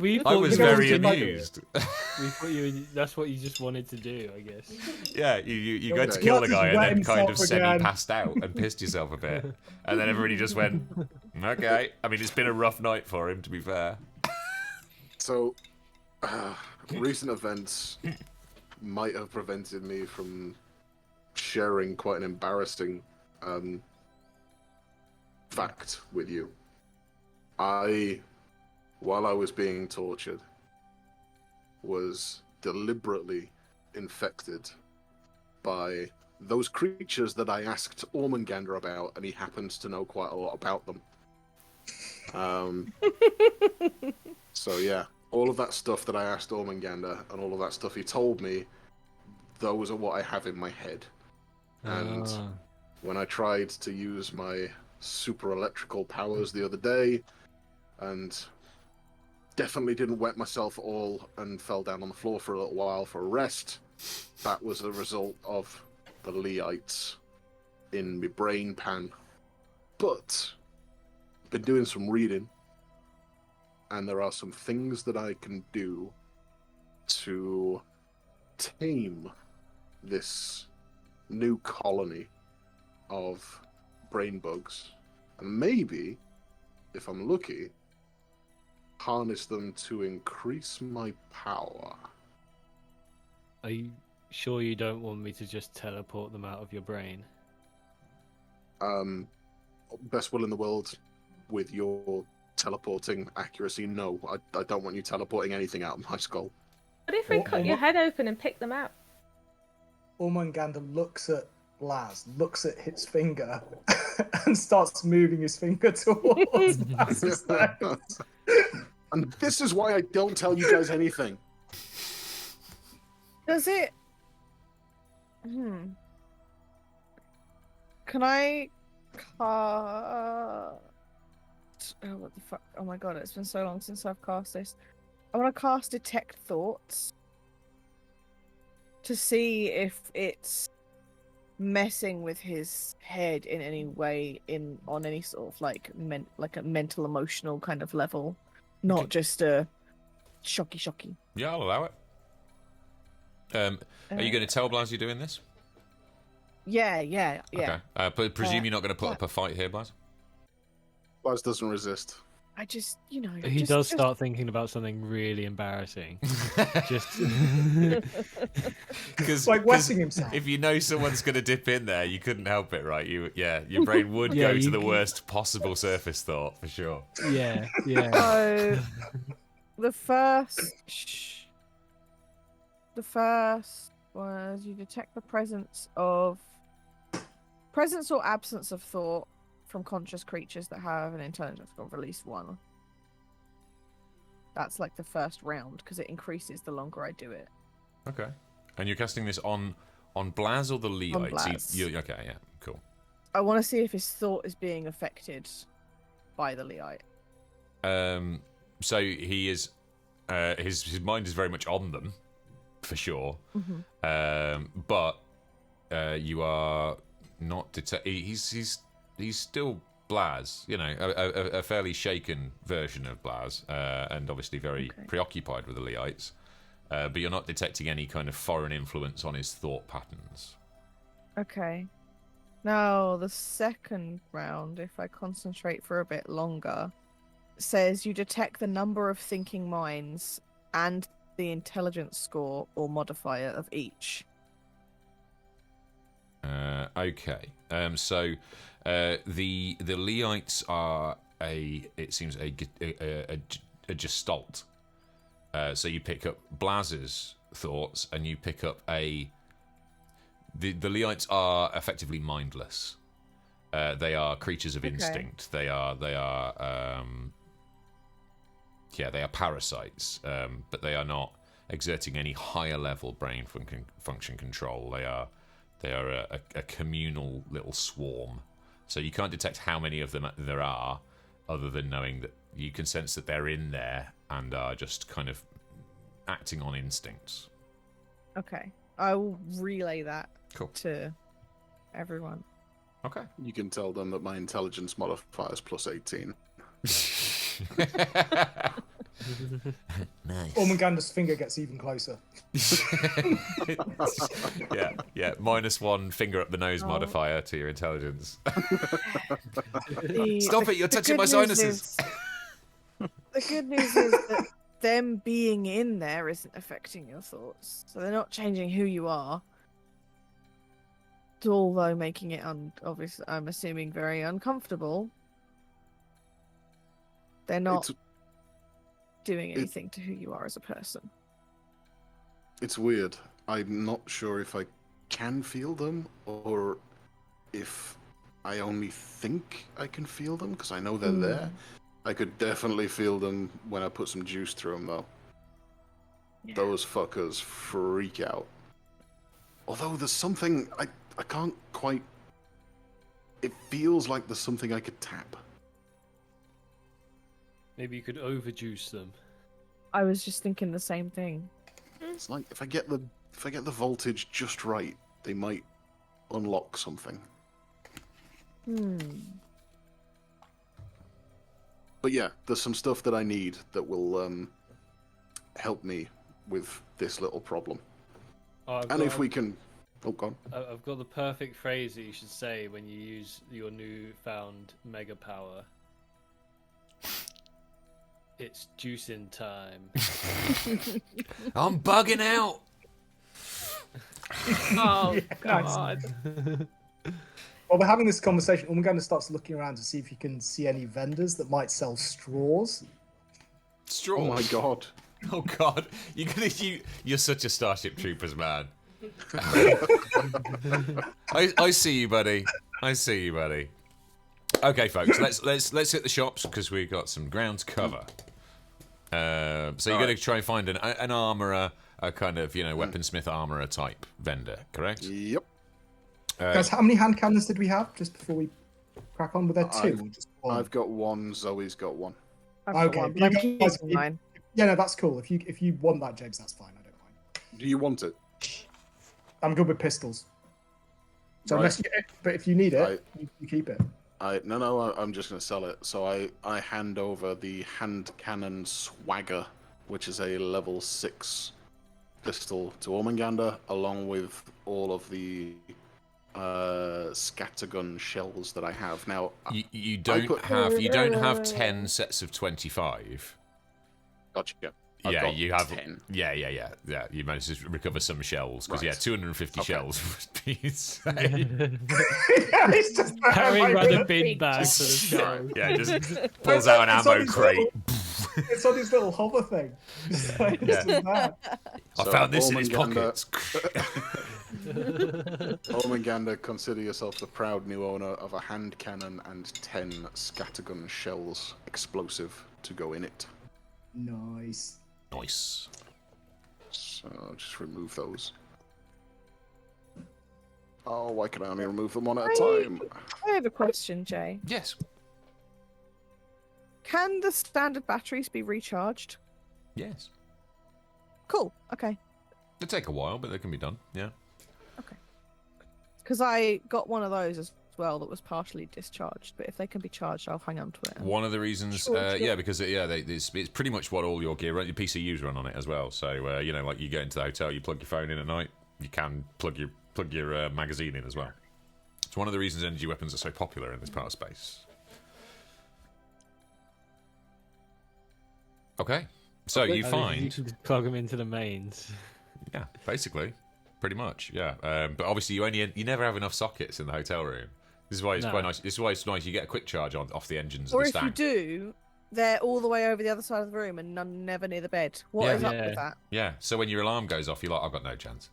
We I thought was you very wanted to- amused. We thought you. That's what you just wanted to do, I guess. Yeah, you go to Okay. kill the Just guy and wet then kind of himself again. semi-passed out and pissed yourself a bit, and then everybody just went, okay. I mean, it's been a rough night for him, to be fair. So, recent events might have prevented me from sharing quite an embarrassing fact with you. While I was being tortured, was deliberately infected by those creatures that I asked Ormungandr about, and he happens to know quite a lot about them. So yeah, all of that stuff that I asked Ormungandr and all of that stuff he told me, those are what I have in my head. And when I tried to use my super electrical powers the other day, and definitely didn't wet myself at all and fell down on the floor for a little while for a rest, that was a result of the Leites in my brain pan. But I've been doing some reading, and there are some things that I can do to tame this new colony of brain bugs, and maybe, if I'm lucky, harness them to increase my power. Are you sure you don't want me to just teleport them out of your brain? Best will in the world with your teleporting accuracy, no. I don't want you teleporting anything out of my skull. What if we cut your head open and pick them out? Ormungandr looks at Blaz, looks at his finger, and starts moving his finger towards Blaz's nose. And this is why I don't tell you guys anything. Does it? Can I cast? Oh, what the fuck? Oh my god, it's been so long since I've cast this. I want to cast Detect Thoughts to see if it's messing with his head in any way, on any sort of like a mental, emotional kind of level, not just a shocky. Yeah, I'll allow it. Are you going to tell Blaz you're doing this? Yeah. Okay. But presume you're not going to put up a fight here, Blaz? Blaz doesn't resist. I just, He does start thinking about something really embarrassing. Just Because Like wetting himself. if you know someone's going to dip in there, you couldn't help it, right? Your brain would Yeah, go to you the can- worst possible surface thought for sure. yeah. So the first was you detect the presence or absence of thought from conscious creatures that have an intelligence of release 1. That's like the first round because it increases the longer I do it. Okay. And you're casting this on Blaz or the Leite? On Blaz. Okay, yeah, cool. I want to see if his thought is being affected by the Leite. So he is, his mind is very much on them, for sure. Mm-hmm. But you are not he's still Blaz, you know, a fairly shaken version of Blaz, and obviously very preoccupied with the Lehites. But you're not detecting any kind of foreign influence on his thought patterns. Okay. Now, the second round, if I concentrate for a bit longer, says you detect the number of thinking minds and the intelligence score or modifier of each. Okay. So the Lehites are it seems a gestalt. So you pick up Blaz's thoughts, and you pick up the Lehites are effectively mindless. They are creatures of instinct. They are parasites, but they are not exerting any higher level brain function control. They are a communal little swarm. So you can't detect how many of them there are, other than knowing that you can sense that they're in there and are just kind of acting on instincts. Okay. I will relay that to everyone. Okay. You can tell them that my intelligence modifier is plus 18. Nice. Ormangander's finger gets even closer. yeah. -1 finger up the nose modifier to your intelligence. Stop it! You're touching my sinuses. The good news is that them being in there isn't affecting your thoughts, so they're not changing who you are. Although making it obviously, I'm assuming, very uncomfortable. They're not doing anything to who you are as a person. It's weird. I'm not sure if I can feel them or if I only think I can feel them, because I know they're there. I could definitely feel them when I put some juice through them, though. Yeah. Those fuckers freak out. Although there's something I can't quite... It feels like there's something I could tap. Maybe you could overjuice them. I was just thinking the same thing. It's like if I get the voltage just right, they might unlock something. But yeah, there's some stuff that I need that will help me with this little problem. If we can... Oh, God. I've got the perfect phrase that you should say when you use your newfound mega power. It's juicing time. I'm bugging out. Oh, God. While we're having this conversation, Ormangander starts looking around to see if he can see any vendors that might sell straws. Straws? Oh, my God. Oh, God. You're such a Starship Troopers, man. I see you, buddy. I see you, buddy. Okay, folks, let's hit the shops because we've got some ground to cover. So you're going to try and find an armorer, a kind of weaponsmith armorer type vendor, correct? Yep. Guys, how many hand cannons did we have just before we crack on? Were there two? Or just one? I've got one. Zoe's got one. Okay. Mine. Yeah, no, that's cool. If you want that, James, that's fine. I don't mind. Do you want it? I'm good with pistols. So Right. but if you need it, you keep it. No, I'm just going to sell it. So I hand over the hand cannon Swagger, which is a level 6 pistol, to Ormangander, along with all of the scattergun shells that I have. Now you don't have 10 sets of 25. Gotcha. You have 10. Yeah. You managed to recover some shells because 250 shells would be insane. It's just Carrying around a big bag for the show. Yeah, just pulls out an ammo crate. It's on his little hover thing. I found this in his pockets. Ormangander, consider yourself the proud new owner of a hand cannon and 10 scattergun shells, explosive, to go in it. Nice. So I'll just remove those. Oh, why can I only remove them one at a time? I have a question, Jay. Yes. Can the standard batteries be recharged? Yes. Cool. Okay. It'll take a while, but they can be done. Yeah. Okay. Because I got one of those as well that was partially discharged. But if they can be charged, I'll hang on to it. One of the reasons, Sure. yeah, because it's pretty much what all your gear, your PCUs run on it as well. So you know, like you get into the hotel, you plug your phone in at night, you can plug your magazine in as well. It's one of the reasons energy weapons are so popular in this part of space. Okay, so you You find, can just plug them into the mains. yeah, basically, pretty much, yeah. But obviously, you never have enough sockets in the hotel room. This is why it's No. quite nice. This is why it's nice. You get a quick charge off the engines Or of the if you Stang. do, they're all the way over the other side of the room and never near the bed. What is up Yeah. with that? Yeah. So when your alarm goes off, you're like, I've got no chance.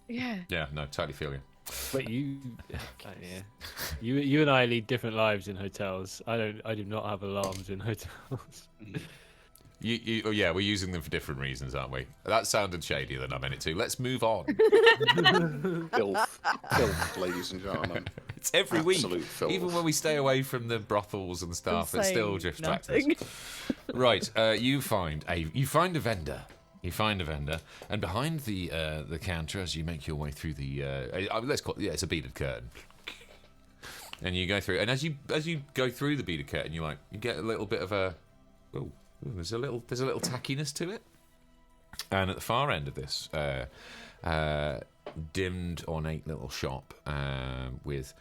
Yeah. Yeah. No, totally feel you. But you, yeah, you and I lead different lives in hotels. I do not have alarms in hotels. Oh yeah, we're using them for different reasons, aren't we? That sounded shadier than I meant it to. Let's move on. Filth, ladies and gentlemen. It's every week, Absolute filth. even when we stay away from the brothals and stuff. It still Saying drifts back to nothing. us. Right, you find a vendor. You find a vendor, and behind the counter, as you make your way through the let's call it, it's a beaded curtain. And you go through, and as you go through the beaded curtain, you get a little bit of a there's a little tackiness to it. And at the far end of this dimmed, ornate little shop with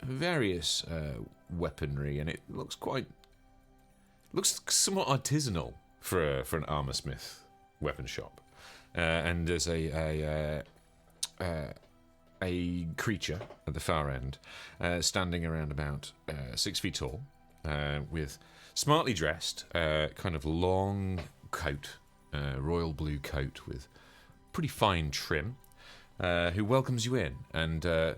various weaponry, and it looks somewhat artisanal for an armor smith weapon shop. And there's a creature at the far end, standing around about 6 feet tall, with smartly dressed, kind of long coat, royal blue coat with pretty fine trim, who welcomes you in. And the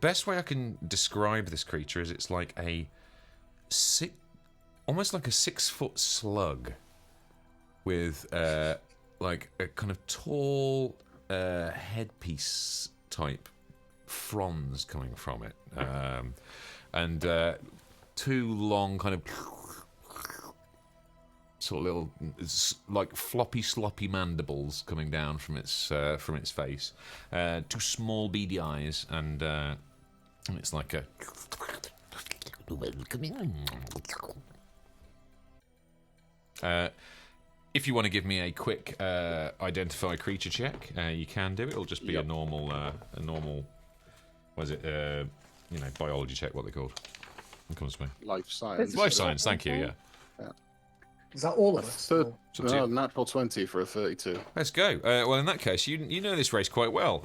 best way I can describe this creature is it's like almost like a 6-foot slug with like a kind of tall headpiece type fronds coming from it, and two long kind of sort of little, like floppy, sloppy mandibles coming down from its face. Two small beady eyes, and it's like a Welcome in. if you want to give me a quick identify creature check, you can do it. It'll just be a normal, what is it? Biology check. What they're called? It comes to me. Life science. Life science. Thank you. Yeah. Is that all of us? Third, Or- natural 20 for a 32. Let's go. Well, in that case, you know this race quite well.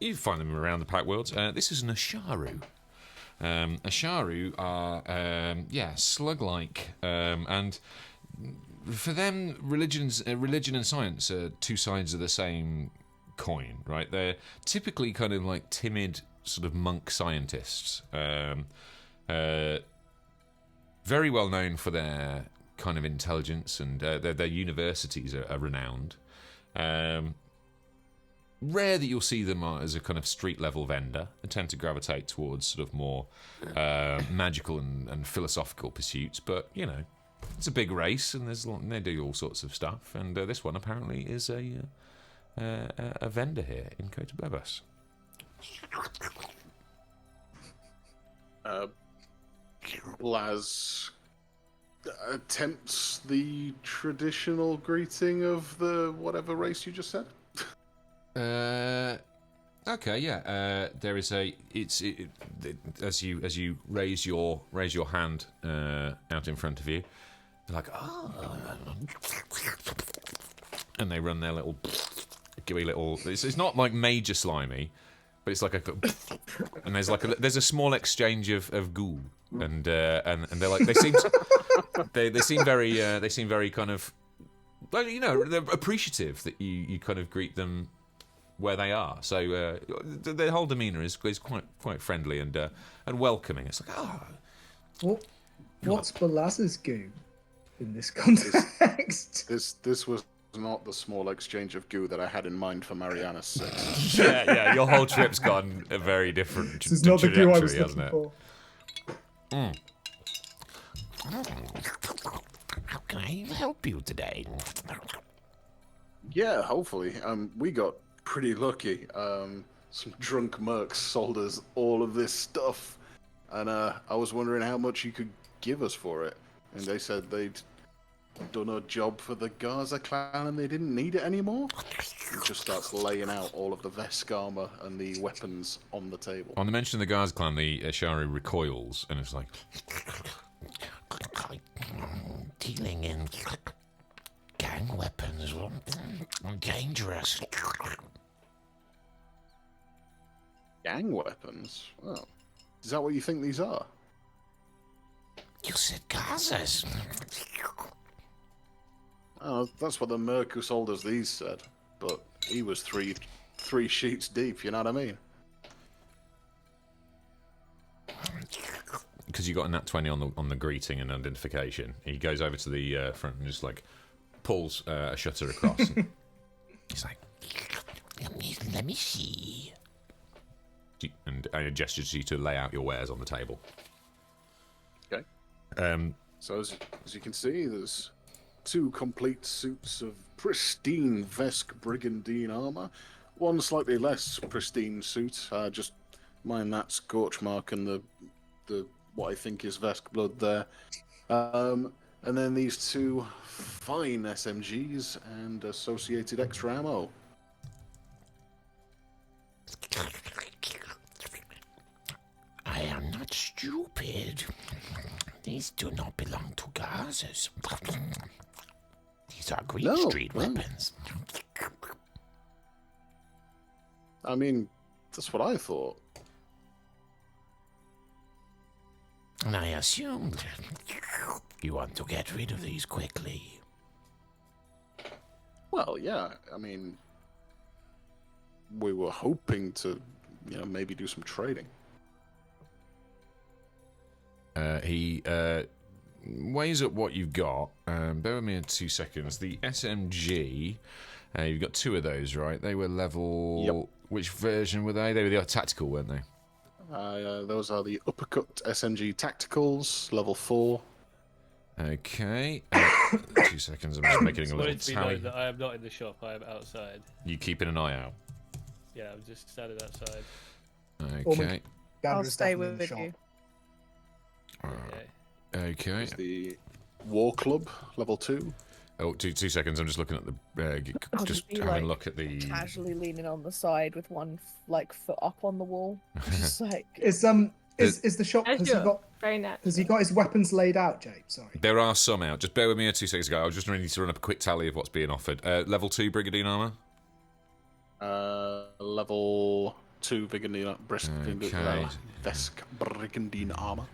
You find them around the Pack Worlds. This is an Asharu. Asharu are slug-like, and for them, religion and science are two sides of the same coin, right? They're typically kind of like timid, sort of monk scientists. Very well known for their kind of intelligence, and their universities are renowned. Rare that you'll see them as a kind of street level vendor. They tend to gravitate towards sort of more magical and philosophical pursuits, but you know, it's a big race, and they do all sorts of stuff. And this one apparently is a vendor here in Cotabebas. Laz attempts the traditional greeting of the whatever race you just said. Okay, yeah. There is as you raise your hand out in front of you, they're like, and they run their little gooey little. It's not like major slimy, but it's like a, and there's a small exchange of goo, and they're like they seem very kind of, well, you know, they're appreciative that you kind of greet them where they are. So their whole demeanour is quite friendly and welcoming. It's like, What's Balaz's goo in this context? This was not the small exchange of goo that I had in mind for Marianas 6. yeah. Your whole trip's gone a very different This is not the goo I was trajectory, hasn't looking it? for. How can I help you today? Yeah, hopefully. We got pretty lucky. some drunk mercs sold us all of this stuff, and I was wondering how much you could give us for it. And they said they'd done a job for the Gaza clan and they didn't need it anymore. He just starts laying out all of the Vesk armor and the weapons on the table. On the mention of the Gaza clan, the Ashari recoils, and it's like... Dealing in gang weapons, dangerous. Gang weapons? Well, is that what you think these are? You said Gazas. Oh, that's what the merc who sold us these said. But he was three sheets deep, you know what I mean? Because you got a nat 20 on the greeting and identification, he goes over to the front and just like pulls a shutter across. And he's like, Let me see. and gestures you to lay out your wares on the table. Okay. So as you can see, there's 2 complete suits of pristine Vesk Brigandine armor. One slightly less pristine suit, just mine that scorch mark and the what I think is Vesk blood there. And then these 2 fine SMGs and associated extra ammo. I am not stupid. These do not belong to Gazas. These are Green Street weapons. I mean, that's what I thought. And I assumed you want to get rid of these quickly. Well, yeah, I mean, we were hoping to, maybe do some trading. He weighs up what you've got. Bear with me in 2 seconds. The SMG, you've got 2 of those, right? They were level... Yep. Which version were they? They were the tactical, weren't they? Those are the Uppercut SMG Tacticals, level 4. Okay. 2 seconds, I'm just making a little Wanted to be tally. known that I am not in the shop. I am outside. You keeping an eye out. Yeah, I'm just standing outside. Okay. I'll Gandra's stay definitely in the with shop. you. Okay. Okay. There's the War Club, level 2. Oh, 2 seconds. I'm just looking at the... I'll just be, having like, a look at the... Casually leaning on the side with one foot up on the wall. Just like Is the shop? Has Very natural. he got his weapons laid out, Jabe? Sorry. There are some out. Just bear with me a 2 seconds ago. I was just ready to run up a quick tally of what's being offered. Level 2 Brigandine armor. Level 2 Brigandine, Okay. Vesk Brigandine armor.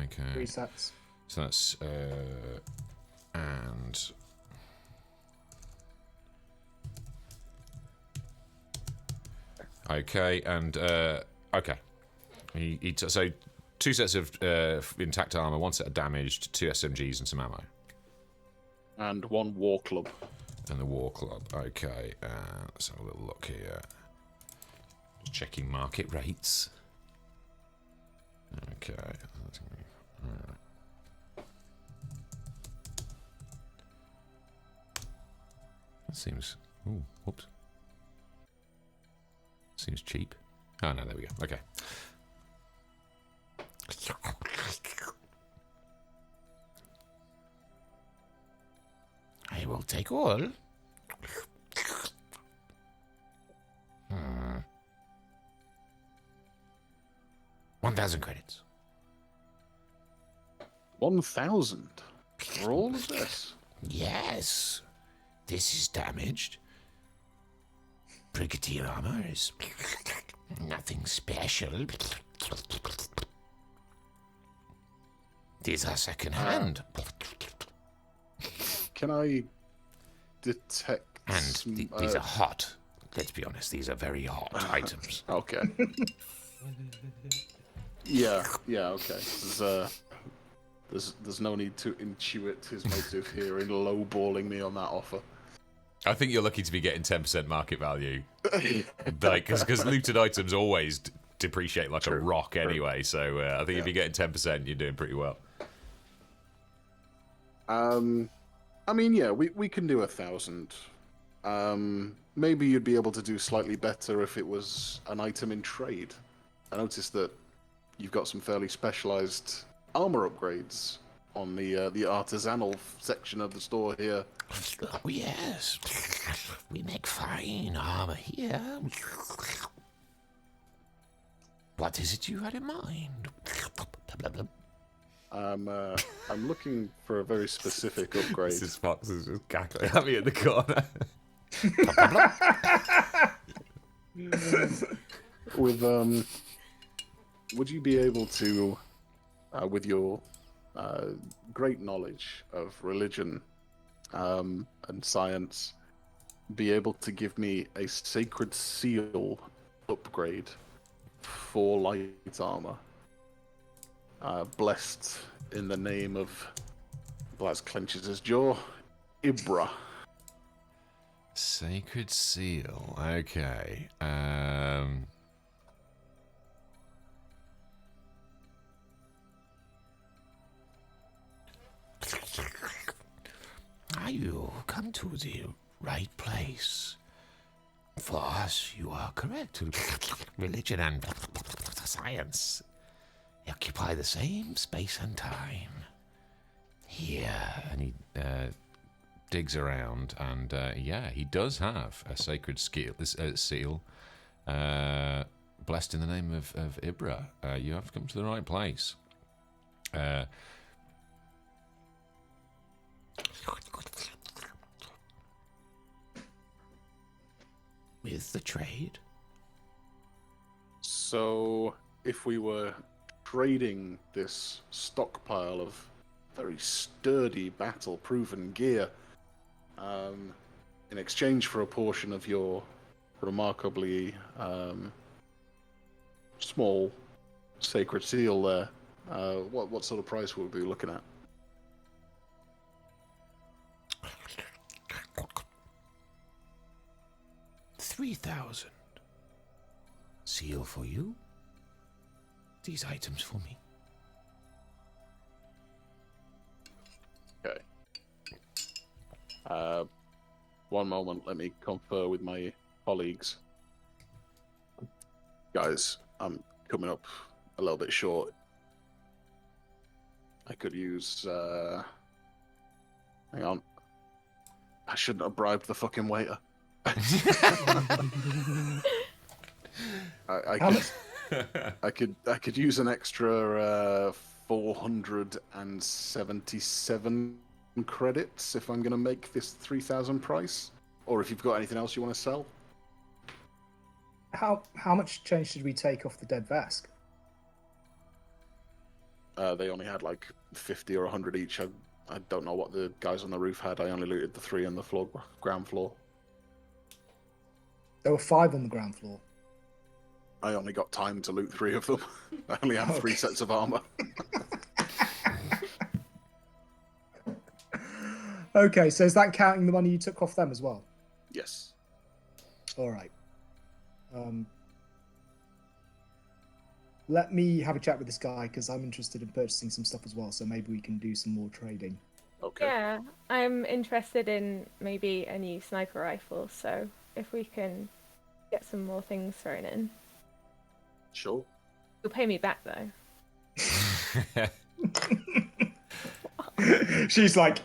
Okay. 3 sets. So that's and okay, and okay. So 2 sets of intact armor, 1 set of damaged, 2 SMGs, and some ammo. And 1 War Club. And the War Club. Okay, let's have a little look here. Just checking market rates. Okay. Alright. That seems... Ooh, whoops. Seems cheap. Oh, no, there we go. Okay. I will take all. 1,000 credits. 1,000 for all of this. Yes. This is damaged. Brigadier armor is nothing special. These are second hand. Can I detect? And these are hot. Let's be honest, these are very hot items. Okay. Yeah, okay. There's no need to intuit his motive here in lowballing me on that offer. I think you're lucky to be getting 10% market value. Because looted items always depreciate like a rock anyway, so I think if you're getting 10%, you're doing pretty well. I mean, yeah, we can do 1,000 Maybe you'd be able to do slightly better if it was an item in trade. I noticed that you've got some fairly specialized armor upgrades on the artisanal section of the store here. Oh, yes. We make fine armor here. What is it you had in mind? I'm looking for a very specific upgrade. Mrs. Fox is just cackling at me in the corner. With would you be able to, with your great knowledge of religion and science, be able to give me a sacred seal upgrade for light armor, blessed in the name of, Blaz clenches his jaw, Ibra. Sacred seal. Okay. You come to the right place. For us, you are correct. Religion and science occupy the same space and time. Here. And he digs around, and yeah, he does have a sacred seal. Blessed in the name of Ibra. You have come to the right place. With the trade? So, if we were trading this stockpile of very sturdy, battle-proven gear, in exchange for a portion of your remarkably small sacred seal there, what sort of price would we be looking at? $3,000. Seal for you. These items for me. Okay. One moment, let me confer with my colleagues. Guys, I'm coming up a little bit short. I could use, hang on. I shouldn't have bribed the fucking waiter. I could use an extra 477 credits if I'm going to make this 3,000 price, or if you've got anything else you want to sell. How much change did we take off the dead Vask? They only had like 50 or 100 each. I don't know what the guys on the roof had. I only looted the 3 on the ground floor. There were 5 on the ground floor. I only got time to loot 3 of them. I only have 3 sets of armor. Okay, so is that counting the money you took off them as well? Yes. All right. Let me have a chat with this guy because I'm interested in purchasing some stuff as well. So maybe we can do some more trading. Okay. Yeah, I'm interested in maybe a new sniper rifle. So if we can get some more things thrown in. Sure. You'll pay me back though. She's like,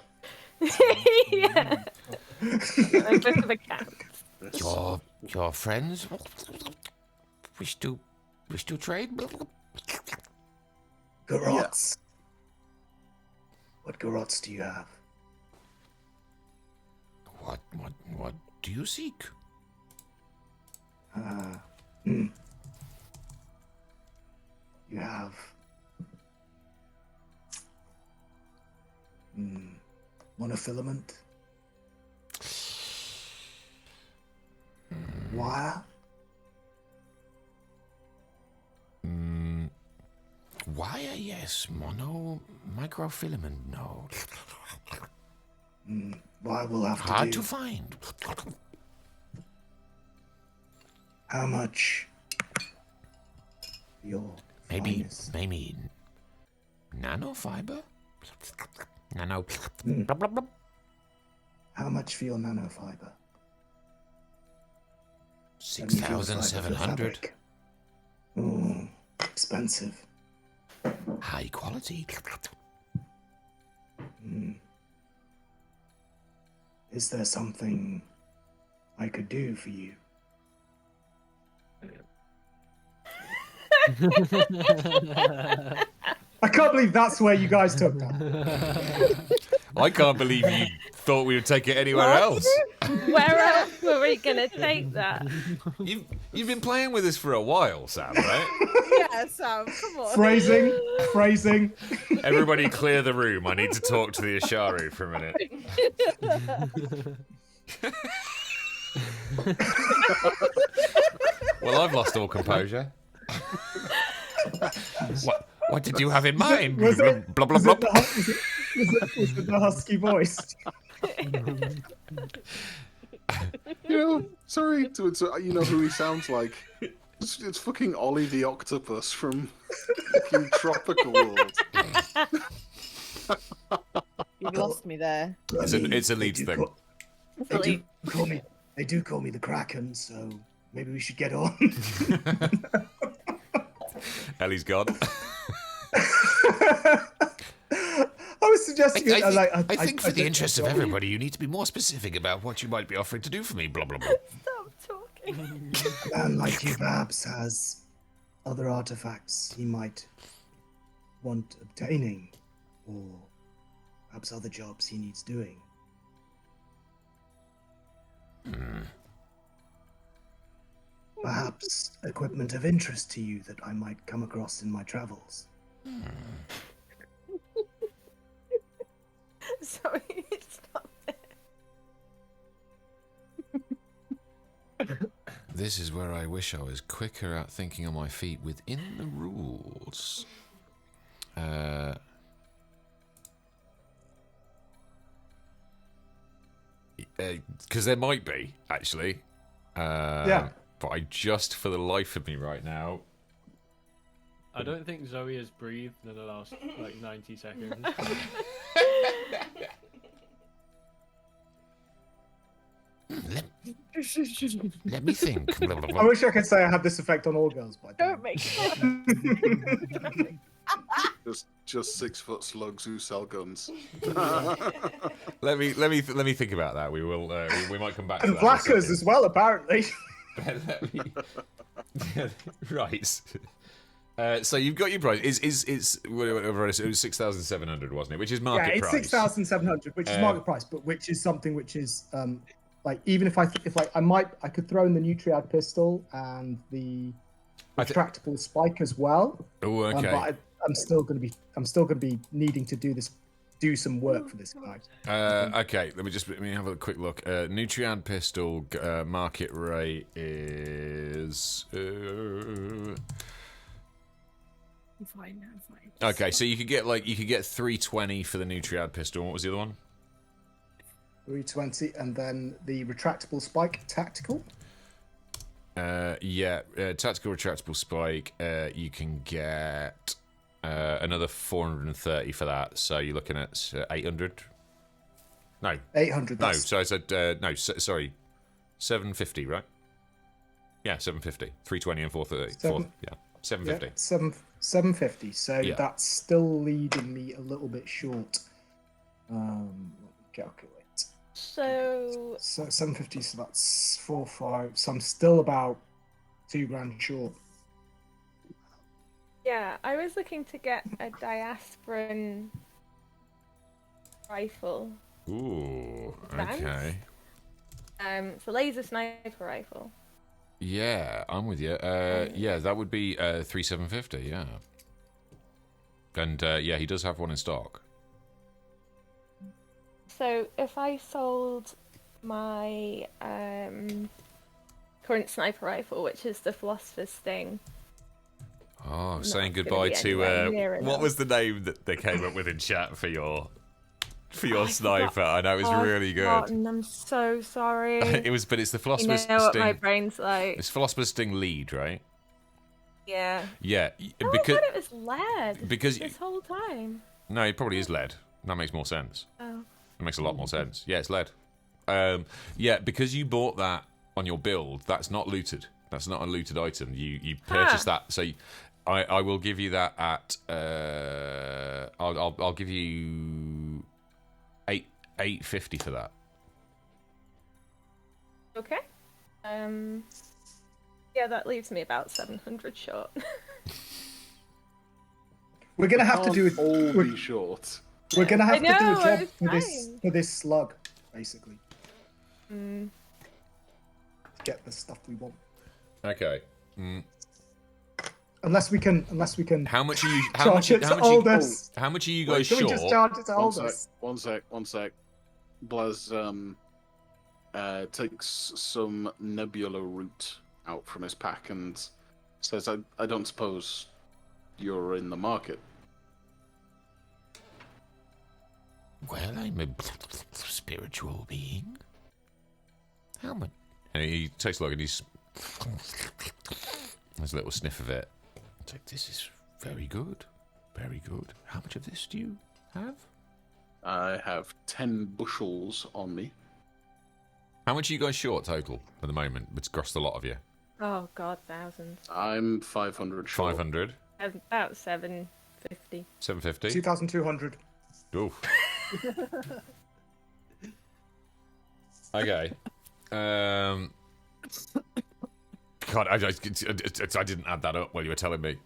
yeah. A bit of a cat. Your friends wish to trade? Garots. What garots do you have? What do you seek? You have monofilament, wire. Wire, yes. Microfilament, no. Wire will have to Hard do. to find. How much? Your Maybe finest? nanofiber? Nano. How much for your nanofiber? 6,700. Oh, expensive. High quality. Is there something I could do for you? I can't believe that's where you guys took that. I can't believe you thought we would take it anywhere else. Where else were we gonna take that? You've been playing with this for a while, Sam, right? Yeah, Sam, come on. Phrasing. Everybody clear the room. I need to talk to the Asharu for a minute. Well, I've lost all composure. What did you have in mind? Was it, Blah, blah, was blah. it the husky voice? Sorry you know who he sounds like. It's fucking Ollie the Octopus from fucking Tropical World. You lost me there. It's a Leeds thing. They do call me the Kraken, so maybe we should get on. Ellie's gone. I was suggesting. I think for the interest of everybody, you need to be more specific about what you might be offering to do for me. Blah, blah, blah. Stop talking. A man like you perhaps has other artifacts he might want obtaining, or perhaps other jobs he needs doing. Perhaps equipment of interest to you that I might come across in my travels. Sorry, stop it. This is where I wish I was quicker at thinking on my feet within the rules. Because there might be, actually. Yeah. But I just, for the life of me right now... I don't think Zoe has breathed in the last, 90 seconds. Let me think. Blah, blah, I blah. wish I could say I had this effect on all girls, but I Don't make fun. Just 6 foot slugs who sell guns. Let me think about that. We will. We might come back to and that. blackers as well, apparently. Right. So you've got your price. It's whatever it was 6,700, wasn't it? Which is market Yeah, it's price. 6,700, which is market price, but which is something which is even if I could throw in the Nutriad pistol and the retractable spike as well. Oh, okay. But I'm still going to be needing to do some work for this guy. Okay, let me have a quick look. Nutriad pistol market rate is. I'm fine. Okay, so you could get 320 for the Nutriad pistol. What was the other one? 320, and then the retractable spike tactical. Tactical retractable spike. You can get another 430 for that. So you're looking at 800. No, 800. no. So I said sorry, 750, right? Yeah, 750. 320 and 430. Yeah, 750. Yeah, 750. So Yeah. that's still leaving me a little bit short. Let me calculate. So 750, so that's 4-5. So I'm still about $2,000 short. yeah, I was looking to get a diasporan rifle. Ooh, Advanced? okay. It's a laser sniper rifle. Yeah, I'm with you. Yeah, that would be 3,750. Yeah, and yeah, he does have one in stock. So if I sold my current sniper rifle, which is the Philosopher's Sting. Oh, Not saying gonna goodbye be to anywhere near what enough. was the name that they came up with in chat for your sniper? I know it was really good. I'm so sorry. It was, but it's the You Philosopher's know what Sting. my brain's like. It's Philosopher's Sting lead, right? Yeah. Yeah, No, because I thought it was lead. because This whole time. no, it probably is lead. That makes more sense. Oh. It makes a lot more sense. Yeah, it's lead. Yeah, because you bought that on your build, that's not looted. That's not a looted item. You purchase that. So I will give you that at I'll give you $850 for that. Okay. Yeah, that leaves me about 700 short. We're gonna have to do it. all be short. We're gonna have to do a I job was for this slug, basically, Mm. to get the stuff we want. Okay. Unless we can. How much are you? Charge it to Aldous. How much are you Wait, guys can we short? just charge it to One sec, Aldous? one sec. Blaz takes some nebula root out from his pack and says, I don't suppose you're in the market. Well, I'm a spiritual being. How much? And he takes a look and he's there's a little sniff of it. It's like, this is very good. Very good. How much of this do you have? I have 10 bushels on me. How much are you guys short total at the moment? It's across the lot of you. Oh god, thousands. I'm 500 short. 500, About 750. 750. 2,200. Oof. Okay. God, I didn't add that up while you were telling me.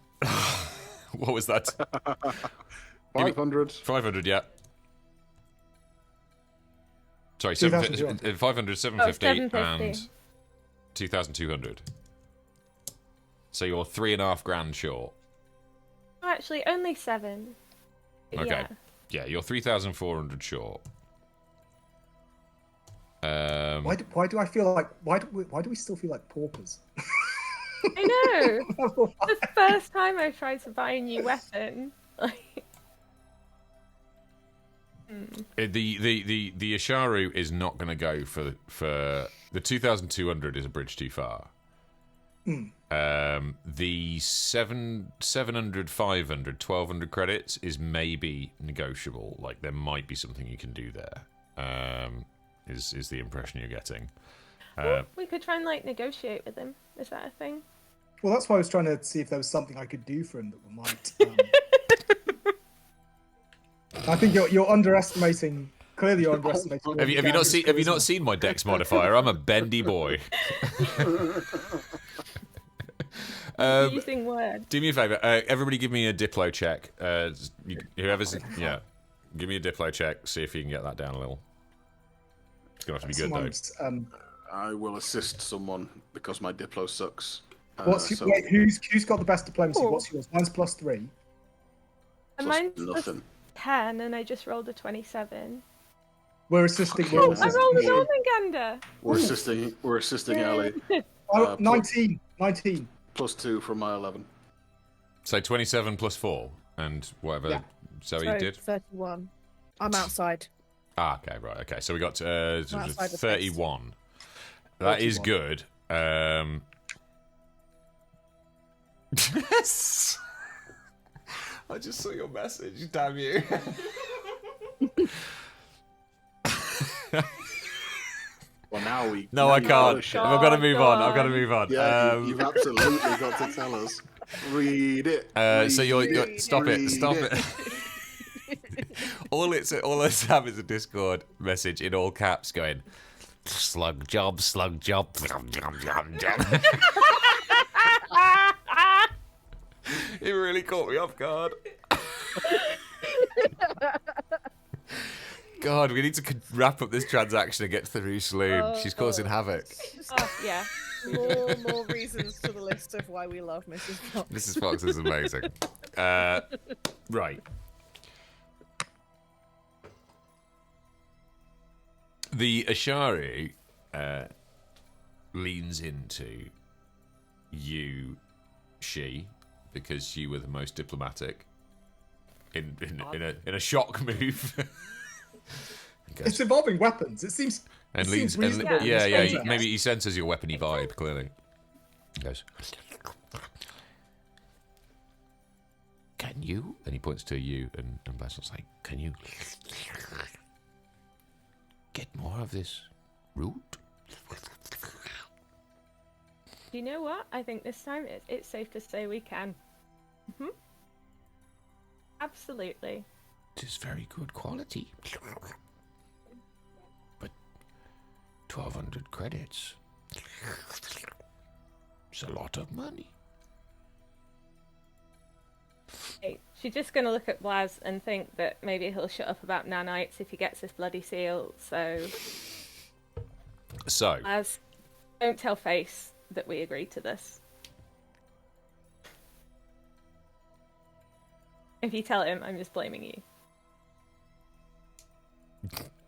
What was that? 500. 500, yeah. Sorry, 2,200. 500, 750, 750. and 2,200. So you're $3,500 short. Oh, actually, only 7. Okay. Yeah. Yeah, you're 3,400 short. Why do I feel like why do we still feel like paupers? I know. The first time I tried to buy a new weapon, like. The Isharu is not going to go for the 2,200 is a bridge too far. The 700, 500, 1,200 credits is maybe negotiable. Like there might be something you can do there. Is the impression you're getting? Well, we could try and like negotiate with him. Is that a thing? Well, that's why I was trying to see if there was something I could do for him that might. I think you're underestimating. Clearly, you're underestimating. Have you not seen my Dex modifier? I'm a bendy boy. Using words. Do me a favor. Everybody, give me a Diplo check. Whoever's give me a Diplo check. See if you can get that down a little. It's gonna have to be good though. I will assist someone because my Diplo sucks. Wait, who's got the best diplomacy? What's yours? Mine's +3. And mine's nothing. 10, and I just rolled a 27. We're assisting. I rolled an Ormagander. We're assisting Ali. 19. +2 from my 11. So 27 plus 4 and whatever Yeah. Zoe So, did. 31. I'm outside. Ah, okay, right, okay. So we got Outside the 31. That is 31. good. Yes. I just saw your message. Damn you. Well, now we. No, now I you can't. gotta share. I've got to move on. God. I've got to move on. Yeah, you've absolutely got to tell us. Read it. So you're Read stop it. Read Stop it. all it's have is a Discord message in all caps going, slug job, slug job. It really caught me off guard. God, we need to wrap up this transaction and get to the Rouge Saloon. She's causing havoc. Oh, yeah. More reasons to the list of why we love Mrs. Fox. Mrs. Fox is amazing. Right. The Ashari leans into you, she, because you were the most diplomatic in a shock move. It's involving weapons. It seems. And it leans, seems reasonable in this yeah. context. Maybe he senses your weapony vibe clearly. He goes, Can you? and he points to you, and Basil's like, Can you get more of this root? you know what? I think this time it's safe to say we can. Absolutely. It is very good quality. But 1,200 credits. It's a lot of money. Okay, she's just going to look at Blaz and think that maybe he'll shut up about nanites if he gets this bloody seal. So, Blaz, don't tell Face that we agreed to this. If you tell him, I'm just blaming you.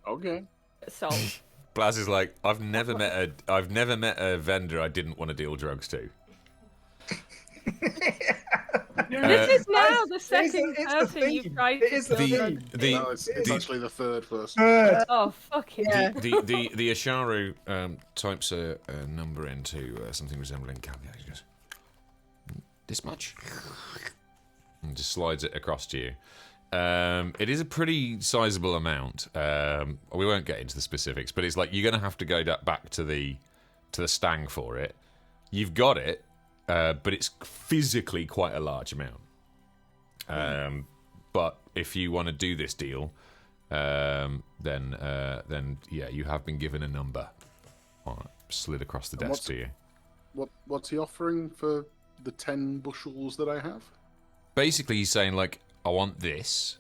Okay. So, Blaz is like, I've never met a vendor I didn't want to deal drugs to. this is now the second it's the person theme. you've tried It to is the kill theme. drugs. No, it's actually the third person. Oh, fuck it. Yeah. The Asharu types a number into something resembling calculators. This much? And just slides it across to you. It is a pretty sizable amount. We won't get into the specifics, but it's like you're going to have to go back to the stang for it. You've got it, but it's physically quite a large amount. But if you want to do this deal, then yeah, you have been given a number. Slid across the desk to you. What's he offering for the 10 bushels that I have? Basically, he's saying, like, I want this,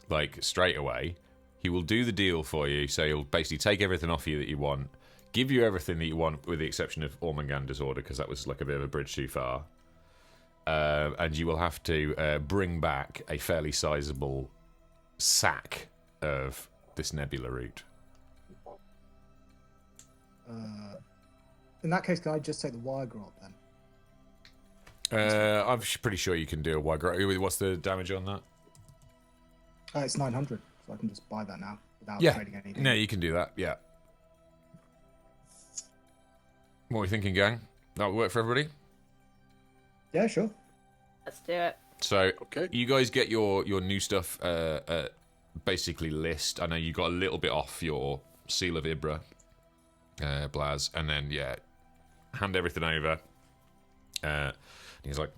like, straight away. He will do the deal for you, so he'll basically take everything off you that you want, give you everything that you want, with the exception of Ormangander's order, because that was, like, a bit of a bridge too far. And you will have to bring back a fairly sizable sack of this nebula root. In that case, can I just take the wire grot then? I'm pretty sure you can do a wide. What's the damage on that? It's 900, so I can just buy that now without trading anything. No, you can do that. Yeah. What are we thinking, gang? That will work for everybody. Yeah, sure. Let's do it. So, Okay. you guys get your new stuff basically list. I know you got a little bit off your Seal of Ibra, Blaz, and then yeah, hand everything over. He's like,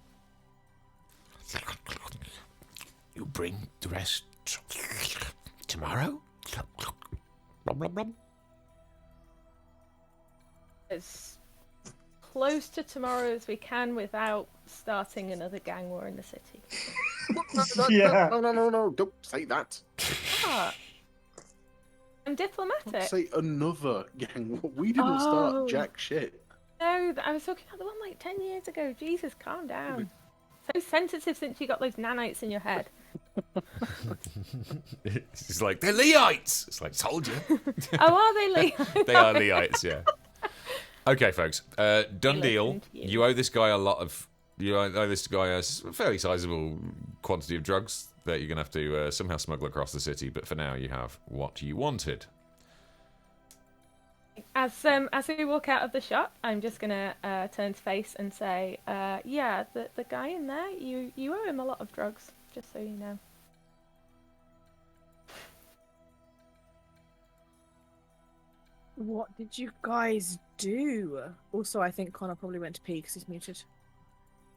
You bring the rest tomorrow? As close to tomorrow as we can without starting another gang war in the city. Yeah. No, don't say that. Ah, I'm Don't diplomatic. say another gang. We didn't start jack shit. No, I was talking about the one like 10 years ago. Jesus, calm down. So sensitive since you got those nanites in your head. he's like, they're Lehites. It's like, told you. Oh, are they, Lee? They are Lehites, yeah. Okay, folks. Done deal. listened to you. You owe this guy a lot of. You owe this guy a fairly sizable quantity of drugs that you're gonna have to somehow smuggle across the city. But for now, you have what you wanted. As we walk out of the shop, I'm just gonna turn to Face and say, yeah, the guy in there, you owe him a lot of drugs, just so you know. What did you guys do? Also, I think Connor probably went to pee because he's muted.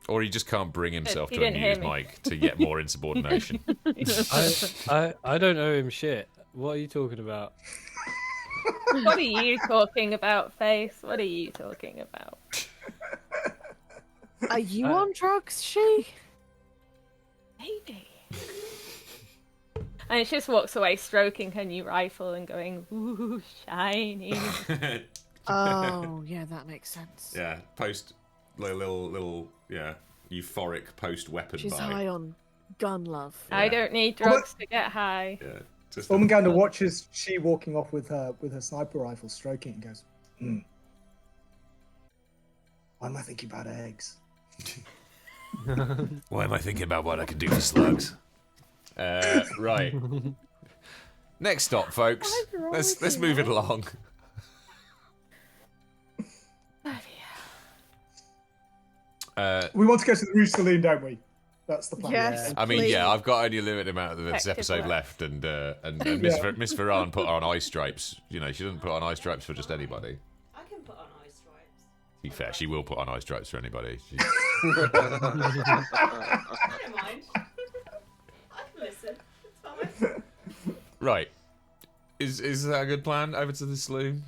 Or he just can't bring himself He to didn't unmute hear his me. mic to get more insubordination. I don't owe him shit. What are you talking about? What are you talking about, Face? What are you talking about? Are you on drugs, she? Maybe. And she just walks away, stroking her new rifle and going, ooh, shiny. Oh, yeah, that makes sense. Yeah, post little yeah, euphoric post weapon She's buy. high on gun love. I don't need drugs to get high. Yeah, just Ormangander watches she walking off with her sniper rifle, stroking, and goes, why am I thinking about eggs? Why am I thinking about what I can do for slugs? Right. Next stop, folks. What's wrong Let's with you, move it man? along. We want to go to the Rouge Saloon, don't we? That's the plan. Yes. I mean, Please. yeah, I've got only a limited amount of this Effective episode work. left, and Miss Vaeran put on eye stripes. You know, she doesn't put on eye stripes for just anybody. I can put on eye stripes. To be fair, she will put on ice drops for anybody. I don't mind. I can listen. It's fine. Right. Is that a good plan? Over to the saloon?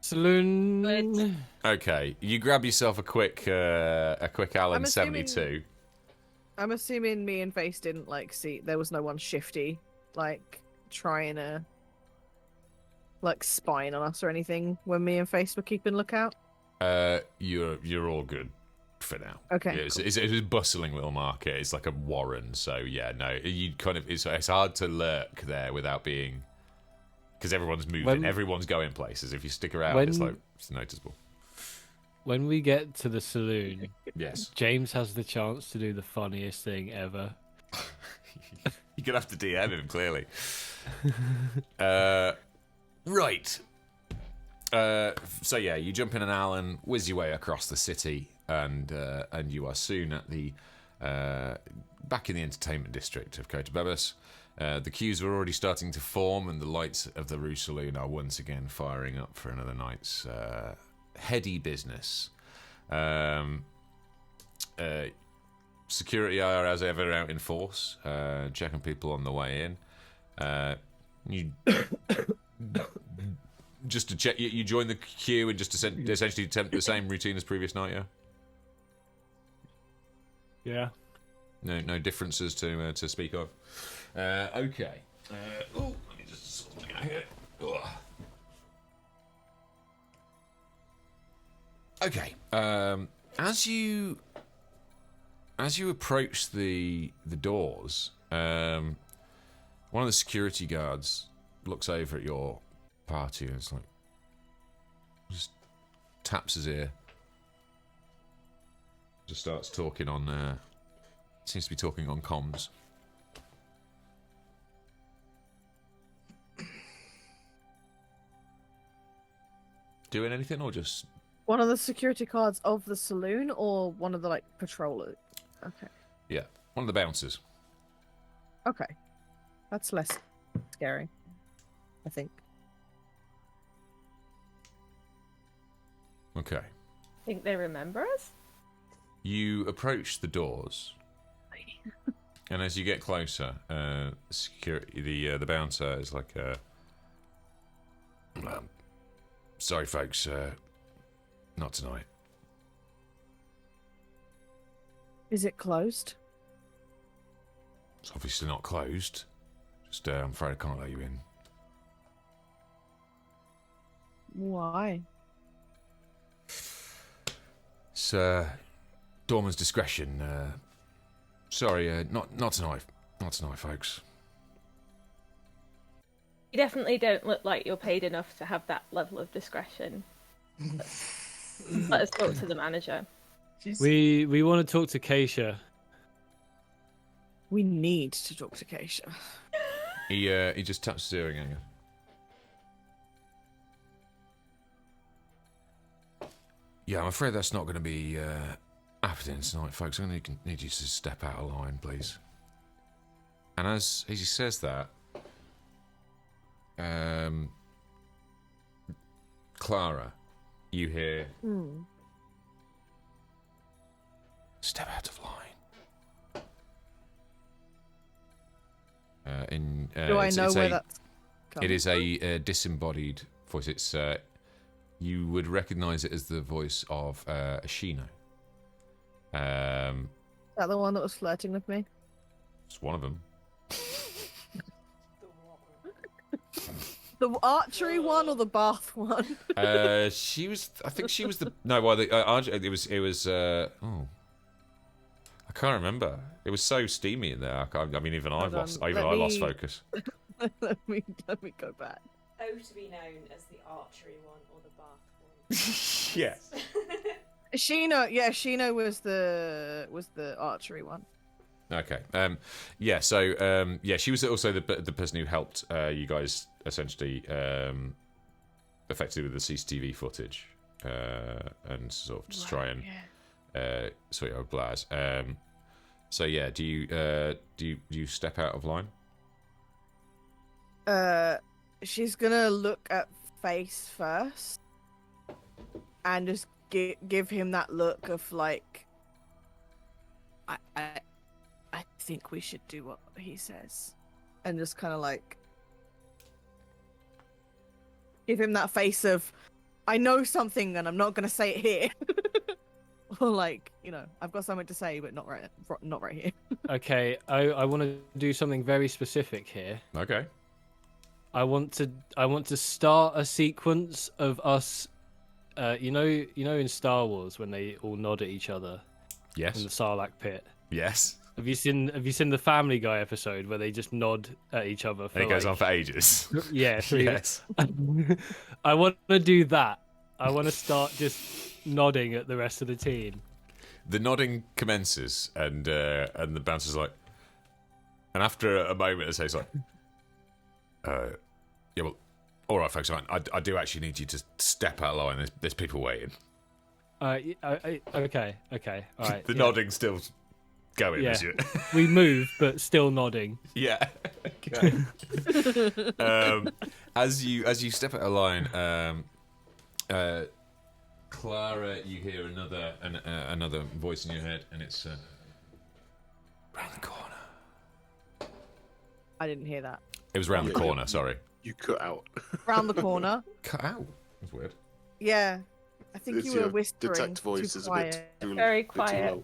Saloon. Good. Okay. You grab yourself a quick Allen I'm assuming- 72. I'm assuming me and Face didn't see there was no one shifty trying to spying on us or anything when me and Face were keeping lookout. You're all good for now. Okay. Yeah, it's a bustling little market. It's like a warren. So yeah, no, you kind of it's hard to lurk there without being because everyone's moving, everyone's going places. If you stick around, it's noticeable. When we get to the saloon, Yes, James has the chance to do the funniest thing ever. you're gonna have to DM him clearly. Right. So yeah, you jump in an Allen, whiz your way across the city, and you are soon at the back in the entertainment district of Kota. The queues are already starting to form, and the lights of the Rouge Saloon are once again firing up for another night's heady business. Security are, as ever, out in force, checking people on the way in. You just to check, you join the queue and just essentially attempt the same routine as previous night, yeah? Yeah. No differences to speak of. Okay. Let me just sort something out here. Ugh. Okay. As you approach the doors, one of the security guards looks over at your party and it's like just taps his ear. Just starts talking on seems to be talking on comms. Doing anything or just One of the security guards of the saloon or one of the patrollers? Okay. yeah, one of the bouncers. Okay. That's less scary, I think. Okay. Think they remember us? You approach the doors, and as you get closer, security the bouncer is like, "Sorry, folks, not tonight." Is it closed? It's obviously not closed. Just, I'm afraid I can't let you in. Why? It's Dorman's discretion. Sorry, not tonight. Not tonight, folks. You definitely don't look like you're paid enough to have that level of discretion. Let us talk to the manager. We want to talk to Kaesha. We need to talk to Kaesha. He just taps his earring at you. Yeah, I'm afraid that's not going to be happening tonight, folks. I'm going to need you to step out of line, please. And as he says that, Clara, you hear, step out of line. Do I know where that's coming It is a disembodied voice. It's you would recognise it as the voice of Ashino. Is that the one that was flirting with me? It's one of them. The archery one or the bath one? She was. I think she was the. No, well, it was. Oh, I can't remember. It was so steamy in there. I mean, even I lost focus. let me go back. Oh, to be known as the archery one or the bath one. Yeah. Shino was the archery one. Okay. Yeah. So. Yeah. She was also the person who helped you guys essentially, effectively with the CCTV footage, and sort of just try and sort out Blaz. So yeah. Do you step out of line? She's gonna look at Face first, and just give him that look of like, I think we should do what he says, and just kind of like give him that face of, I know something and I'm not gonna say it here. Or like, I've got something to say, but not right here. Okay, I want to do something very specific here. Okay. I want to start a sequence of us. You know, in Star Wars when they all nod at each other Yes. in the Sarlacc pit. Yes. Have you seen the Family Guy episode where they just nod at each other? And it goes on for ages. Yeah. Yes. I want to do that. I want to start just nodding at the rest of the team. The nodding commences, and the bouncer's like, and after a moment, it says like, yeah, well, all right, folks, I do actually need you to step out of line. There's people waiting. Okay, all right. The nodding's still going, Yeah. monsieur. We move, but still nodding. Yeah. Okay. As you step out of line, Clara, you hear another voice in your head, and it's round the corner. I didn't hear that. It was round the corner. Sorry. You cut out. Round the corner. Cut out. That's weird. Yeah. I think It's you were your whispering. detect voice too is a quiet. bit too, Very bit too quiet.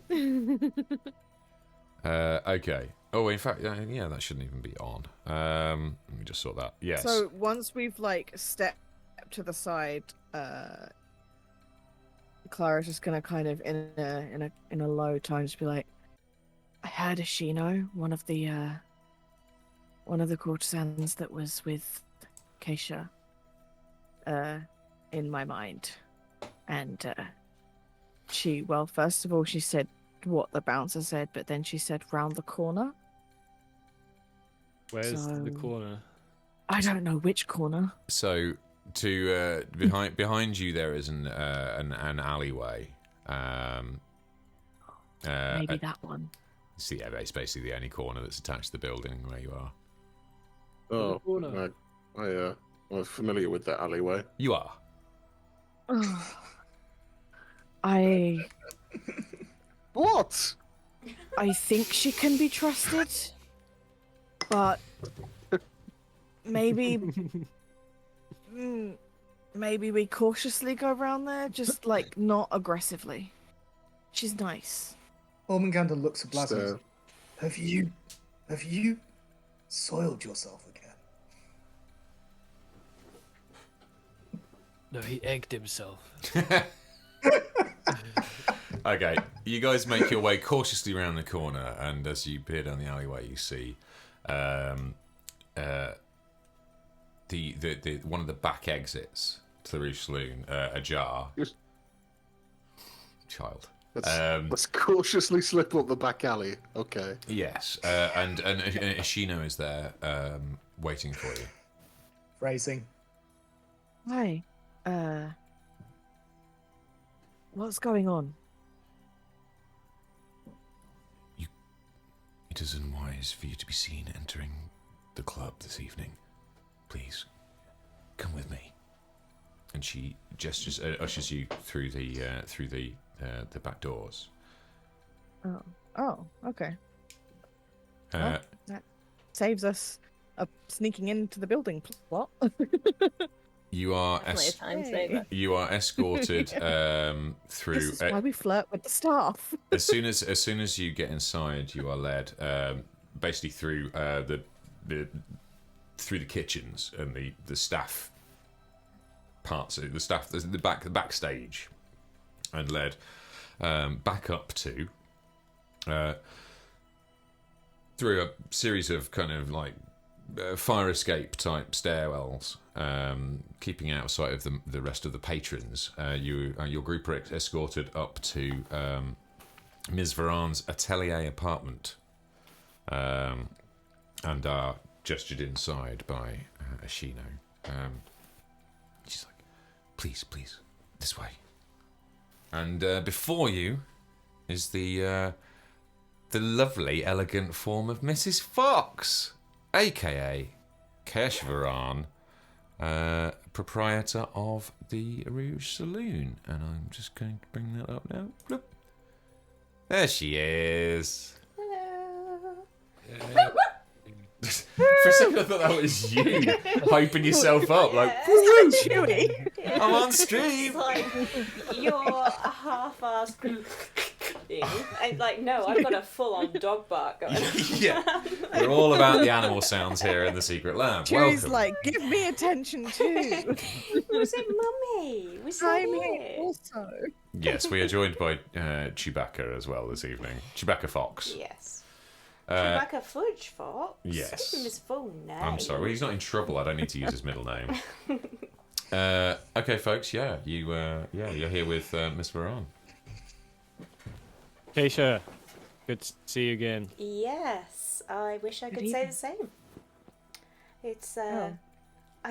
low. Okay. Oh, in fact, yeah, that shouldn't even be on. Let me just sort that. Yes. So once we've like stepped to the side, Clara's just gonna kind of in a low tone just be like, I heard Ashino, one of the courtesans that was with Kaesha, in my mind. And first of all, she said what the bouncer said, but then she said round the corner. Where's the So- corner? I don't know which corner. So to behind you there is an alleyway. Maybe that one. See, yeah, it's basically the only corner that's attached to the building where you are. Oh, corner. I'm familiar with that alleyway. You are. What? I think she can be trusted, but maybe we cautiously go around there, just like not aggressively. She's nice. Ormanganda looks at Blas and So- goes, Have you soiled yourself again? No, he egged himself. Okay, you guys make your way cautiously around the corner, and as you peer down the alleyway, you see the one of the back exits to the Rouge Saloon ajar. Yes. Child. Let's cautiously slip up the back alley. Okay. Yes, and Ashino is there waiting for you. Phrasing. Hi. What's going on? It is unwise for you to be seen entering the club this evening. Please, come with me. And she gestures, ushers you through the back doors. Oh, okay. Uh, That saves us a sneaking into the building plot. you are Definitely a time saver. you are escorted through. This is why we flirt with the staff. As soon as you get inside, you are led basically through through the kitchens and the staff parts, the backstage, and led back up to through a series of kind of like fire escape type stairwells, keeping out of sight of the rest of the patrons. Your group are escorted up to Ms. Vaeran's atelier apartment, and are gestured inside by Ashino. She's like, please, this way. And before you is the lovely, elegant form of Mrs. Fox, aka Kaesha Vaeran, proprietor of the Rouge Saloon. And I'm just going to bring that up now. Bloop. There she is. Hello. For a second I thought that was you hyping yourself up, like, I'm on stream. It's like you're a half-assed thing, and like, no, I've got a full-on dog bark going. Yeah, we're all about the animal sounds here in the secret lab. Chewie's Welcome. like, give me attention too. Was it Mummy? Was that I'm here it? also. Yes, we are joined by Chewbacca as well this evening. Chewbacca Fox. Yes. Uh, Chewbacca Fudge Fox. yes. Give him his full name. I'm sorry, well, he's not in trouble. I don't need to use his middle name. Okay, folks. Yeah, you're here with Miss Vaeran. Kaesha, good to see you again. Yes, I wish I could say the same. It's I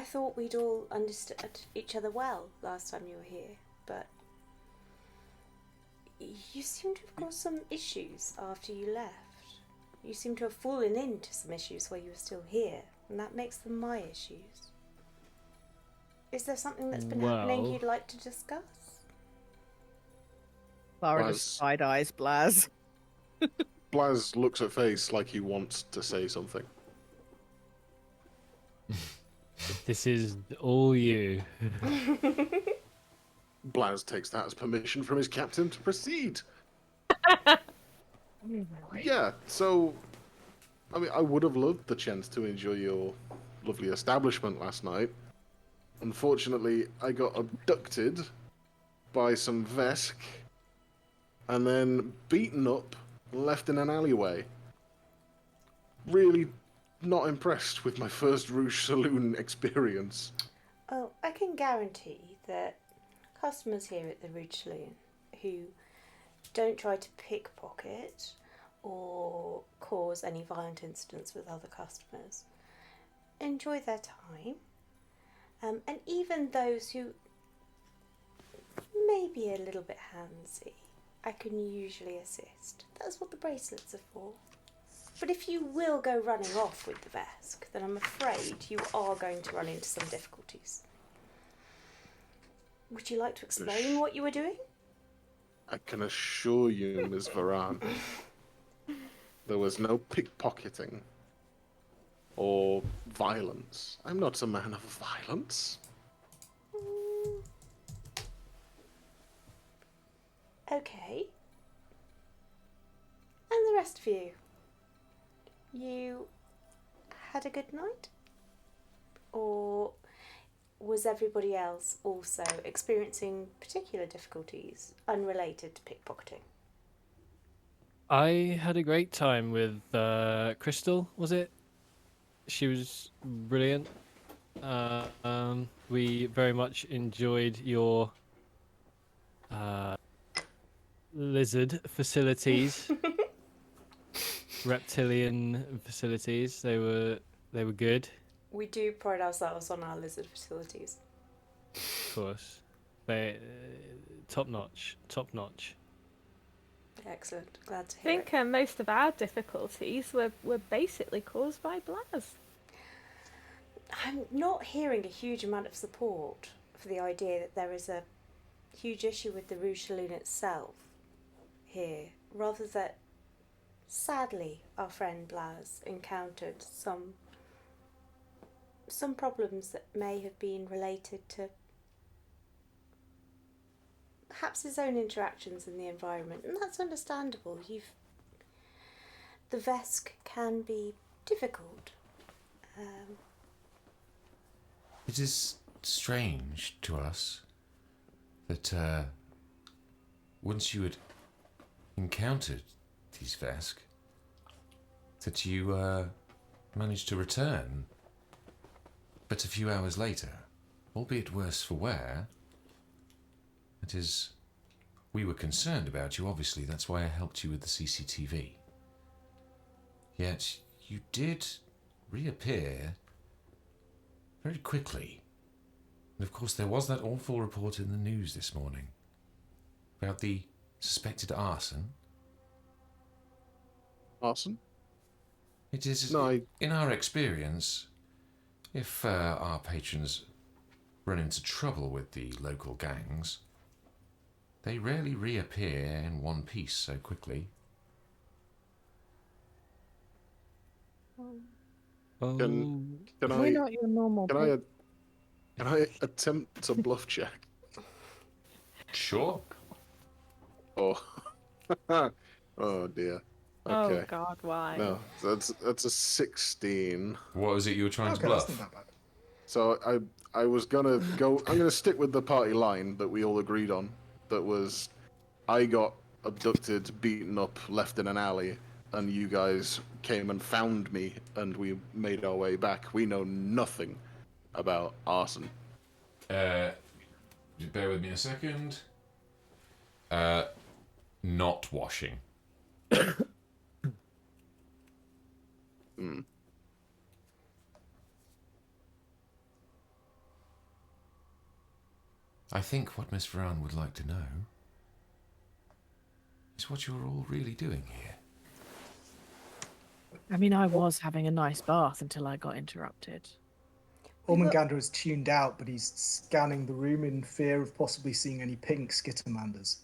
thought we'd all understood each other well last time you were here, but you seem to have caused some issues after you left. You seem to have fallen into some issues while you were still here, and that makes them my issues. Is there something that's been happening Well- you'd like to discuss? Clara Blaz. just side eyes Blaz. Blaz looks at Face like he wants to say something. This is all you. Blaz takes that as permission from his captain to proceed. Yeah, so, I mean, I would have loved the chance to enjoy your lovely establishment last night. Unfortunately, I got abducted by some Vesk and then beaten up and left in an alleyway. Really not impressed with my first Rouge Saloon experience. Oh, I can guarantee that customers here at the Rouge Saloon who don't try to pickpocket or cause any violent incidents with other customers enjoy their time. And even those who may be a little bit handsy, I can usually assist. That's what the bracelets are for. But if you will go running off with the Vesk, then I'm afraid you are going to run into some difficulties. Would you like to explain what you were doing? I can assure you, Ms. Vaeran, there was no pickpocketing or violence. I'm not a man of violence. Okay. And the rest of you? You had a good night? Or was everybody else also experiencing particular difficulties unrelated to pickpocketing? I had a great time with Crystal, was it? She was brilliant. We very much enjoyed your lizard facilities, reptilian facilities. They were good, We do pride ourselves on our lizard facilities. of course. They top notch. Excellent. Glad to I hear think it. most of our difficulties were basically caused by Blaz. I'm not hearing a huge amount of support for the idea that there is a huge issue with the Rouge Saloon itself here, rather that sadly our friend Blaz encountered some problems that may have been related to perhaps his own interactions in the environment, and that's understandable. The Vesk can be difficult. It is strange to us that once you had encountered these Vesk, that you managed to return, but a few hours later, albeit worse for wear. It is, we were concerned about you, obviously, that's why I helped you with the CCTV. Yet, you did reappear very quickly. And of course, there was that awful report in the news this morning about the suspected arson. Arson? It is, No, in our experience, if our patrons run into trouble with the local gangs, they rarely reappear in one piece so quickly. Oh, Can We're I not your normal. can I attempt to bluff check? Sure. Oh, oh dear. Oh Okay. God, why? No, that's a 16. What was it you were trying to Okay, that's bluff? not that bad. So I was gonna go. I'm gonna stick with the party line that we all agreed on. That was, I got abducted, beaten up, left in an alley, and you guys came and found me, and we made our way back. We know nothing about arson. Just bear with me a second. Not washing. Hmm. I think what Miss Vaeran would like to know is what you're all really doing here. I mean, I was having a nice bath until I got interrupted. Ormagander is tuned out, but he's scanning the room in fear of possibly seeing any pink Skittermanders.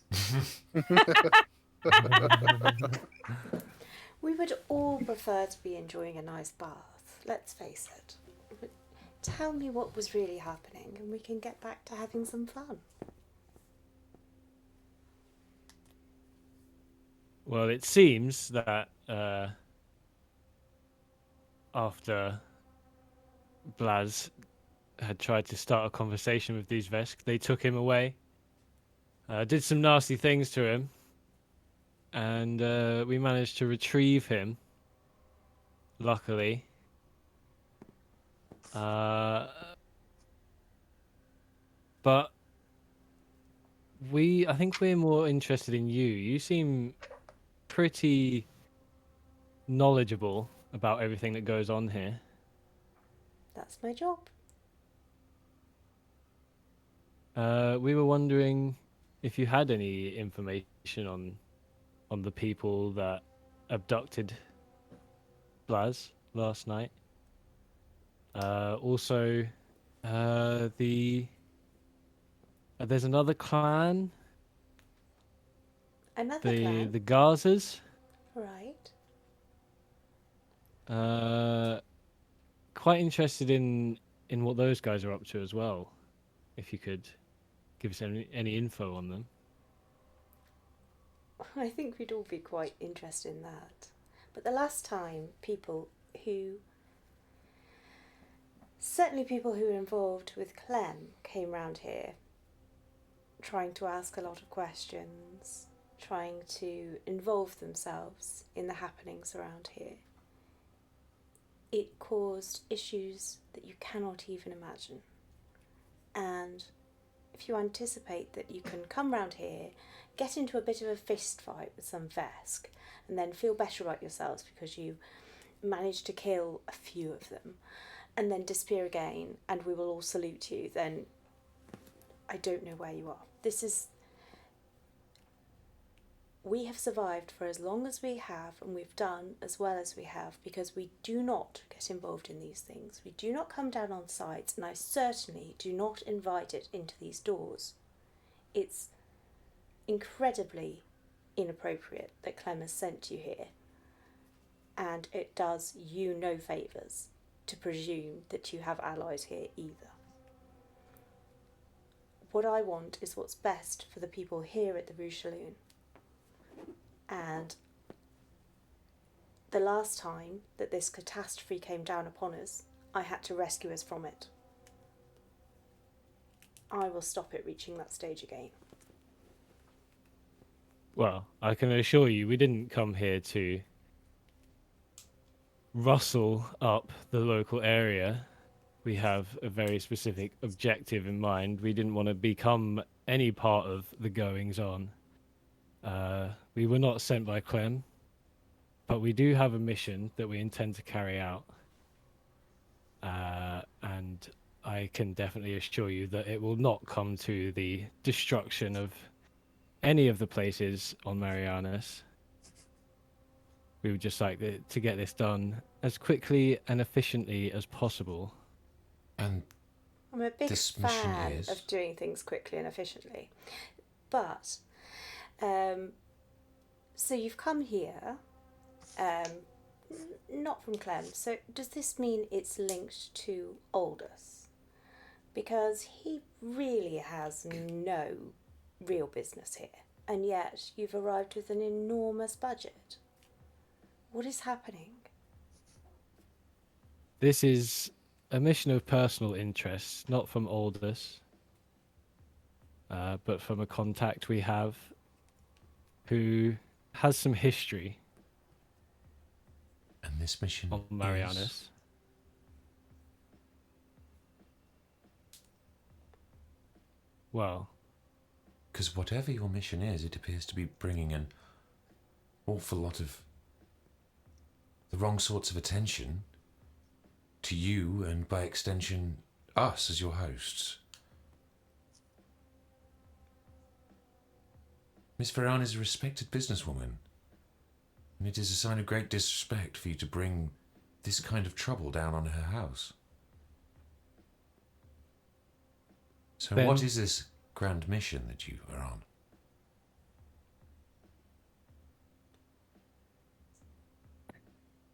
We would all prefer to be enjoying a nice bath, let's face it. But tell me what was really happening and we can get back to having some fun. well, it seems that after Blaz had tried to start a conversation with these Vesk, they took him away, did some nasty things to him, and we managed to retrieve him, luckily. But I think we're more interested in you. You seem pretty knowledgeable about everything that goes on here. That's my job. We were wondering if you had any information on the people that abducted Blaz last night. Also, there's another clan, Another the plan. Gazas. Right. Quite interested in what those guys are up to as well. If you could give us any info on them. I think we'd all be quite interested in that. But the last time certainly people who were involved with Clem came round here, trying to ask a lot of questions, trying to involve themselves in the happenings around here. It caused issues that you cannot even imagine. And if you anticipate that you can come round here, get into a bit of a fist fight with some Vesk, and then feel better about yourselves because you managed to kill a few of them, and then disappear again, and we will all salute you, then I don't know where you are. We have survived for as long as we have, and we've done as well as we have, because we do not get involved in these things. We do not come down on sites, and I certainly do not invite it into these doors. It's incredibly inappropriate that Clem has sent you here, and it does you no favours to presume that you have allies here either. What I want is what's best for the people here at the Rouge Saloon. And the last time that this catastrophe came down upon us, I had to rescue us from it. I will stop it reaching that stage again. Well, I can assure you, we didn't come here to rustle up the local area. We have a very specific objective in mind. We didn't want to become any part of the goings on. We were not sent by Clem, but we do have a mission that we intend to carry out. And I can definitely assure you that it will not come to the destruction of any of the places on Marianas. We would just like to get this done as quickly and efficiently as possible. And I'm a big This mission fan is- of doing things quickly and efficiently. But, so you've come here, not from Clem. So does this mean it's linked to Aldous? Because he really has no real business here. And yet you've arrived with an enormous budget. What is happening? This is a mission of personal interest, not from Aldous, but from a contact we have who has some history And this mission on Marianas. Well, Because whatever your mission is, it appears to be bringing an awful lot of the wrong sorts of attention to you and, by extension, us as your hosts. Miss Vaeran is a respected businesswoman, and it is a sign of great disrespect for you to bring this kind of trouble down on her house. So Then- what is this grand mission that you are on?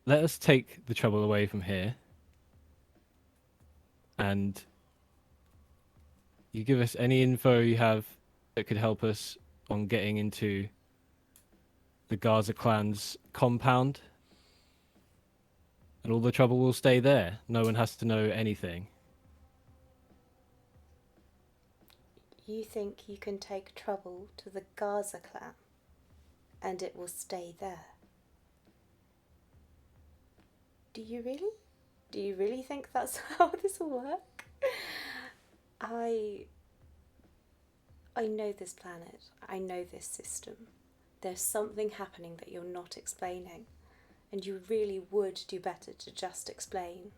let us take the trouble away from here. And you give us any info you have that could help us on getting into the Gaza clan's compound. And all the trouble will stay there. No one has to know anything. You think you can take trouble to the Gaza clan and it will stay there? Do you really? Do you really think that's how this will work? I know this planet. I know this system. There's something happening that you're not explaining. And you really would do better to just explain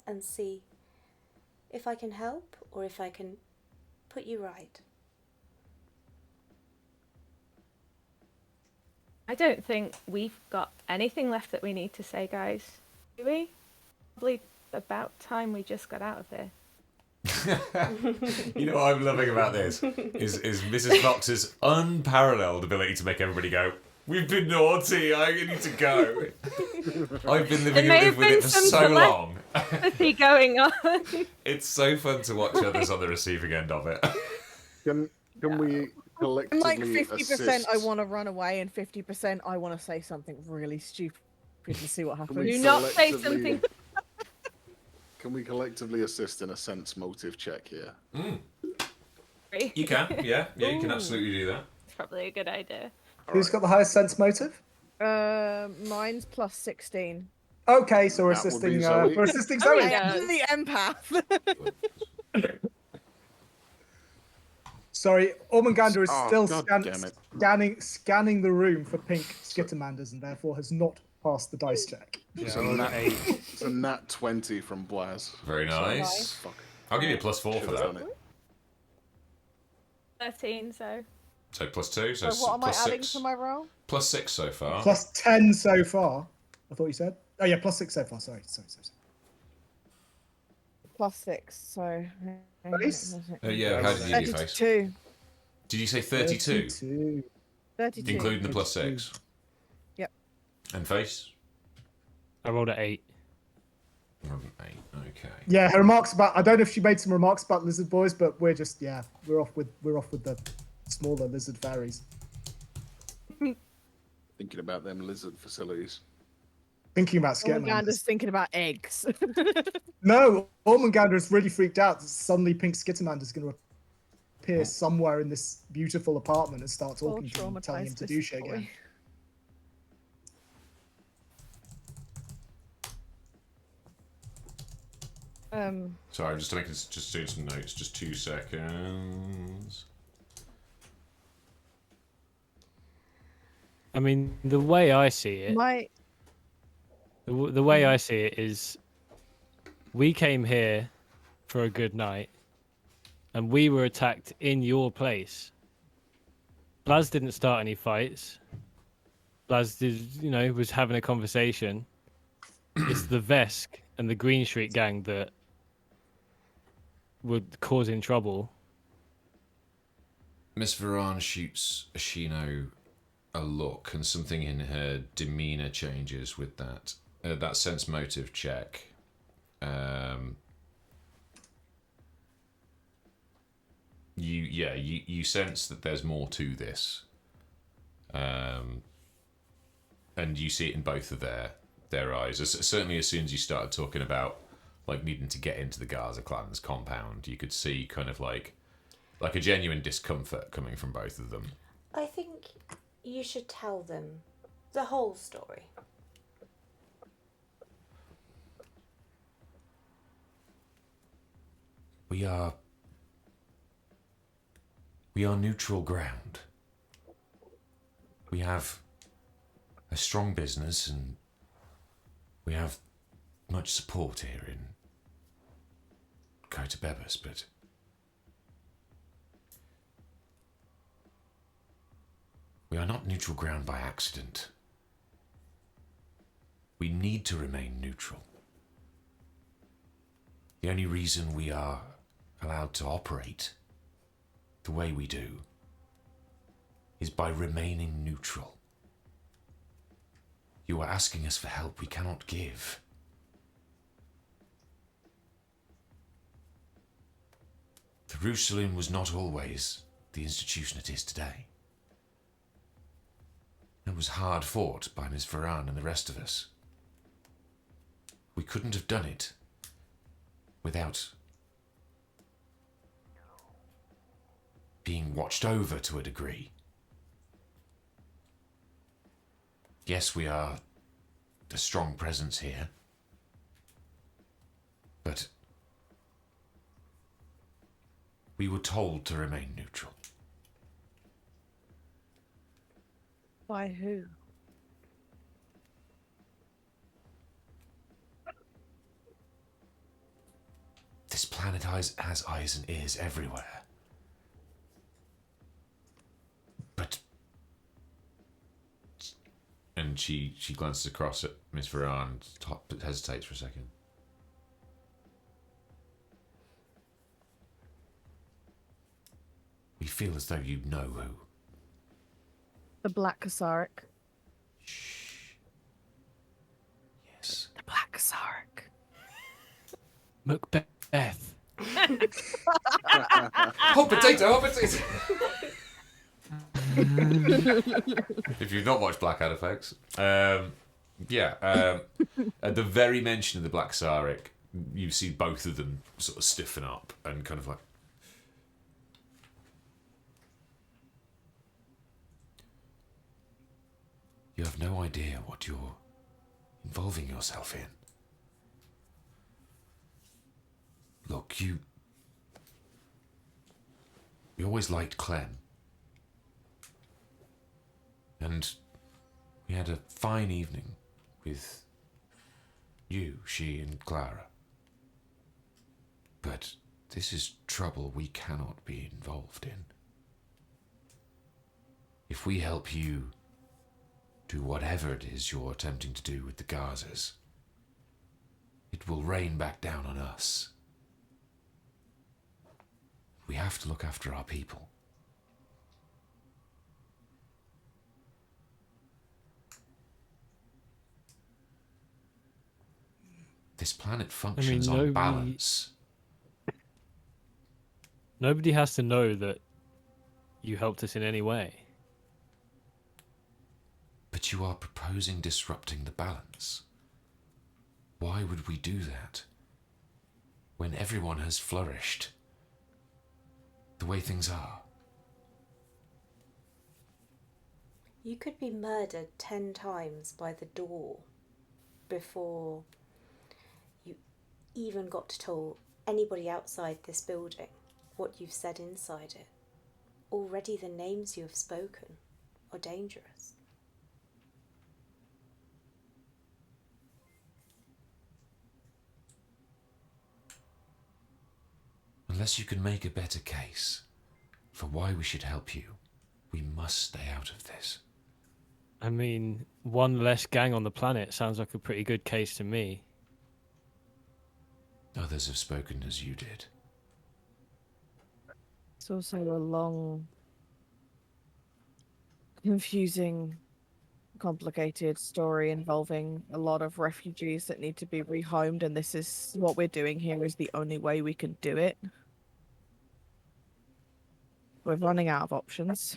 and see if I can help or if I can put you right. I don't think we've got anything left that we need to say, guys. Do we? Probably about time we just got out of here. You know what I'm loving about this is Mrs. Fox's unparalleled ability to make everybody go, "We've been naughty, I need to go." I've been living may and have lived with been it for some so long. Telepathy going on. It's so fun to watch others on the receiving end of it. Can we collectively I'm like 50% I assist? want to run away and 50% I want to say something really stupid and see what happens. we Do not say collectively- something. Can we collectively assist in a sense motive check here? You can, yeah, you can absolutely do that. It's probably a good idea. Who's got the highest sense motive? Mine's plus 16. Okay, so we're That would assisting. be Zoe. We're assisting Oh, Zoe. yeah. I'm the empath. Sorry, Ormagander is Oh, still God damn it. scanning the room for pink skittermanders and therefore has not passed the dice check. It's I a rolled nat, an 8. it's a nat 20 from Blaz. Very nice. Fuck. I'll give you a +4 for Should've done that. it. 13, so. So +2, so So what am I adding +6. to my roll? +6 so far. Plus 10 so far. I thought you said. Oh yeah, plus 6 so far. Sorry. Plus 6, so... Face? Yeah, how did you do, Face? 32. Did you say 32? 32. Including the +6? Yep. And Face? I rolled an 8. An 8, okay. Yeah, her remarks about. I don't know if she made some remarks about lizard boys, but we're just we're off with the smaller lizard fairies. Thinking about them lizard facilities. Thinking about Ormagander's skittermanders. thinking about eggs. No, Ormagander is really freaked out that suddenly pink skittermander's going to appear somewhere in this beautiful apartment and start Poor talking to him, telling him to do traumatized shit boy. again. Sorry, I'm just doing some notes. Just 2 seconds. I mean, the way I see it, My the way I see it is, we came here for a good night, and we were attacked in your place. Blaz didn't start any fights. Blaz did, was having a conversation. It's the Vesk and the Green Street gang that would causing trouble. Miss Vaeran shoots Ashino a look, and something in her demeanour changes with that. That sense motive check. You sense that there's more to this, and you see it in both of their eyes. Certainly, as soon as you started talking about like needing to get into the Gaza clan's compound, you could see kind of like a genuine discomfort coming from both of them. I think you should tell them the whole story. We are neutral ground. We have a strong business and we have much support here in Kotobebus, but we are not neutral ground by accident. We need to remain neutral. The only reason we are allowed to operate the way we do is by remaining neutral. You are asking us for help we cannot give. The Rouge Saloon was not always the institution it is today. It was hard fought by Miss Vaeran and the rest of us. We couldn't have done it without being watched over to a degree. Yes, we are a strong presence here, but we were told to remain neutral. By who? This planet has eyes and ears everywhere. But... And she glances across at Miss Vaeran, hesitates for a second. we feel as though you know who. The Black Kasaric. Shh. Yes. The Black Kasaric. Macbeth. Hot potato, hot potato. If you've not watched Blackadder, folks, at the very mention of the Black Kasaric, you see both of them sort of stiffen up and kind of like. You have no idea what you're involving yourself in. Look, we always liked Clem. And we had a fine evening with you, she, and Clara. But this is trouble we cannot be involved in. If we help you do whatever it is you're attempting to do with the Gazas, it will rain back down on us. We have to look after our people. This planet functions on balance. Nobody has to know that you helped us in any way. But you are proposing disrupting the balance. Why would we do that when everyone has flourished the way things are? You could be murdered 10 times by the door before you even got to tell anybody outside this building what you've said inside it. Already the names you have spoken are dangerous. Unless you can make a better case for why we should help you, we must stay out of this. I mean, one less gang on the planet sounds like a pretty good case to me. Others have spoken as you did. It's also a long, confusing, complicated story involving a lot of refugees that need to be rehomed, and this is what we're doing here is the only way we can do it. We're running out of options.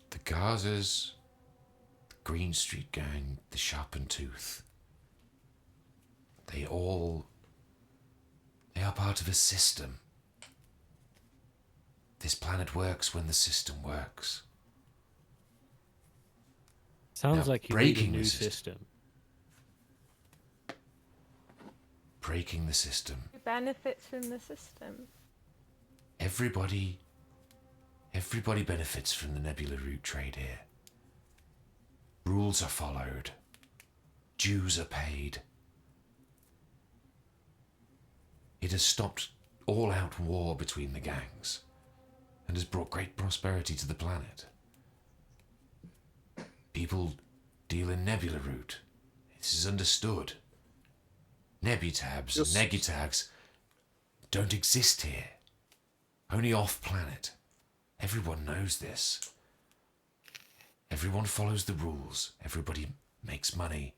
The Gazas, the Green Street Gang, the Sharpened Tooth. They are part of a system. This planet works when the system works. Sounds Now, like you need a breaking new the system. system. Breaking the system. Who benefits from the system? Everybody benefits from the Nebula route trade here. Rules are followed. Dues are paid. It has stopped all-out war between the gangs and has brought great prosperity to the planet. People deal in Nebula route. This is understood. Nebutabs and Negutags don't exist here. Only off-planet. Everyone knows this. Everyone follows the rules. Everybody makes money.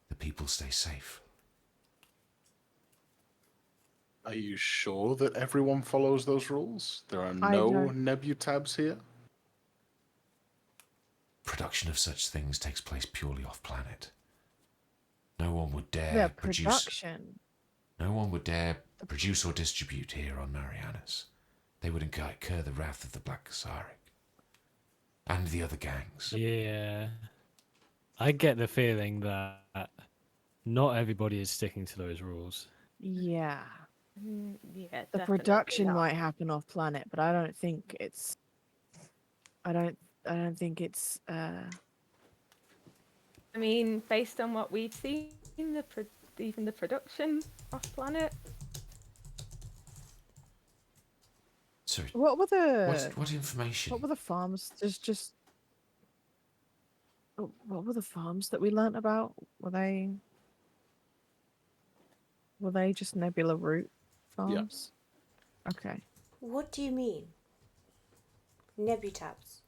The people stay safe. Are you sure that everyone follows those rules? There are I no don't- Nebutabs here? Production of such things takes place purely off-planet. No one would dare Yeah, produce. production. No one would dare produce or distribute here on Marianas. They would incur the wrath of the Black Kasaric and the other gangs. Yeah. I get the feeling that not everybody is sticking to those rules. Yeah. Yeah, The definitely production not. might happen off planet, but I don't think it's I don't think it's I mean, based on what we've seen, even the production off planet. Sorry, what were the what information? what were the farms? What were the farms that we learnt about? Were they just Nebula root farms? Okay. What do you mean? Nebutabs.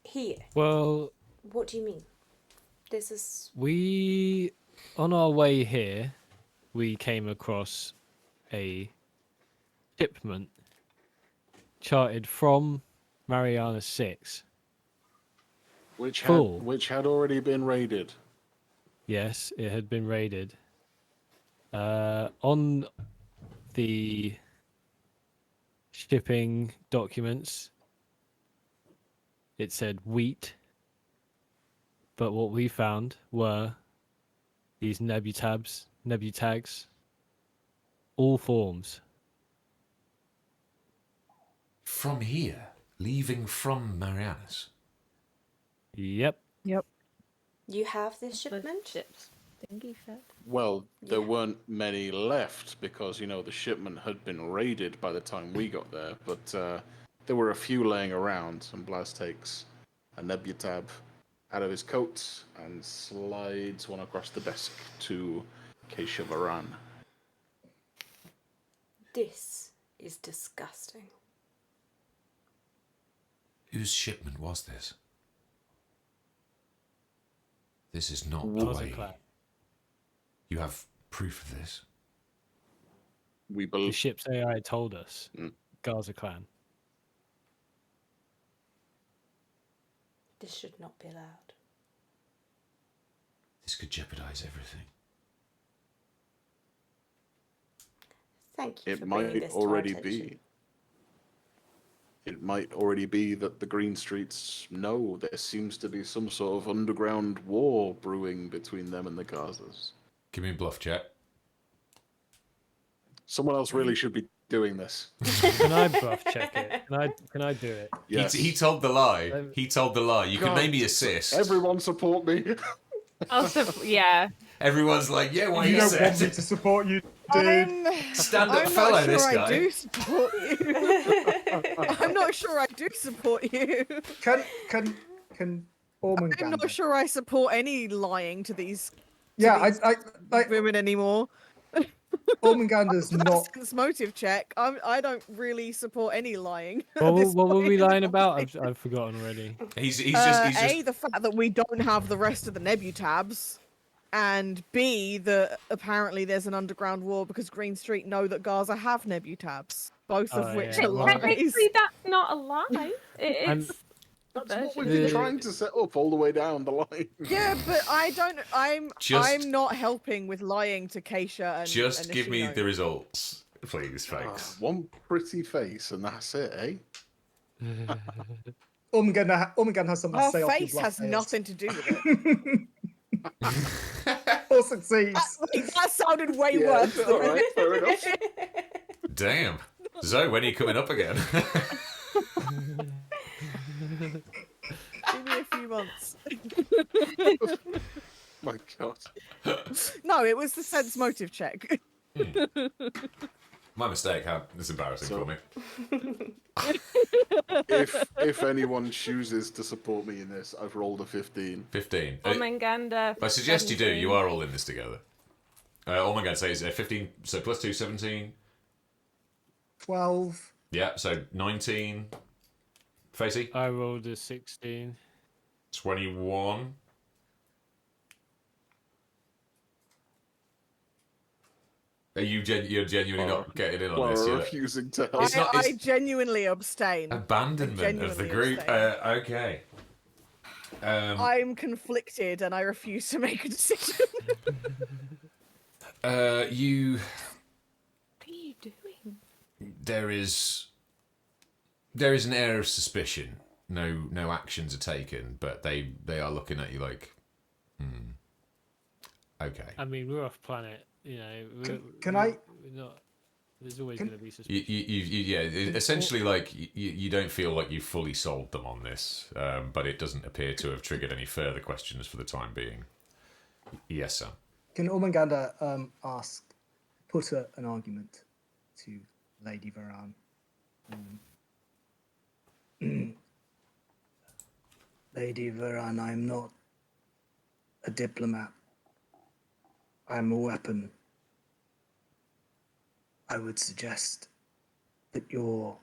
Here. Well, What do you mean? This is on our way here, we came across a shipment charted from Marianas 6. Which Full. had already been raided. Yes, it had been raided. On the shipping documents, it said wheat, but what we found were these nebutags, all forms. From here, leaving from Marianas. Yep. you have this The shipment? ships. Thingy said. Well, there Yeah. weren't many left because, the shipment had been raided by the time we got there, but there were a few laying around, and Blaz takes a Nebutab out of his coat and slides one across the desk to Kaesha Vaeran. This is disgusting. Whose shipment was this? This is not the Gaza way. clan. You have proof of this? We The believe. ship's AI told us. Mm. Gaza clan. This should not be allowed. This could jeopardize everything. Thank you It for bringing might this to our already attention. be. It might already be that the Green Streets know there seems to be some sort of underground war brewing between them and the Gazas. Give me a bluff check. Someone else really should be doing this. Can I bluff check it? Can I do it? Yes. He told the lie. He told the lie. You can God, maybe assist. Everyone support me. Also, yeah. Everyone's like, yeah, why You you don't want me said? to support you, dude. Stand-up I'm fellow, not sure this I guy. do support you. I'm not sure I do support you. Can I'm Ormungandr? not sure I support any lying to these Yeah, these I women anymore. Ormangander's That not. sense motive check. I don't really support any lying. What, at this what were we point. lying about? I've forgotten already. He's just The fact that we don't have the rest of the Nebutabs, and B, that apparently there's an underground war because Green Street know that Gaza have Nebutabs, both of Oh, which yeah, are well- lies. Technically, that's not a lie. And- It's That's what we've The- been trying to set up all the way down the line. Yeah, but I'm Just- not helping with lying to Keisha and just and give me Nishino. the results, please, folks. One pretty face, and that's it, eh? Ormangander has something to Her say off your face bluff has fails. nothing to do with it. Or succeeds. That sounded way Yeah, worse. all right, fair enough. Damn. Zoe, when are you coming up again? Give me a few months. My God. No, it was the sense motive check. My mistake. It's embarrassing So- for me. If anyone chooses to support me in this, I've rolled a 15. 15. Ormangander. I suggest you do. 17. You are all in this together. Ormangander says 15, so plus 2, 17. 12. Yeah, so 19. Facey? I rolled a 16. 21. Are you're genuinely not getting in on this? Or You're refusing to help. It's not- I genuinely abstain. abandonment of the genuinely group. abstain. Okay. I'm conflicted and I refuse to make a decision. You. What are you doing? There is an air of suspicion. No actions are taken, but they are looking at you like, okay. I mean, we're off planet. You know. Can I- We're not. There's always Can- going to be suspicion. Yeah. Essentially, like you don't feel like you've fully sold them on this, but it doesn't appear to have triggered any further questions for the time being. Yes, sir. Can Ormangander put an argument to Lady Vaeran? Lady Vaeran, I'm not a diplomat. I'm a weapon. I would suggest that your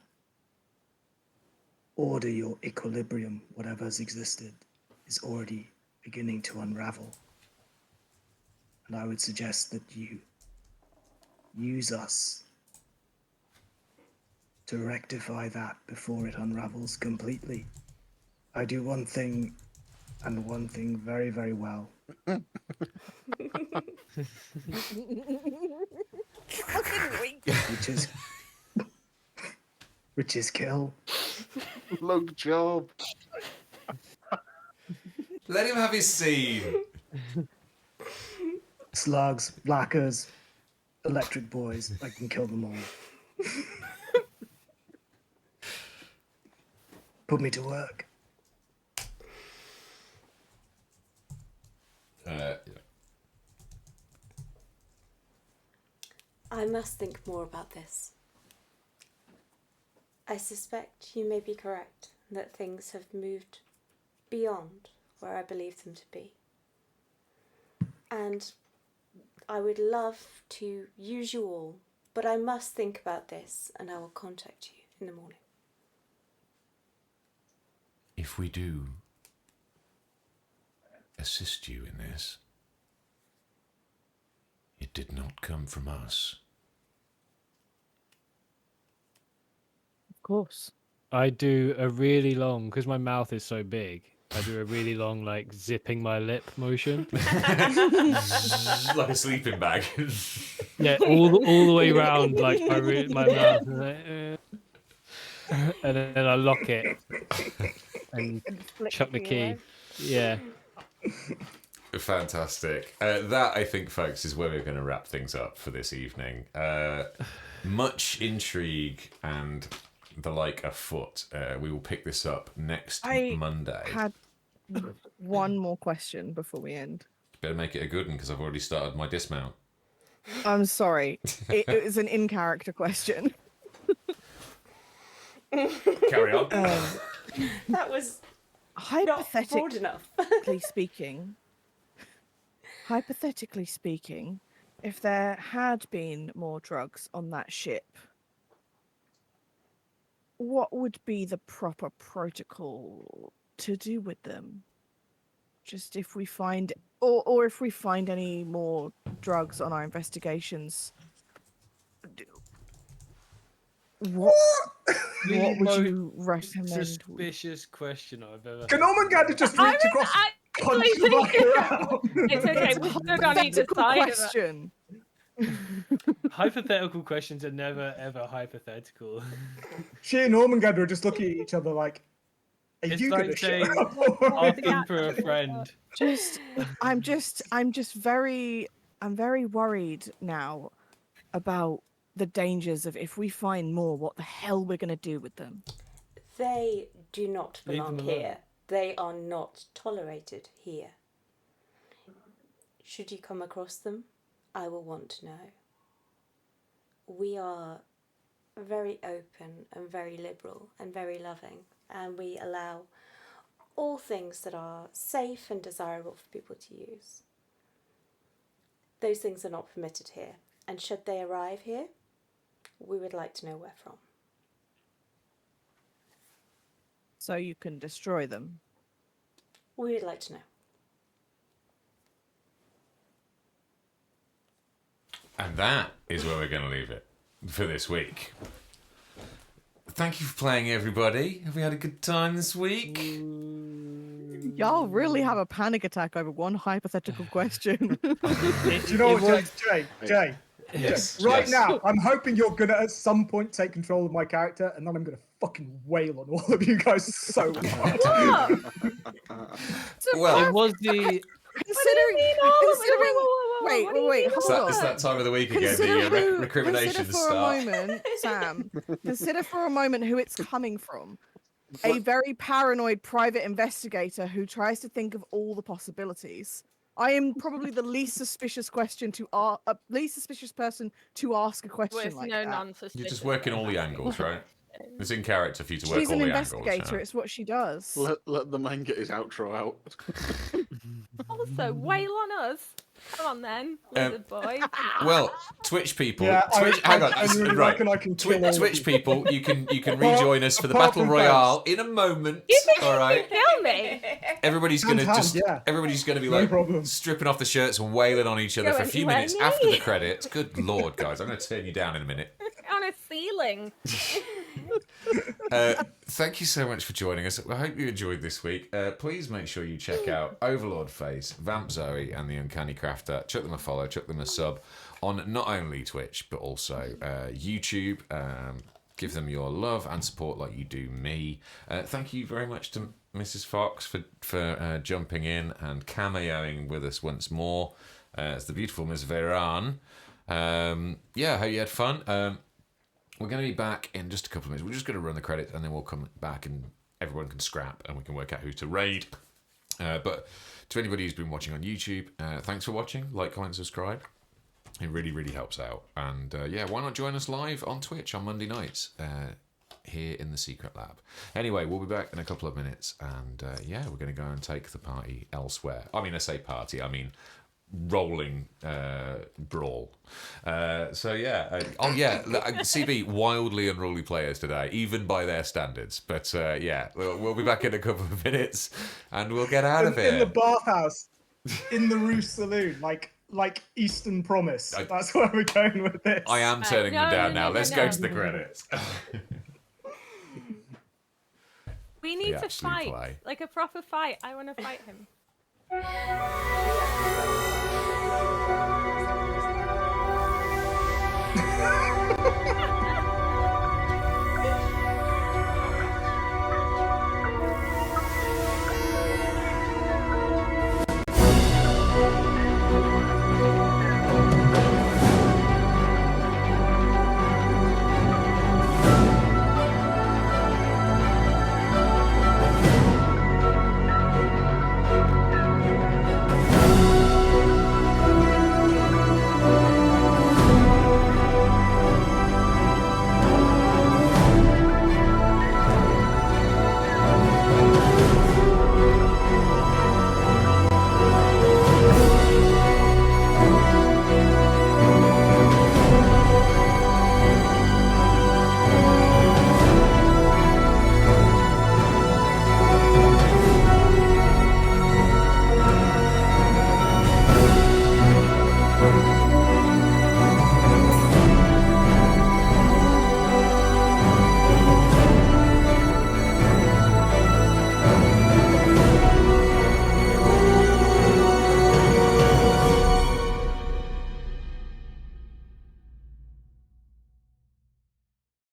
order, your equilibrium, whatever has existed, is already beginning to unravel. And I would suggest that you use us to rectify that before it unravels completely. I do one thing, and one thing very, very well. Which is kill. Look, job. Let him have his scene. Slugs, blackers, electric boys. I can kill them all. Put me to work. Yeah. I must think more about this. I suspect you may be correct that things have moved beyond where I believe them to be. And I would love to use you all, but I must think about this and I will contact you in the morning. If we do assist you in this, it did not come from us. Of course. I do a really long, because my mouth is so big, I do a really long, like, zipping my lip motion. Like a sleeping bag. Yeah, all the way around, like, my mouth. And then I lock it and chuck the key. Yeah. Fantastic. That, I think, folks, is where we're going to wrap things up for this evening. Much intrigue and the like afoot. We will pick this up next Monday. Had one more question before we end. Better make it a good one because I've already started my dismount. I'm sorry. It was an in-character question. Carry on. That was not broad Hypothetically enough. speaking, hypothetically speaking, if there had been more drugs on that ship, what would be the proper protocol to do with them? Just if we find, or if we find any more drugs on our investigations, what would you recommend? Suspicious question I've ever. Can Ormanganda just reach across and punch the fucker out? It's okay. We stood on either Hypothetical side of it. question. Hypothetical questions are never ever hypothetical. She and Ormanganda are just looking at each other like, are It's you like gonna saying, shut up? asking for a friend. I'm very worried now about the dangers of if we find more, what the hell we're gonna do with them. They do not Leave belong them alone. here. They are not tolerated here. Should you come across them, I will want to know. We are very open and very liberal and very loving, and we allow all things that are safe and desirable for people to use. Those things are not permitted here, and should they arrive here, we would like to know where from. So you can destroy them. We would like to know. And that is where we're going to leave it for this week. Thank you for playing, everybody. Have we had a good time this week? Y'all really have a panic attack over one hypothetical question. Do you know what, Jay? Yes. Right yes. now, I'm hoping you're gonna at some point take control of my character, and then I'm gonna fucking wail on all of you guys so hard. Well, It was the Wait, it's hold on. that time of the week again, Consider the who- recriminations consider for start. a moment, Sam. Consider for a moment who it's coming from. A very paranoid private investigator who tries to think of all the possibilities. I am probably the least suspicious person to ask a question With like no that. non-suspicious. You're just working all the angles, right? It's in character for you to work She's all an the investigator. angles. It's what she does. Let the man get his outro out. Also, wail on us. Come on then, lizard boy. Well, Twitch people, Yeah, hang on, I really right. reckon I can kill all of Twitch you. people, you can rejoin us for the apart battle from royale in a moment. You think All you right, can kill me? everybody's gonna Hand, yeah. everybody's gonna be No like problem. stripping off the shirts and wailing on each other Go for a few anywhere minutes near after the me. credits. Good lord, guys, I'm gonna turn you down in a minute. On a ceiling. Thank you so much for joining us. I hope you enjoyed this week. Please make sure you check out OverlordFace, VampZoe, and the Uncanny Crafter. Chuck them a follow, chuck them a sub on not only Twitch but also YouTube. Give them your love and support like you do me. Thank you very much to Mrs. Fox for jumping in and cameoing with us once more. It's the beautiful Ms. Vaeran. I hope you had fun. We're going to be back in just a couple of minutes. We're just going to run the credits and then we'll come back and everyone can scrap and we can work out who to raid. But to anybody who's been watching on YouTube, thanks for watching. Like, comment, subscribe. It really, really helps out. And why not join us live on Twitch on Monday nights here in the Secret Lab. Anyway, we'll be back in a couple of minutes. And we're going to go and take the party elsewhere. I mean, I say party, I mean rolling brawl. CB, wildly unruly players today, even by their standards. But we'll be back in a couple of minutes and we'll get out of here. In the bathhouse, in the Rouge Saloon, like Eastern Promise. That's where we're going with this. I am turning them down now. Let's go to the credits. We need to actually fight. play. Like a proper fight. I want to fight him.